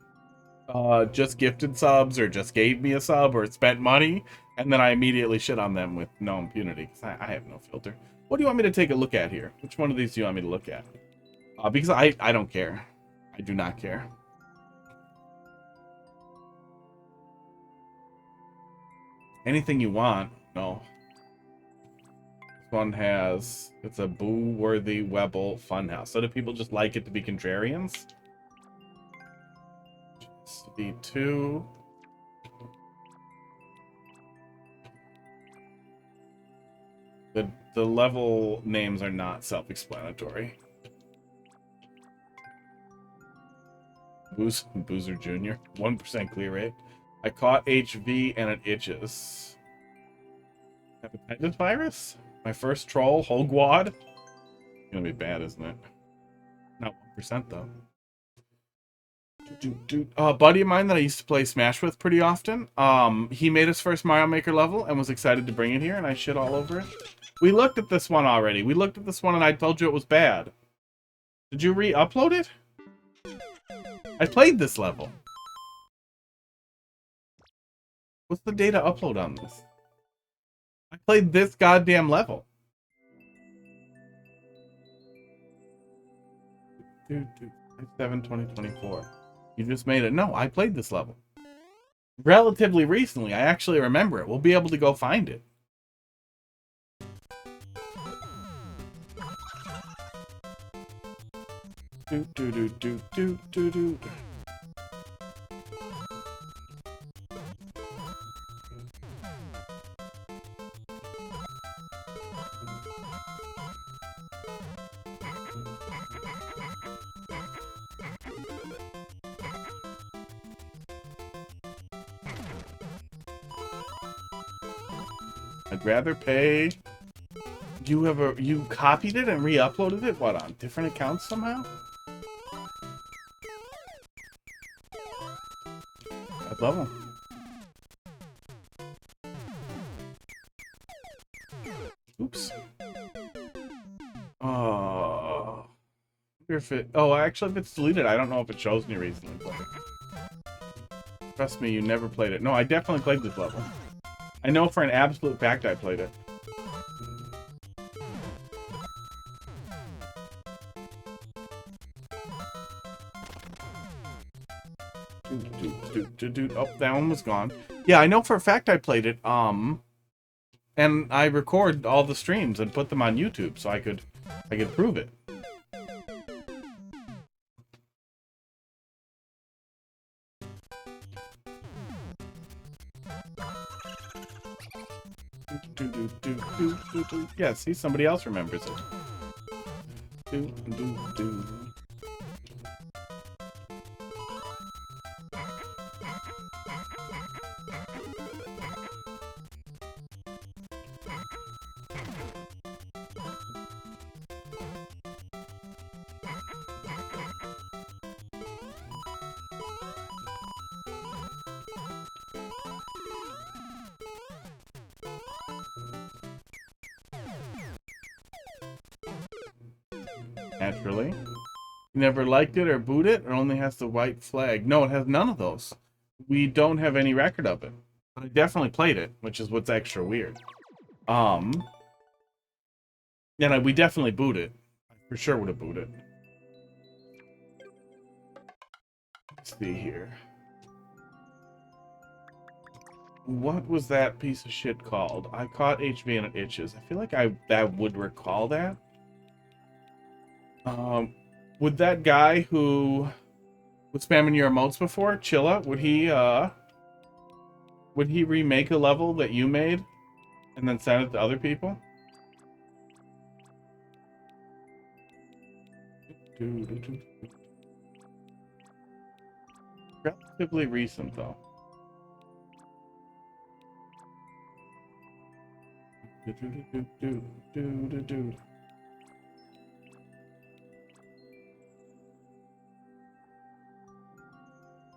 just gifted subs or just gave me a sub or spent money, and then I immediately shit on them with no impunity because I have no filter. What do you want me to take a look at here? Which one of these do you want me to look at? Because I don't care. I do not care. Anything you want. No. This one has, it's a booworthy webel funhouse. So do people just like it to be contrarians? GSD2. The level names are not self-explanatory. Boozer Jr. 1% clear rate. I caught HV and it itches. Hepatitis virus? My first troll, Hogwad? gonna be bad, isn't it? Not 1% though. A buddy of mine that I used to play Smash with pretty often, he made his first Mario Maker level and was excited to bring it here, and I shit all over it. We looked at this one already. We looked at this one and I told you it was bad. Did you re-upload it? I played this level. What's the data upload on this? I played this goddamn level. 7/2024. You just made it. No, I played this level. Relatively recently. I actually remember it. We'll be able to go find it. I'd rather pay. You copied it and re-uploaded it? What, on different accounts somehow? I'd love them. Oops. Oh. If it, actually, if it's deleted, I don't know if it shows me recently played it. Trust me, you never played it. No, I definitely played this level. I know for an absolute fact I played it. Oh, that one was gone. Yeah, I know for a fact I played it. And I record all the streams and put them on YouTube so I could prove it. Yeah, see, somebody else remembers it. Naturally. You never liked it or booed it, or only has the white flag? No, it has none of those. We don't have any record of it. But I definitely played it, which is what's extra weird. And we definitely booed it. I for sure would have booed it. Let's see here. What was that piece of shit called? I caught HB and it itches. I feel like I would recall that. Would that guy who was spamming your emotes before, Chilla, would he remake a level that you made and then send it to other people? Relatively recent though.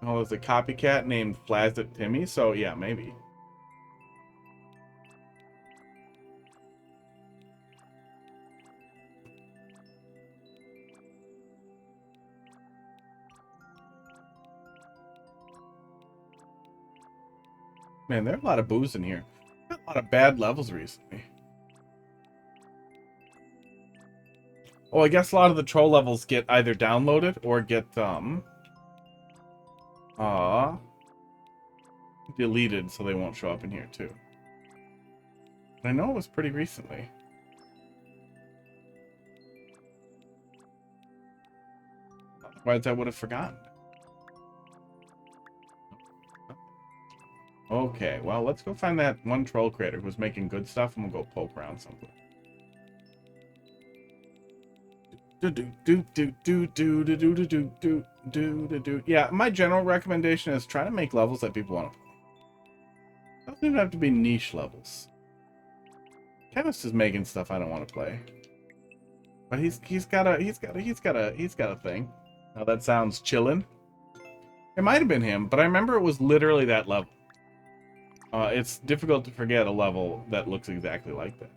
Oh, there's a copycat named Flazit Timmy, so yeah, maybe. Man, there are a lot of boos in here. A lot of bad levels recently. Oh, I guess a lot of the troll levels get either downloaded or get deleted, so they won't show up in here too. But I know it was pretty recently. Otherwise, I would have forgotten. Okay, well, let's go find that one troll creator who's making good stuff, and we'll go poke around something. Yeah, my general recommendation is try to make levels that people want to play. Doesn't even have to be niche levels. Chemist is making stuff I don't want to play. But he's got a thing. Now that sounds chillin'. It might have been him, but I remember it was literally that level. It's difficult to forget a level that looks exactly like that.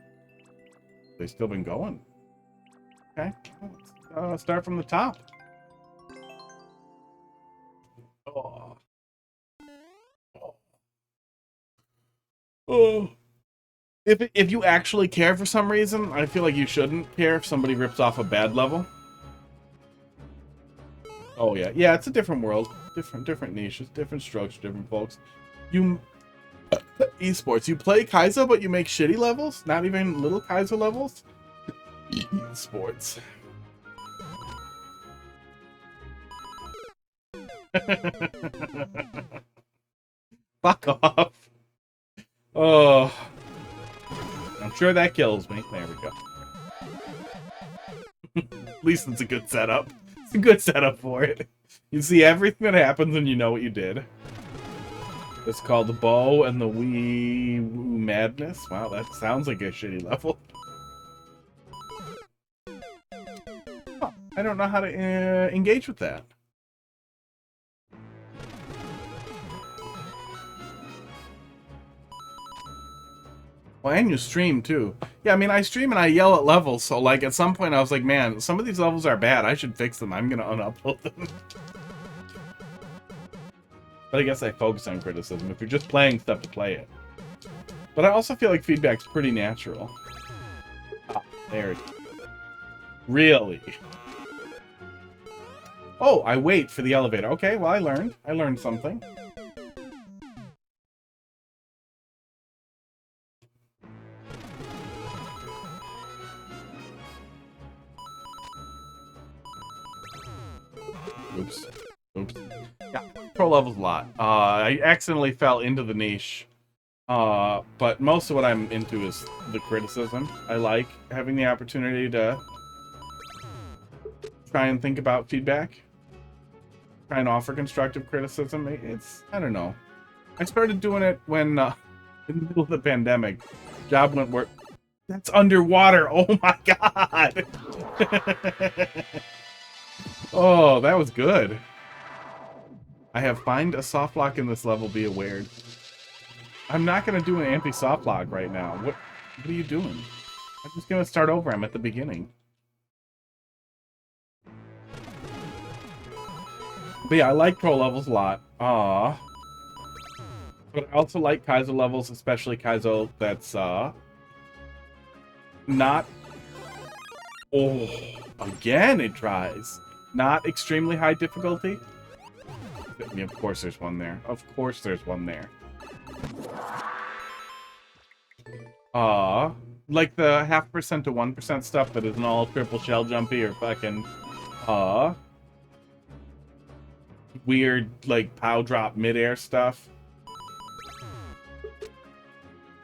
They've still been going. Okay, let's start from the top. Oh. Oh. If you actually care for some reason, I feel like you shouldn't care if somebody rips off a bad level. Oh yeah, yeah, it's a different world, different niches, different strokes, different folks. You esports, you play Kaizo, but you make shitty levels, not even little Kaizo levels. Esports. Fuck off. Oh, I'm sure that kills me. There we go. At least it's a good setup. It's a good setup for it. You see everything that happens and you know what you did. It's called the Bow and the Wee Madness. Wow, that sounds like a shitty level. Huh, I don't know how to engage with that. Well, and you stream, too. Yeah, I mean, I stream and I yell at levels, so, like, at some point I was like, man, some of these levels are bad. I should fix them. I'm gonna unupload them. But I guess I focus on criticism. If you're just playing stuff to play it. But I also feel like feedback's pretty natural. Ah, there it is. Really? Oh, I wait for the elevator. Okay, well, I learned. I learned something. Oops. Oops. Yeah, pro level's a lot. I accidentally fell into the niche. But most of what I'm into is the criticism. I like having the opportunity to try and think about feedback. Try and offer constructive criticism. It's, I don't know. I started doing it when, in the middle of the pandemic, job went work. That's underwater. Oh my god. Oh, that was good. I have find a soft lock in this level, be aware. I'm not going to do an anti-soft lock right now. What are you doing? I'm just going to start over. I'm at the beginning. But yeah, I like pro levels a lot. But I also like Kaizo levels, especially Kaizo that's, not... Oh, again it tries. Not extremely high difficulty. I mean, of course there's one there. Of course there's one there. Like the 0.5% to 1% stuff that isn't all triple shell jumpy or fucking, weird, like, pow drop midair stuff. You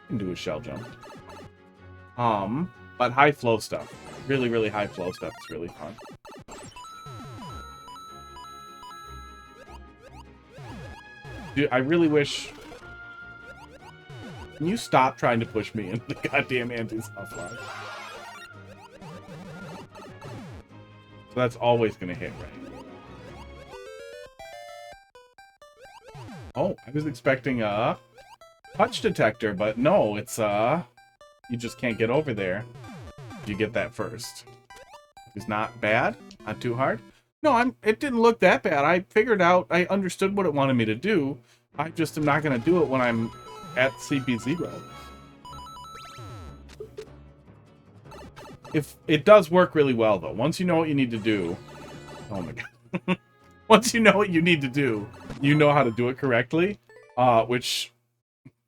can do a shell jump. But high flow stuff. Really, really high flow stuff is really fun. Dude, I really wish... Can you stop trying to push me into the goddamn anti-soft lock? So that's always gonna hit, right? Oh, I was expecting a touch detector, but no, it's you just can't get over there. You get that first. It's not bad, not too hard. No, it didn't look that bad. I figured out, I understood what it wanted me to do. I just am not gonna do it when I'm at CP0. If it does work really well though. Once you know what you need to do. Oh my god. Once you know what you need to do, you know how to do it correctly. Which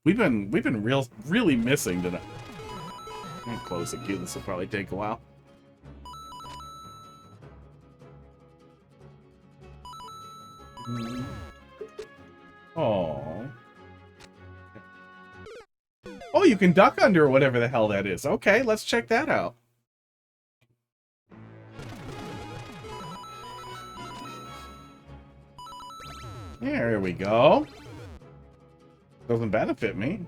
we've been really missing tonight. I'm gonna close the queue. This will probably take a while. Oh. Oh, you can duck under or whatever the hell that is. Okay, let's check that out. There we go. Doesn't benefit me.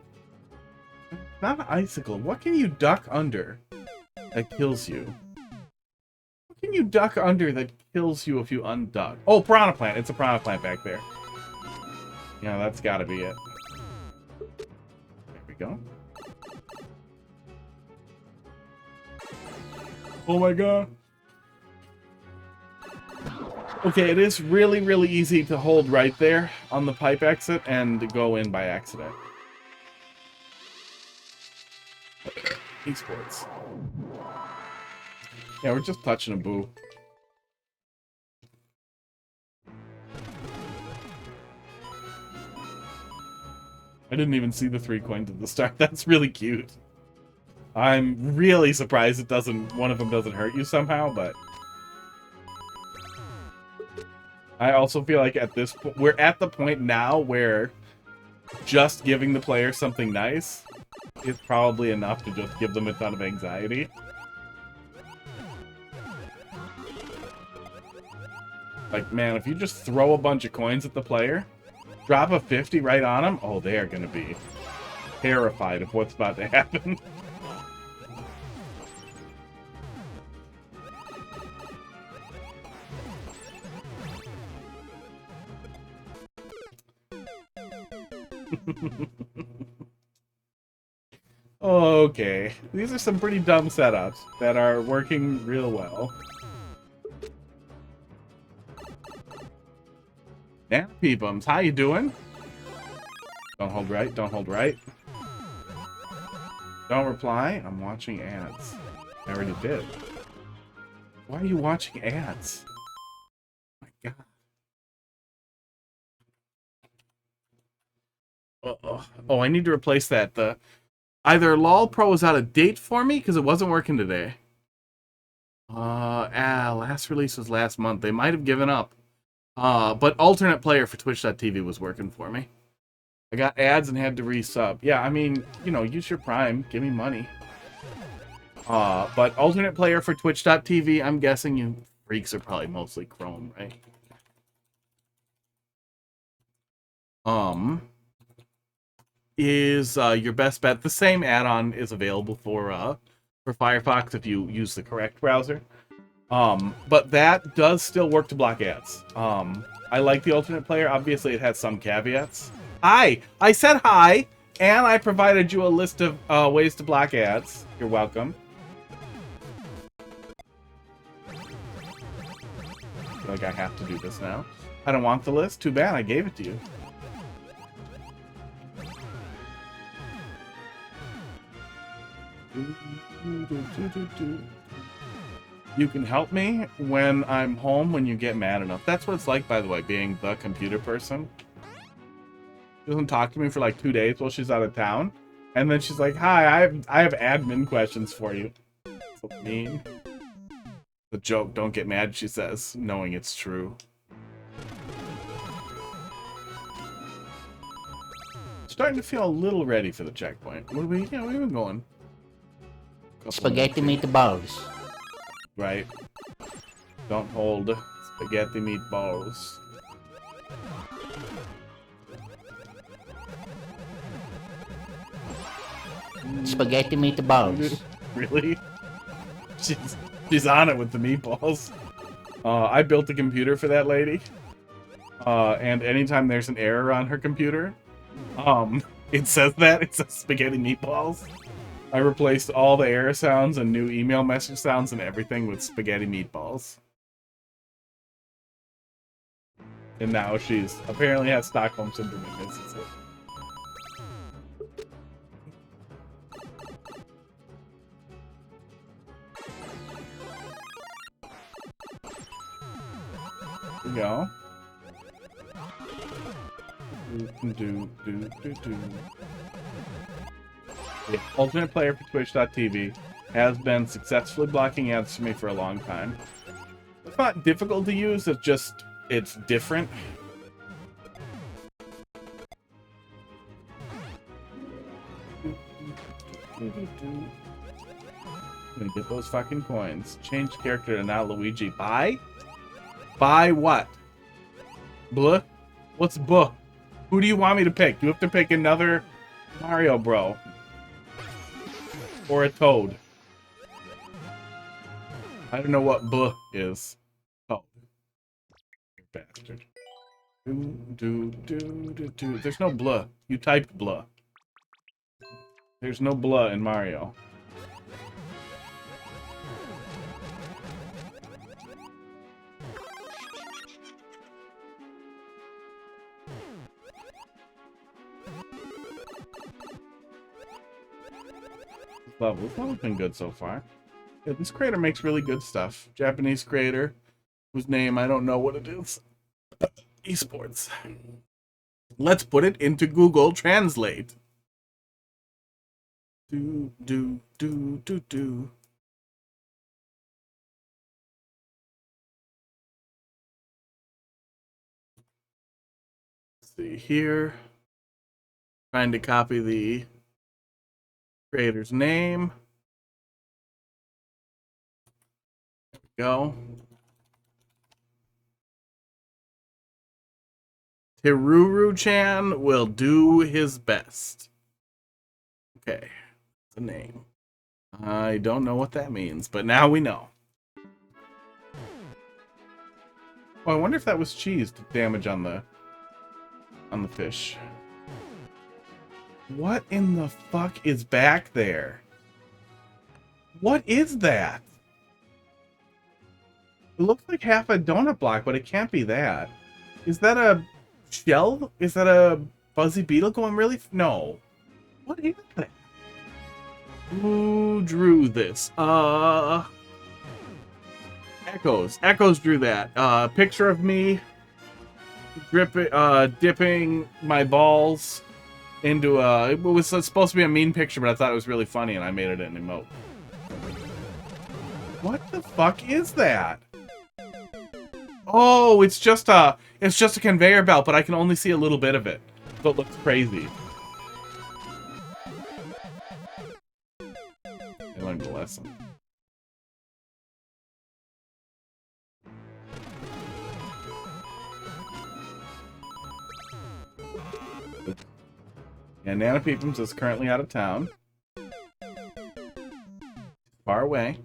Not an icicle. What can you duck under that kills you? Can you duck under that kills you if you unduck? Oh, piranha plant. It's a piranha plant back there. Yeah, that's gotta be it. There we go. Oh my god. Okay, it is really, really easy to hold right there on the pipe exit and go in by accident. Esports. Yeah, we're just touching a boo. I didn't even see the 3 coins at the start. That's really cute. I'm really surprised it doesn't. One of them doesn't hurt you somehow, but I also feel like at this point, we're at the point now where just giving the player something nice is probably enough to just give them a ton of anxiety. Like, man, if you just throw a bunch of coins at the player, drop a 50 right on them, oh, they are going to be terrified of what's about to happen. Okay, these are some pretty dumb setups that are working real well. Yeah, peepums, how you doing? Don't hold right, don't hold right. Don't reply, I'm watching ads. I already did. Why are you watching ads? Oh my god. Oh, I need to replace that. Either LOL Pro was out of date for me because it wasn't working today. Last release was last month. They might have given up. But alternate player for Twitch.tv was working for me. I got ads and had to resub. Yeah, I mean, you know, use your Prime. Give me money. But alternate player for Twitch.tv, I'm guessing you freaks are probably mostly Chrome, right? Is your best bet. The same add-on is available for Firefox if you use the correct browser. But that does still work to block ads. I like the alternate player. Obviously, it has some caveats. Hi! I said hi, and I provided you a list of ways to block ads. You're welcome. I feel like I have to do this now. I don't want the list. Too bad, I gave it to you. You can help me when I'm home when you get mad enough. That's what it's like, by the way, being the computer person. She doesn't talk to me for like 2 days while she's out of town. And then she's like, hi, I have admin questions for you. So mean. The joke, don't get mad, she says, knowing it's true. Starting to feel a little ready for the checkpoint. What are we been going? Spaghetti meatballs. Right. Don't hold spaghetti meatballs. Spaghetti meatballs. Really? She's on it with the meatballs. I built a computer for that lady. And anytime there's an error on her computer, it says that. It says spaghetti meatballs. I replaced all the error sounds and new email message sounds and everything with spaghetti meatballs. And now she's apparently has Stockholm Syndrome and misses it. Here we go. The alternate player for Twitch.tv has been successfully blocking ads for me for a long time. It's not difficult to use, it's different. I'm gonna get those fucking coins. Change character to now Luigi. Buy? Buy what? Blah? What's buh? Who do you want me to pick? You have to pick another Mario Bro. Or a Toad. I don't know what "buh" is. Oh, you bastard. Do. There's no "blah." You typed "blah." There's no "blah" in Mario. This level's been good so far. Yeah, this creator makes really good stuff. Japanese creator, whose name I don't know what it is. Esports. Let's put it into Google Translate. Do. Let's see here. Trying to copy the creator's name. Go. Hiruru-chan will do his best. Okay, the name. I don't know what that means, but now we know. Oh, I wonder if that was cheese damage on the fish. What in the fuck is back there? What is that? It looks like half a donut block, but it can't be that. Is that a shell? Is that a fuzzy beetle going really? No. What is that? Who drew this? Echoes. Echoes drew that. Picture of me dipping my balls into it was supposed to be a mean picture, but I thought it was really funny and I made it an emote. What the fuck is that? Oh, it's just a conveyor belt, but I can only see a little bit of it. So it looks crazy. I learned a lesson. Yeah, Nana Peepums is currently out of town. Far away.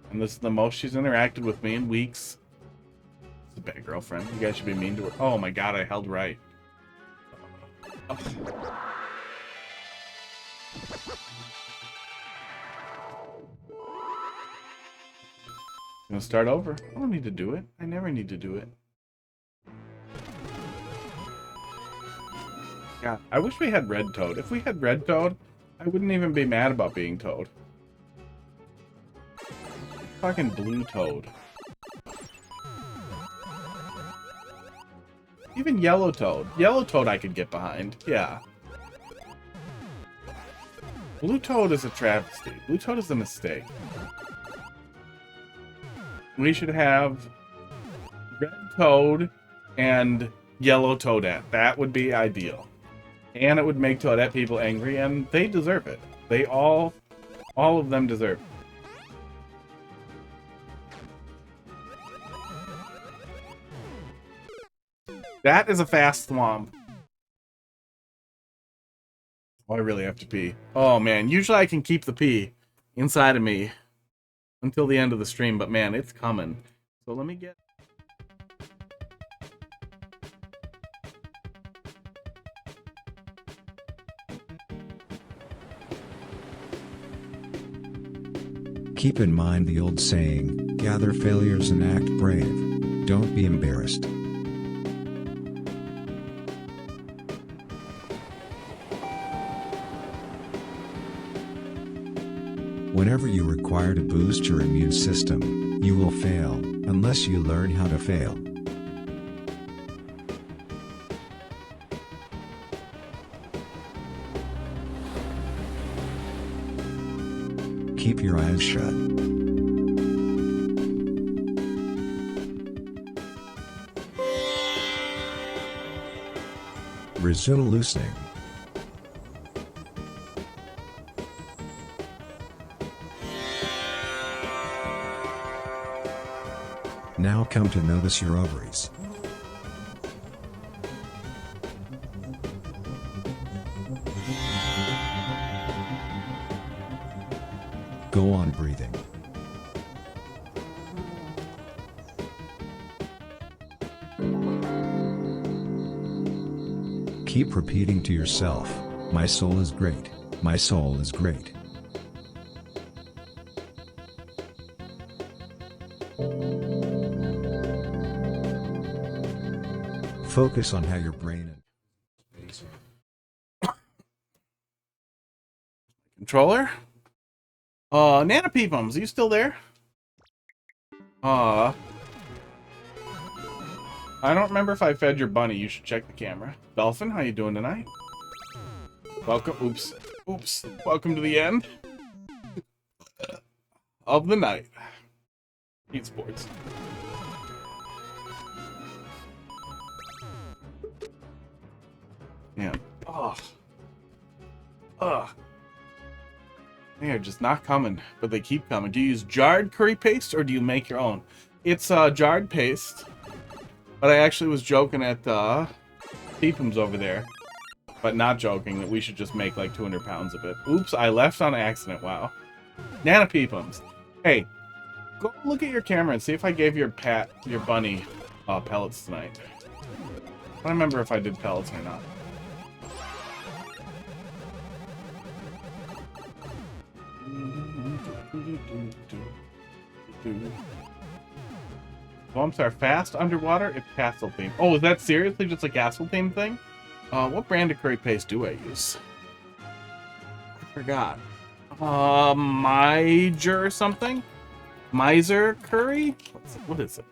And this is the most she's interacted with me in weeks. She's a bad girlfriend. You guys should be mean to her. Oh my god, I held right. Oh. Gonna start over. I don't need to do it. I never need to do it. Yeah, I wish we had Red Toad. If we had Red Toad, I wouldn't even be mad about being Toad. Fucking Blue Toad. Even Yellow Toad. Yellow Toad I could get behind. Yeah. Blue Toad is a travesty. Blue Toad is a mistake. We should have Red Toad and Yellow Toadette. That would be ideal. And it would make Toadette people angry, and they deserve it. They all of them deserve it. That is a fast swamp. Oh, I really have to pee. Oh, man. Usually I can keep the pee inside of me until the end of the stream, but man, it's coming. So let me get... Keep in mind the old saying, gather failures and act brave. Don't be embarrassed. Whenever you require to boost your immune system, you will fail, unless you learn how to fail. Keep your eyes shut. Resume loosening. Now come to notice your ovaries. Go on breathing. Keep repeating to yourself, my soul is great, my soul is great. Focus on how your brain Controller? Nana Peepums, are you still there? I don't remember if I fed your bunny. You should check the camera. Dolphin, how you doing tonight? Welcome. Oops. Oops. Welcome to the end of the night. Eat sports. Yeah. Ugh. Ugh. They are just not coming, but they keep coming. Do you use jarred curry paste or do you make your own? It's jarred paste, but I actually was joking at Peepums over there, but not joking that we should just make like 200 pounds of it. Oops, I left on accident. Wow. Nana Peepums. Hey, go look at your camera and see if I gave your bunny pellets tonight. I don't remember if I did pellets or not. Bumps are fast underwater. It's castle theme. Oh, is that seriously just a castle theme thing? What brand of curry paste do I use? I forgot. Miser or something? Miser curry? What is it?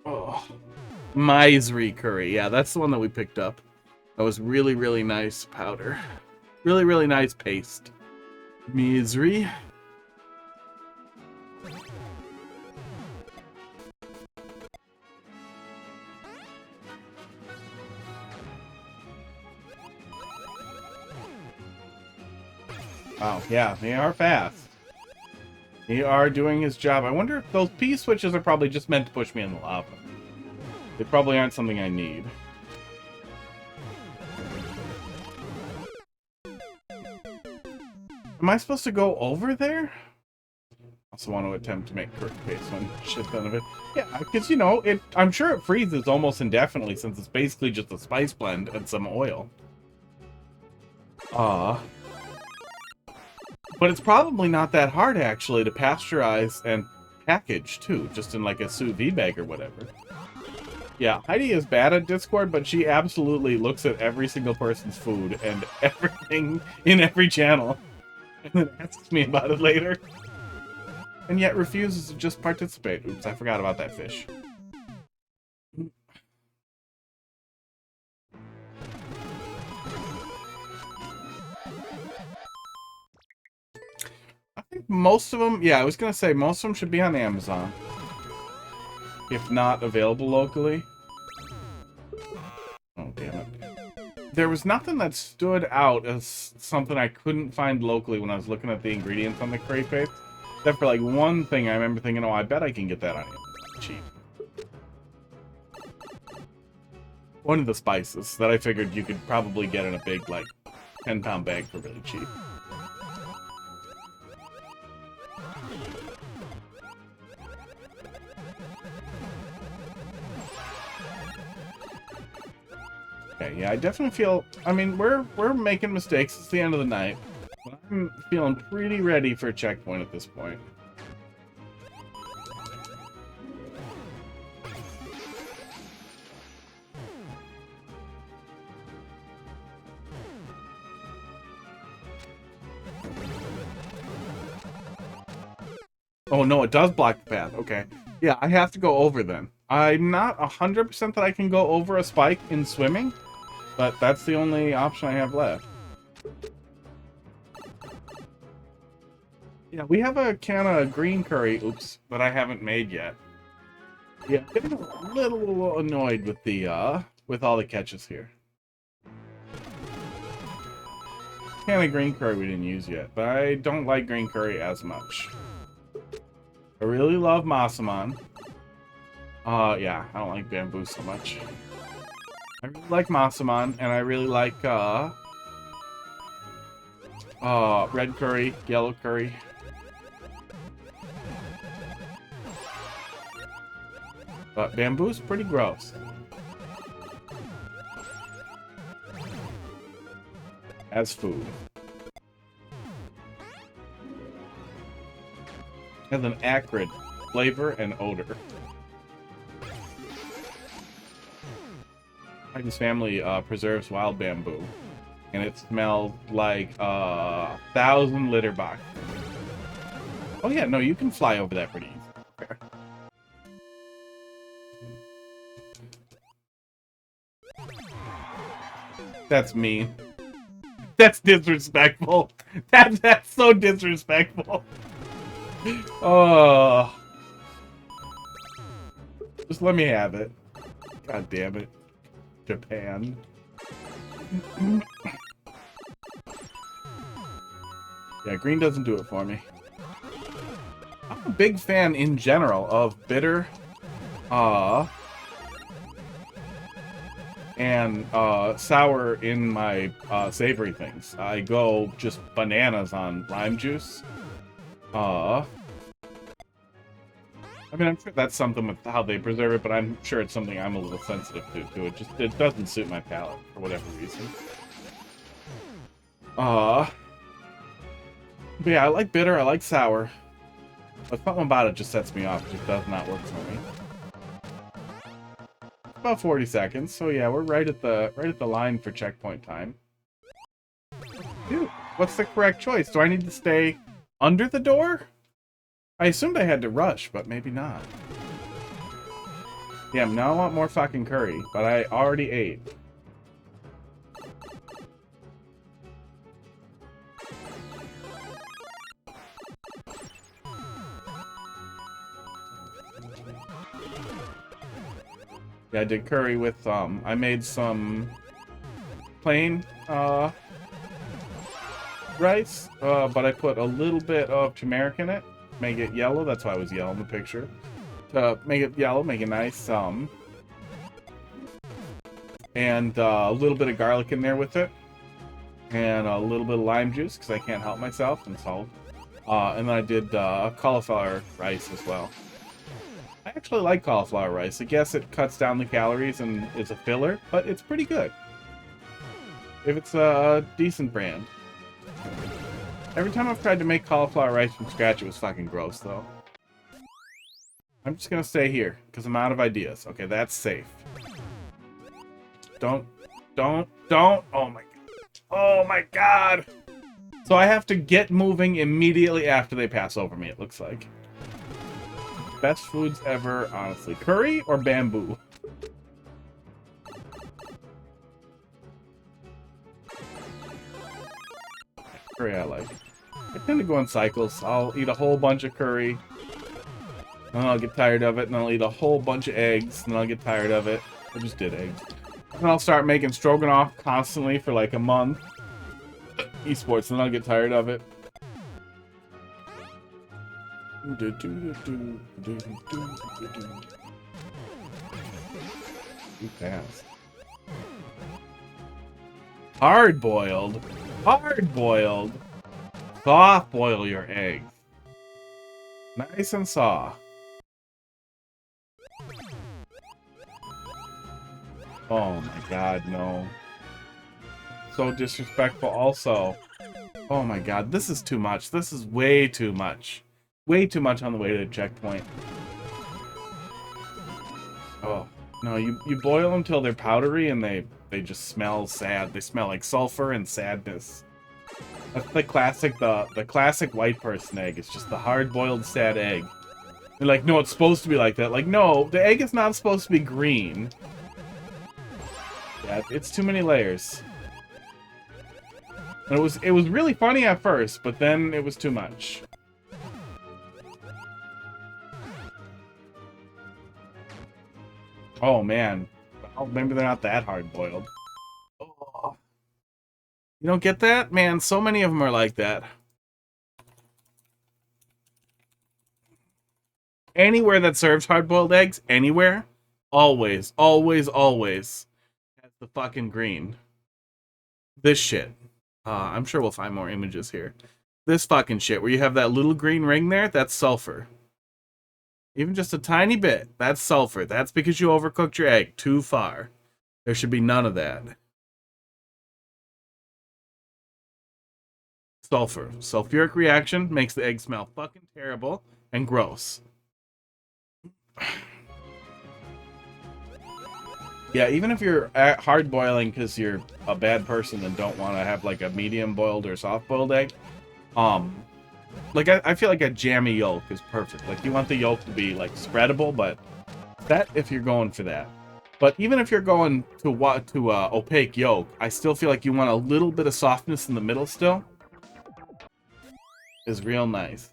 Oh, Misery curry. Yeah, that's the one that we picked up. That was really, really nice powder. Really, really nice paste. Misery. Wow, yeah, they are fast. They are doing his job. I wonder if those P switches are probably just meant to push me in the lava. They probably aren't something I need. Am I supposed to go over there? Also want to attempt to make curry paste one shit ton of it. Yeah, because, you know, I'm sure it freezes almost indefinitely since it's basically just a spice blend and some oil. But it's probably not that hard, actually, to pasteurize and package, too. Just in, like, a sous vide bag or whatever. Yeah, Heidi is bad at Discord, but she absolutely looks at every single person's food and everything in every channel. And then asks me about it later. And yet refuses to just participate. Oops, I forgot about that fish. I think most of them, yeah, I was gonna say most of them should be on Amazon. If not available locally. Oh, damn it. There was nothing that stood out as something I couldn't find locally when I was looking at the ingredients on the curry paste. Except for like one thing I remember thinking, oh, I bet I can get that on Amazon cheap. One of the spices that I figured you could probably get in a big, like, 10-pound bag for really cheap. Okay, yeah, I definitely feel, I mean, we're making mistakes. It's the end of the night. But I'm feeling pretty ready for a checkpoint at this point. Oh, no, it does block the path. Okay. Yeah, I have to go over then. I'm not 100% that I can go over a spike in swimming, but that's the only option I have left. Yeah, we have a can of green curry, oops, that I haven't made yet. Yeah, I'm getting a little annoyed with the, with all the catches here. Can of green curry we didn't use yet, but I don't like green curry as much. I really love Masaman. Yeah, I don't like bamboo so much. I really like Masaman, and I really like red curry, yellow curry. But bamboo's pretty gross. As food. Has an acrid flavor and odor. His family preserves wild bamboo, and it smells like 1,000 litter box. Oh yeah, no, you can fly over that pretty easy. Fair. That's mean. That's disrespectful. That's so disrespectful. Oh. Just let me have it. God damn it. Japan. Yeah, green doesn't do it for me. I'm a big fan in general of bitter, and sour in my savory things. I go just bananas on lime juice. I mean, I'm sure that's something with how they preserve it, but I'm sure it's something I'm a little sensitive to. It doesn't suit my palate for whatever reason. But yeah, I like bitter, I like sour. But something about it just sets me off. It just does not work for me. About 40 seconds, so yeah, we're right at the line for checkpoint time. Dude, what's the correct choice? Do I need to stay under the door? I assumed I had to rush, but maybe not. Yeah, now I want more fucking curry, but I already ate. Yeah, I did curry with, I made some plain, rice, but I put a little bit of turmeric in it. Make it yellow, that's why it was yellow in the picture. To make it yellow, make it nice, and a little bit of garlic in there with it. And a little bit of lime juice, because I can't help myself, and salt. And then I did cauliflower rice as well. I actually like cauliflower rice. I guess it cuts down the calories and is a filler, but it's pretty good. If it's a decent brand. Every time I've tried to make cauliflower rice from scratch, it was fucking gross, though. I'm just gonna stay here, because I'm out of ideas. Okay, that's safe. Don't. Oh my god. Oh my god! So I have to get moving immediately after they pass over me, it looks like. Best foods ever, honestly. Curry or bamboo? Curry I like. I tend to go in cycles. I'll eat a whole bunch of curry, then I'll get tired of it, and I'll eat a whole bunch of eggs, and I'll get tired of it. I just did eggs. And I'll start making stroganoff constantly for like a month. Esports, and I'll get tired of it. Too fast. Hard boiled. Hard boiled. Soft boil your eggs. Nice and soft. Oh my god, no. So disrespectful also. Oh my god, this is too much. This is way too much. Way too much on the way to the checkpoint. Oh, no, you boil them till they're powdery and they just smell sad. They smell like sulfur and sadness. That's the classic, the classic white person egg. It's just the hard-boiled sad egg. They're like, no, it's supposed to be like that. Like, no, the egg is not supposed to be green. Yeah, it's too many layers. And it was really funny at first, but then it was too much. Oh man, well, maybe they're not that hard-boiled. Oh. You don't get that? Man, so many of them are like that. Anywhere that serves hard-boiled eggs, anywhere, always, always, always, has The fucking green. This shit. I'm sure we'll find more images here. This fucking shit, where you have that little green ring there, that's sulfur. Even just a tiny bit, that's sulfur. That's because you overcooked your egg too far. There should be none of that. Sulfur. Sulfuric reaction makes the egg smell fucking terrible and gross. Yeah, even if you're hard boiling because you're a bad person and don't want to have like a medium boiled or soft boiled egg, like I feel like a jammy yolk is perfect. Like you want the yolk to be like spreadable, but that if you're going for that. But even if you're going to opaque yolk, I still feel like you want a little bit of softness in the middle still. Is real nice.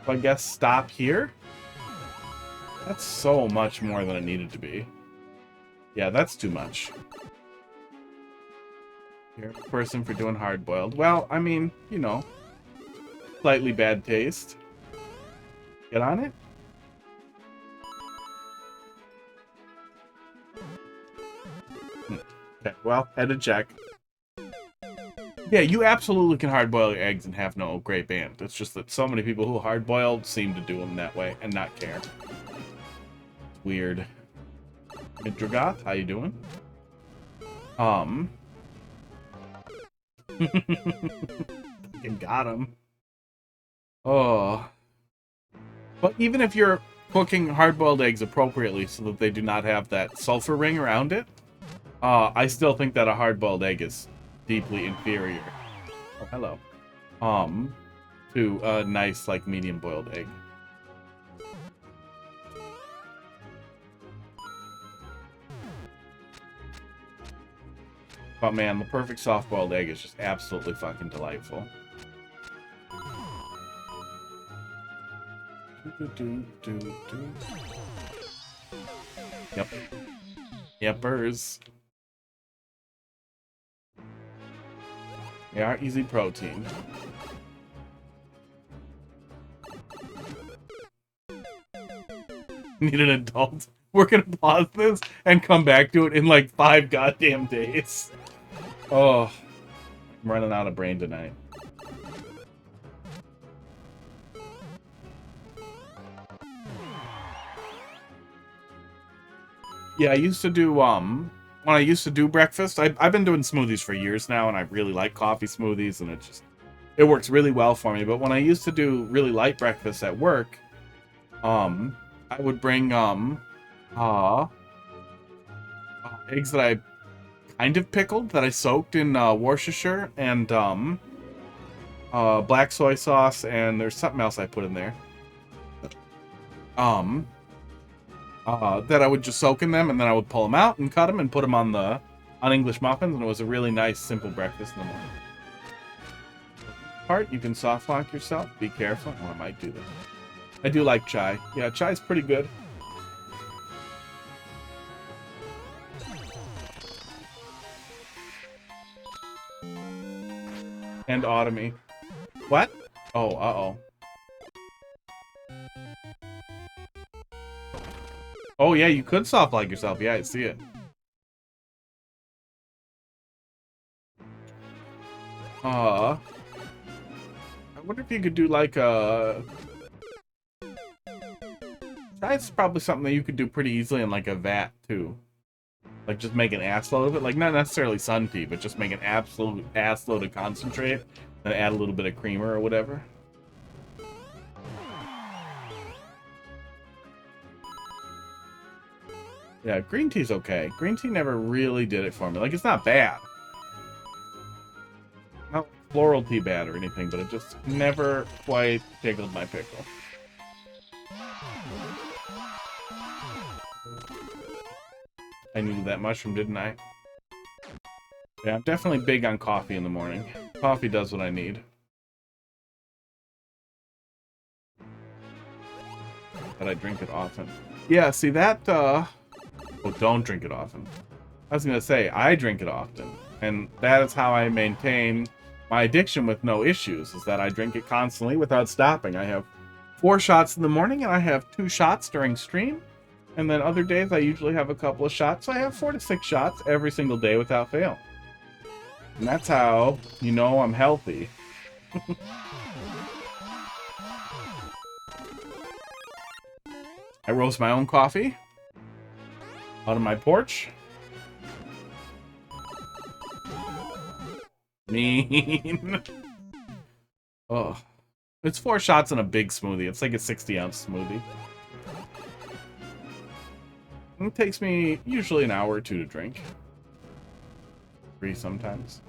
So I guess stop here. That's so much more than it needed to be. Yeah, that's too much. You're a person for doing hard-boiled. Well, I mean, you know, slightly bad taste. Get on it? Okay, well, had to check. Yeah, you absolutely can hard-boil your eggs and have no great band. It's just that so many people who hard-boil seem to do them that way and not care. Weird. Midragoth, how you doing? Fucking got him. Oh. But even if you're cooking hard-boiled eggs appropriately so that they do not have that sulfur ring around it, I still think that a hard-boiled egg is deeply inferior. Oh, hello. To a nice, like, medium-boiled egg. But man, the perfect soft-boiled egg is just absolutely fucking delightful. Yep. Yepers. They are easy protein. Need an adult. We're gonna pause this and come back to it in like 5 goddamn days. Oh, I'm running out of brain tonight. Yeah, I used to do, when I used to do breakfast, I've been doing smoothies for years now, and I really like coffee smoothies, and it works really well for me. But when I used to do really light breakfast at work, I would bring, eggs that I kind of pickled, that I soaked in, Worcestershire, and, black soy sauce, and there's something else I put in there. That I would just soak in them, and then I would pull them out and cut them and put them on English muffins, and it was a really nice, simple breakfast in the morning. Part, you can soft lock yourself. Be careful. Oh, I might do that. I do like chai. Yeah, chai's pretty good. And Automy. What? Oh, uh-oh. Oh, yeah, you could soft like yourself. Yeah, I see it. I wonder if you could do like a... That's probably something that you could do pretty easily in like a vat, too. Like, just make an assload of it. Like, not necessarily sun tea, but just make an absolute assload of concentrate, and add a little bit of creamer or whatever. Yeah, green tea's okay. Green tea never really did it for me. Like, it's not bad. Not floral tea bad or anything, but it just never quite tickled my pickle. I knew that mushroom, didn't I? Yeah, I'm definitely big on coffee in the morning. Coffee does what I need. But I drink it often. Yeah, see that, Oh, don't drink it often. I was gonna say, I drink it often. And that is how I maintain my addiction with no issues, is that I drink it constantly without stopping. I have 4 shots in the morning, and I have 2 shots during stream. And then other days I usually have a couple of shots. So I have 4 to 6 shots every single day without fail. And that's how you know I'm healthy. I roast my own coffee out of my porch. Mean. Oh, it's 4 shots in a big smoothie. It's like a 60-ounce smoothie. It takes me usually an hour or 2 to drink. 3 sometimes.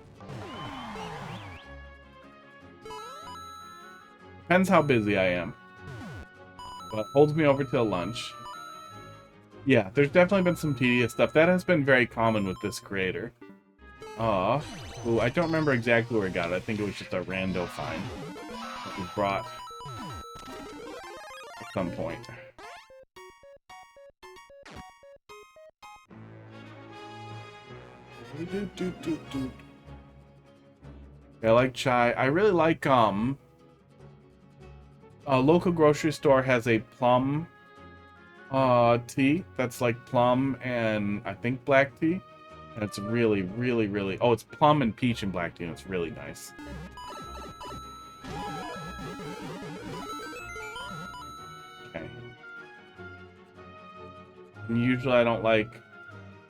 Depends how busy I am. But holds me over till lunch. Yeah, there's definitely been some tedious stuff. That has been very common with this creator. Ooh, I don't remember exactly where I got it. I think it was just a rando find that was brought at some point. Yeah, I like chai. I really like, a local grocery store has a plum tea that's like plum and I think black tea. And it's really, really, really... Oh, it's plum and peach and black tea, and it's really nice. Okay. And usually I don't like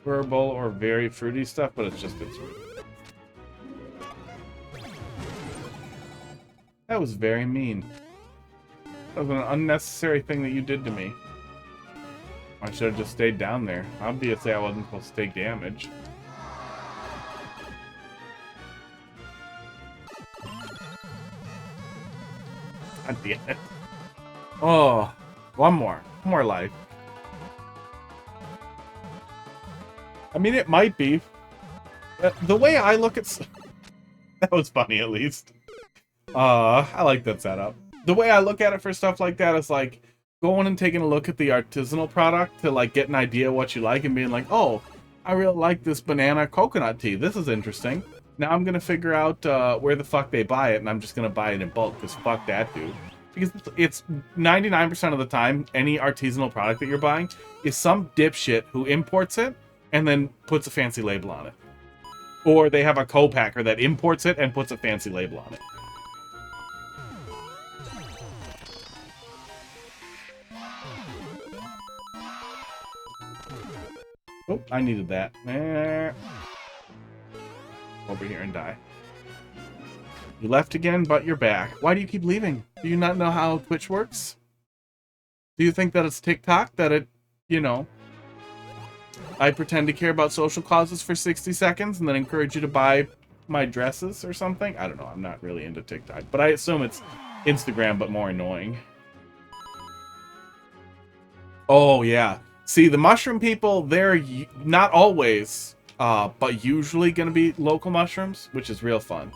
herbal or very fruity stuff, but it's just... That was very mean. That was an unnecessary thing that you did to me. I should have just stayed down there. Obviously, I wasn't supposed to take damage. God damn it. Oh, one more life. I mean, it might be. The way I look at... That was funny, at least. I like that setup. The way I look at it for stuff like that is like going and taking a look at the artisanal product to like get an idea of what you like and being like, oh, I really like this banana coconut tea. This is interesting. Now I'm going to figure out where the fuck they buy it, and I'm just going to buy it in bulk, because fuck that dude. Because it's 99% of the time, any artisanal product that you're buying is some dipshit who imports it and then puts a fancy label on it. Or they have a co-packer that imports it and puts a fancy label on it. Oh, I needed that. Over here and die. You left again, but you're back. Why do you keep leaving? Do you not know how Twitch works? Do you think that it's TikTok? That it, you know, I pretend to care about social causes for 60 seconds and then encourage you to buy my dresses or something? I don't know. I'm not really into TikTok. But I assume it's Instagram, but more annoying. Oh, yeah. See, the mushroom people, they're not always, but usually going to be local mushrooms, which is real fun.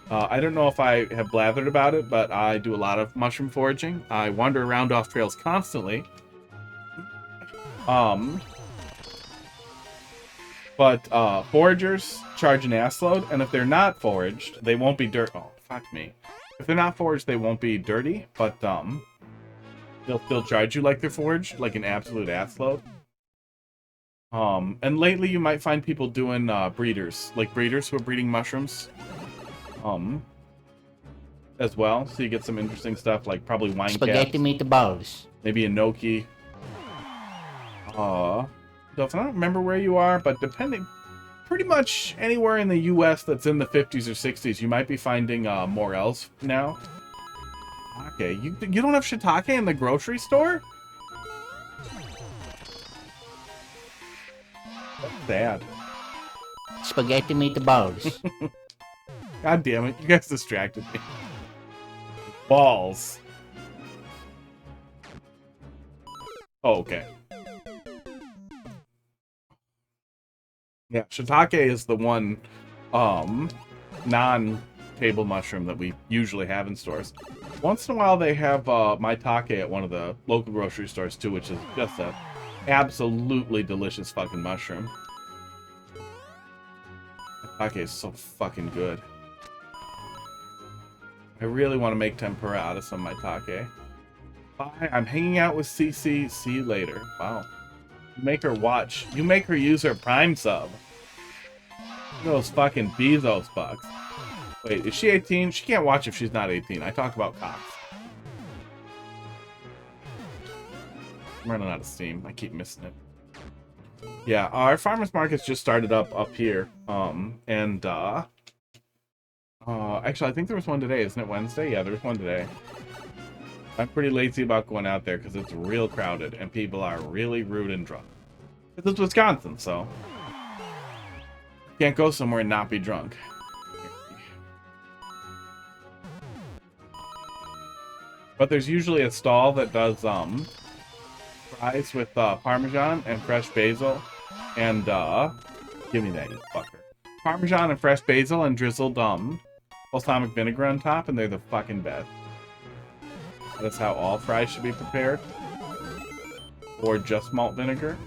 I don't know if I have blathered about it, but I do a lot of mushroom foraging. I wander around off trails constantly. But foragers charge an assload, and if they're not foraged, they won't be dirt. Oh, fuck me. If they're not foraged, they won't be dirty, but they'll still charge you like they're foraged, like an absolute assload. And lately you might find people doing breeders, like breeders who are breeding mushrooms. As well, so you get some interesting stuff, like probably wine Spaghetti caps, meatballs. maybe a gnocchi. So if I don't remember where you are, but depending, pretty much anywhere in the U.S. that's in the 50s or 60s, you might be finding morels now. Okay, you don't have shiitake in the grocery store? That's sad. Spaghetti meatballs. God damn it, you guys distracted me. Balls. Oh, okay. Yeah, shiitake is the one non-table mushroom that we usually have in stores. Once in a while they have maitake at one of the local grocery stores too, which is just a absolutely delicious fucking mushroom. Maitake is so fucking good. I really want to make tempura out of some maitake. Bye, I'm hanging out with CC. See you later. Wow. You make her watch. You make her use her Prime sub. Those fucking Bezos bucks. Wait, is she 18? She can't watch if she's not 18. I talk about cocks. I'm running out of steam. I keep missing it. Yeah, our farmers market's just started up here. Actually, I think there was one today. Isn't it Wednesday? Yeah, there's one today. I'm pretty lazy about going out there because it's real crowded and people are really rude and drunk. This is Wisconsin, so can't go somewhere and not be drunk. But there's usually a stall that does fries with Parmesan and fresh basil and give me that, you fucker. Parmesan and fresh basil and drizzled balsamic vinegar on top, and they're the fucking best. That's how all fries should be prepared. Or just malt vinegar.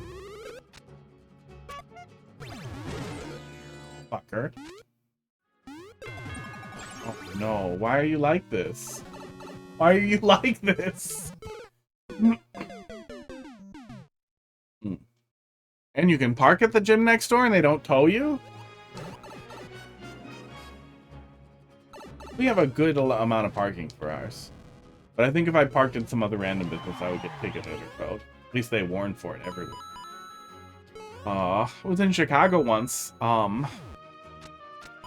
Fucker. Oh no, why are you like this? Why are you like this? And you can park at the gym next door and they don't tow you? We have a good amount of parking for ours. But I think if I parked in some other random business, I would get ticketed or towed. At least they warn for it everywhere. I was in Chicago once. Going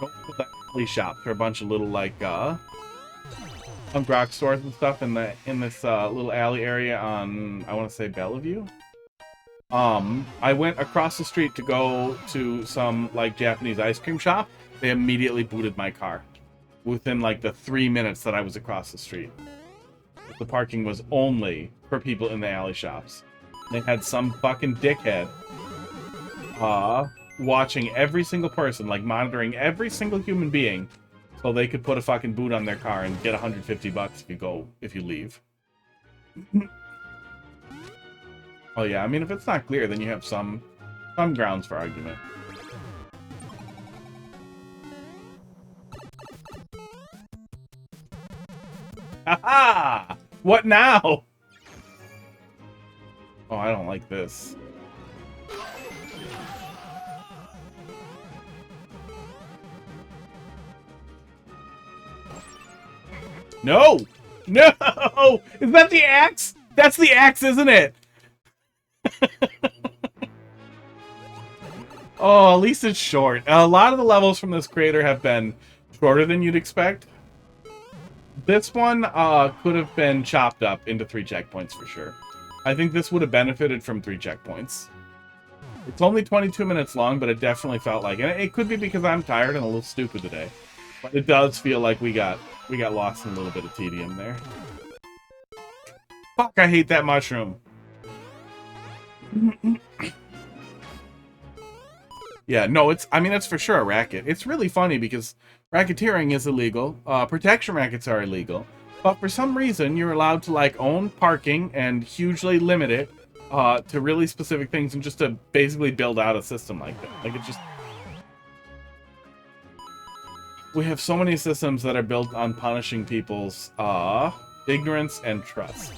to the shop for a bunch of little like punk rock stores and stuff in this little alley area on, I want to say, Bellevue. I went across the street to go to some like Japanese ice cream shop. They immediately booted my car within like the 3 minutes that I was across the street. The parking was only for people in the alley shops. They had some fucking dickhead watching every single person, like monitoring every single human being, so they could put a fucking boot on their car and get $150 if you leave. Oh yeah, I mean, if it's not clear, then you have some grounds for argument. Haha! What now? Oh, I don't like this. No! No! Is that the axe? That's the axe, isn't it? Oh, at least it's short. A lot of the levels from this creator have been shorter than you'd expect. This one could have been chopped up into 3 checkpoints for sure. I think this would have benefited from 3 checkpoints. It's only 22 minutes long, but it definitely felt like, and it could be because I'm tired and a little stupid today, but it does feel like we got lost in a little bit of tedium there. Fuck, I hate that mushroom. Yeah, no, it's for sure a racket. It's really funny because racketeering is illegal. Protection rackets are illegal. But for some reason, you're allowed to, like, own parking and hugely limit it to really specific things and just to basically build out a system like that. Like, it just... We have so many systems that are built on punishing people's ignorance and trust.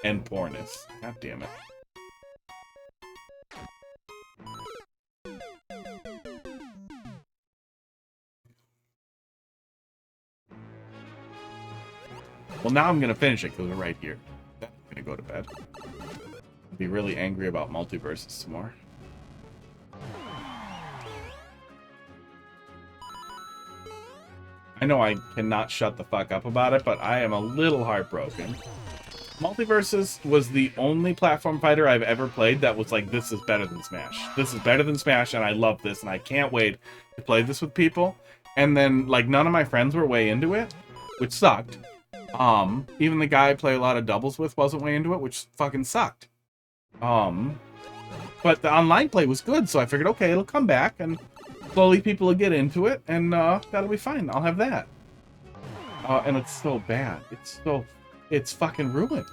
And poorness. God damn it. Well, now I'm gonna finish it because we're right here. Then I'm gonna go to bed. I'll be really angry about multiverses some more. I know I cannot shut the fuck up about it, but I am a little heartbroken. Multiverses was the only platform fighter I've ever played that was like, this is better than Smash. This is better than Smash, and I love this, and I can't wait to play this with people. And then, like, none of my friends were way into it, which sucked. Even the guy I play a lot of doubles with wasn't way into it, which fucking sucked. But the online play was good, so I figured, okay, it'll come back, and slowly people will get into it, and that'll be fine. I'll have that. And it's so bad. It's fucking ruined.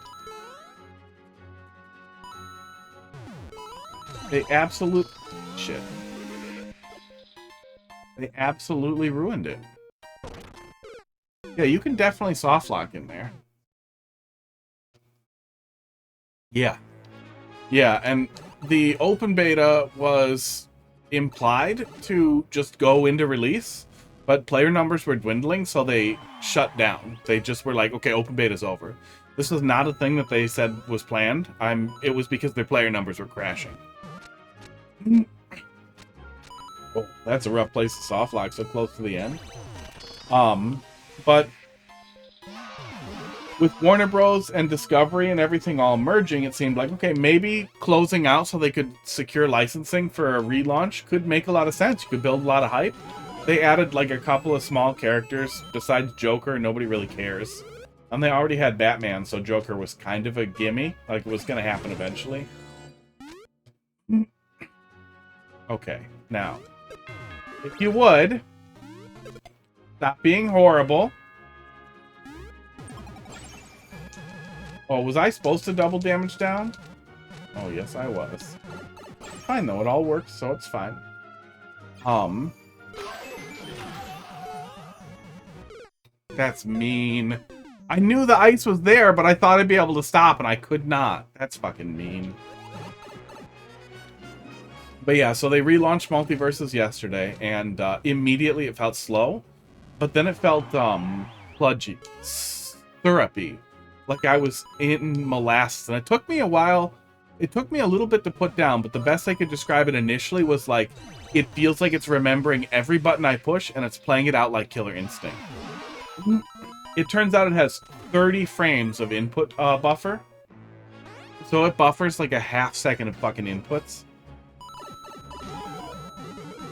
They absolutely ruined it. Yeah, you can definitely soft lock in there. Yeah. Yeah, and the open beta was implied to just go into release, but player numbers were dwindling, so they shut down. They just were like, okay, open beta's over. This was not a thing that they said was planned. It was because their player numbers were crashing. Oh, that's a rough place to soft lock, so close to the end. But with Warner Bros. And Discovery and everything all merging, it seemed like, okay, maybe closing out so they could secure licensing for a relaunch could make a lot of sense. You could build a lot of hype. They added like a couple of small characters. Besides Joker, nobody really cares. And they already had Batman, so Joker was kind of a gimme. Like, it was going to happen eventually. Okay, now, if you would, stop being horrible. Oh, was I supposed to double damage down? Oh, yes, I was. Fine, though. It all works, so it's fine. That's mean. I knew the ice was there, but I thought I'd be able to stop, and I could not. That's fucking mean. But yeah, so they relaunched Multiverses yesterday, and immediately it felt slow. But then it felt, sludgy, syrupy. Like I was in molasses, and it took me a while. It took me a little bit to put down, but the best I could describe it initially was like, it feels like it's remembering every button I push, and it's playing it out like Killer Instinct. It turns out it has 30 frames of input buffer. So it buffers like a half second of fucking inputs.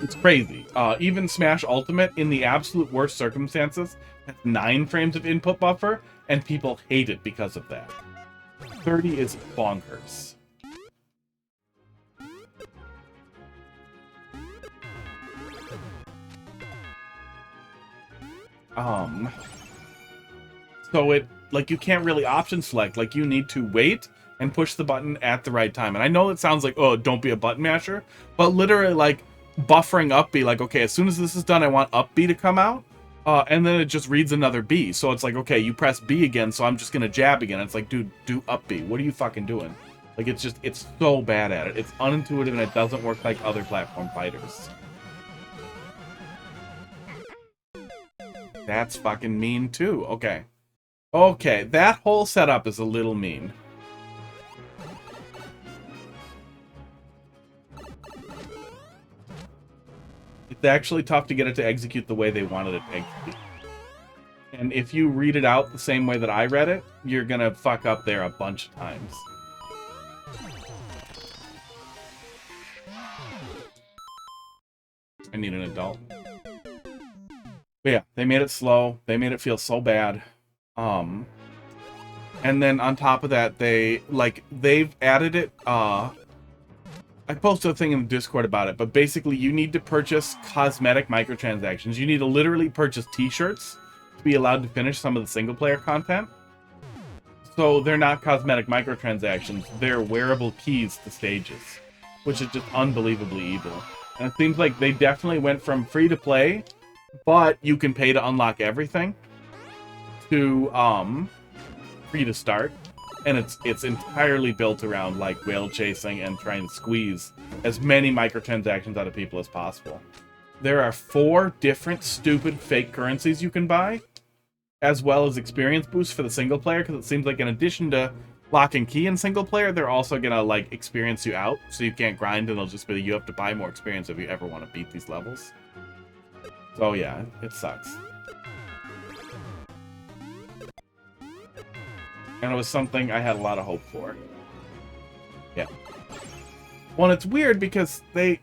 It's crazy. Even Smash Ultimate, in the absolute worst circumstances, has 9 frames of input buffer, and people hate it because of that. 30 is bonkers. So it, like, you can't really option select. Like, you need to wait and push the button at the right time. And I know it sounds like, oh, don't be a button masher, but literally, like, buffering up B, like, okay, as soon as this is done, I want up B to come out. And then it just reads another B. So it's like, okay, you press B again, so I'm just going to jab again. It's like, dude, do up B. What are you fucking doing? Like, it's just, it's so bad at it. It's unintuitive, and it doesn't work like other platform fighters. That's fucking mean, too. Okay. Okay, that whole setup is a little mean. It's actually tough to get it to execute the way they wanted it to execute. And if you read it out the same way that I read it, you're gonna fuck up there a bunch of times. I need an adult. But yeah, they made it slow. They made it feel so bad. And then on top of that, they've added it, I posted a thing in the Discord about it, but basically you need to purchase cosmetic microtransactions. You need to literally purchase t-shirts to be allowed to finish some of the single-player content. So they're not cosmetic microtransactions, they're wearable keys to stages, which is just unbelievably evil. And it seems like they definitely went from free-to-play, but you can pay to unlock everything, to free to start. And it's entirely built around, like, whale chasing and trying to squeeze as many microtransactions out of people as possible. There are 4 different stupid fake currencies you can buy, as well as experience boosts for the single player, because it seems like in addition to lock and key in single player, they're also gonna, like, experience you out, so you can't grind, and they'll just be like, you have to buy more experience if you ever want to beat these levels. So yeah, it sucks. And it was something I had a lot of hope for. Yeah. Well, it's weird because they...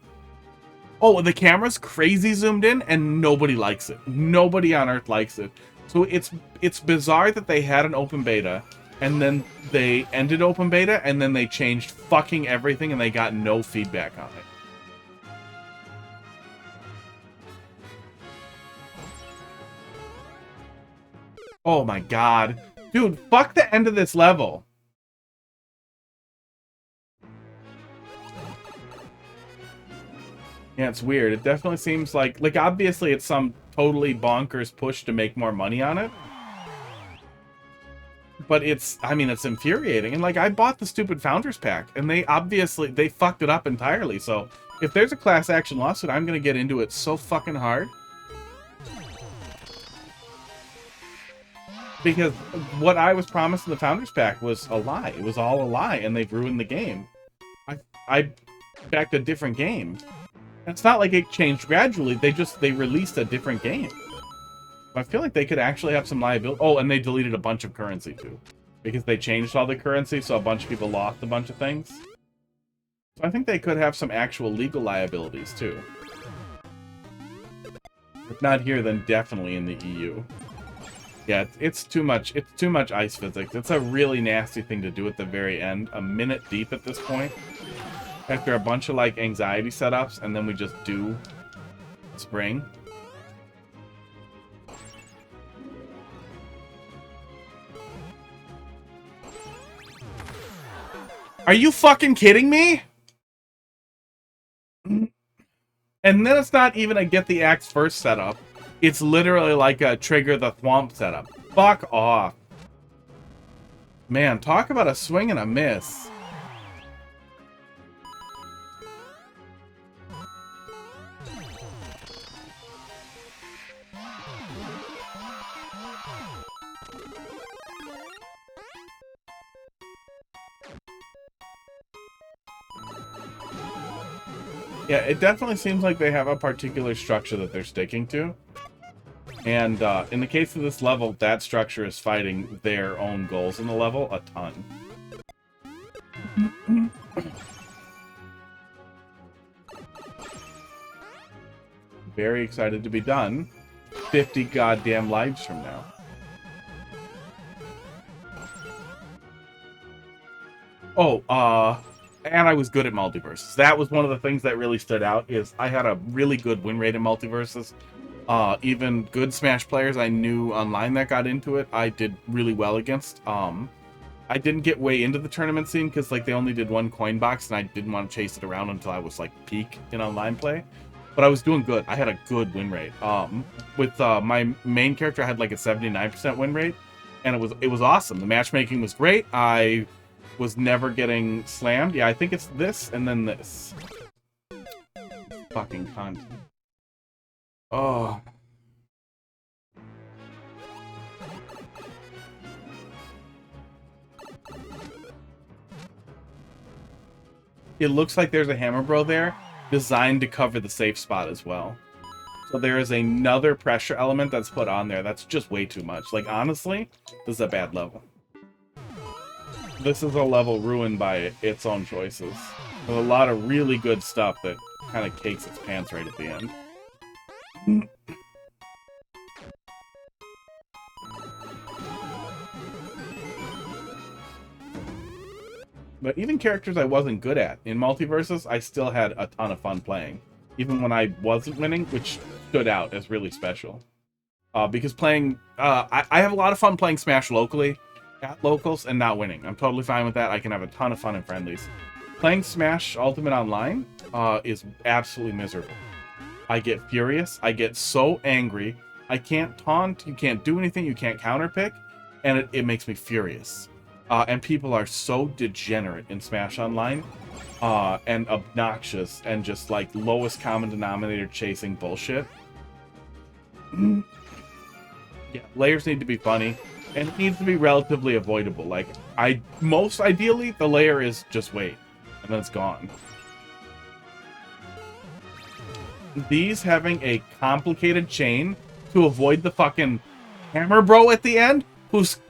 Oh, the camera's crazy zoomed in, and nobody likes it. Nobody on Earth likes it. So it's bizarre that they had an open beta, and then they ended open beta, and then they changed fucking everything, and they got no feedback on it. Oh my god. Dude, fuck the end of this level. Yeah, it's weird. It definitely seems like obviously it's some totally bonkers push to make more money on it. but it's, I mean, it's infuriating. And like, I bought the stupid Founders Pack, and they fucked it up entirely. So if there's a class action lawsuit, I'm gonna get into it so fucking hard. Because what I was promised in the Founders Pack was a lie. It was all a lie, and they've ruined the game. I backed a different game. And it's not like it changed gradually. They released a different game. I feel like they could actually have some liability. Oh, and they deleted a bunch of currency, too. Because they changed all the currency, so a bunch of people lost a bunch of things. So I think they could have some actual legal liabilities, too. If not here, then definitely in the EU. Yeah, it's too much. It's too much ice physics. It's a really nasty thing to do at the very end. A minute deep at this point. After a bunch of, like, anxiety setups, and then we just do spring. Are you fucking kidding me? And then it's not even a get the axe first setup. It's literally like a trigger the thwomp setup. Fuck off. Man, talk about a swing and a miss. Yeah, it definitely seems like they have a particular structure that they're sticking to. And in the case of this level, that structure is fighting their own goals in the level a ton. Very excited to be done 50 goddamn lives from now. Oh, and I was good at multiverses. That was one of the things that really stood out, is I had a really good win rate in multiverses. Even good Smash players I knew online that got into it, I did really well against. I didn't get way into the tournament scene because like they only did one coin box, and I didn't want to chase it around until I was like peak in online play. But I was doing good. I had a good win rate. With my main character, I had like a 79% win rate, and it was awesome. The matchmaking was great. I was never getting slammed. Yeah, I think it's this and then this. Fucking cunt. Oh. It looks like there's a Hammer Bro there, designed to cover the safe spot as well. So there is another pressure element that's put on there that's just way too much. Like, honestly, this is a bad level. This is a level ruined by its own choices. There's a lot of really good stuff that kind of cakes its pants right at the end. But even characters I wasn't good at, in multiverses, I still had a ton of fun playing. Even when I wasn't winning, which stood out as really special. Because playing... I have a lot of fun playing Smash locally, at locals, and not winning. I'm totally fine with that. I can have a ton of fun in friendlies. Playing Smash Ultimate Online is absolutely miserable. I get furious. I get so angry. I can't taunt. You can't do anything. You can't counterpick. And it makes me furious. And people are so degenerate in Smash Online. And obnoxious. And just like lowest common denominator chasing bullshit. Yeah, layers need to be funny. And it needs to be relatively avoidable. Like, most ideally, the layer is just wait. And then it's gone. These having a complicated chain to avoid the fucking Hammer Bro at the end, who's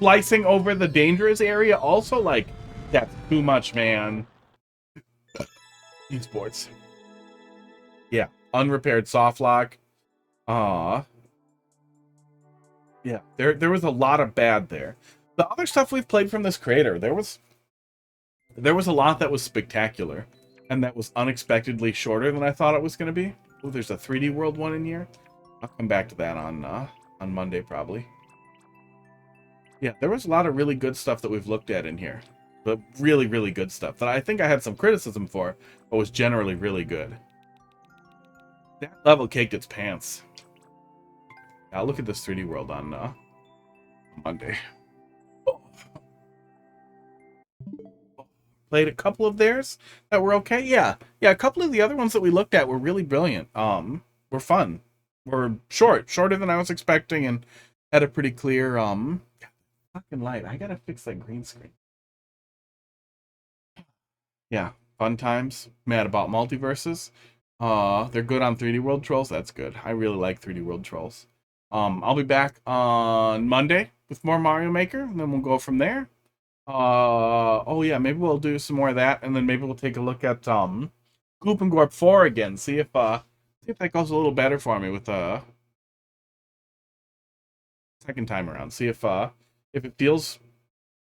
slicing over the dangerous area also, like, that's too much, man. Esports. Yeah, unrepaired soft lock. Yeah, there was a lot of bad there. The other stuff we've played from this creator, there was a lot that was spectacular, and that was unexpectedly shorter than I thought it was going to be. Oh, there's a 3D World one in here. I'll come back to that on Monday, probably. Yeah, there was a lot of really good stuff that we've looked at in here. But really, really good stuff that I think I had some criticism for, but was generally really good. That level caked its pants. I'll look at this 3D World on Monday. played a couple of theirs that were okay. Yeah, a couple of the other ones that we looked at were really brilliant. Were fun. Were shorter than I was expecting, and had a pretty clear fucking light. I gotta fix that green screen. Yeah, fun times. Mad about multiverses. They're good on 3D World Trolls. That's good. I really like 3D World Trolls. I'll be back on Monday with more Mario Maker, and then we'll go from there. Oh yeah, maybe we'll do some more of that, and then maybe we'll take a look at Goop and Gorp 4 again. See if that goes a little better for me with second time around. See if it feels,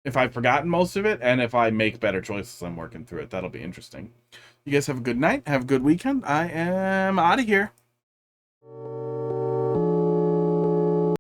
if I've forgotten most of it, and if I make better choices. I'm working through it. That'll be interesting. You guys have a good night. Have a good weekend. I am out of here.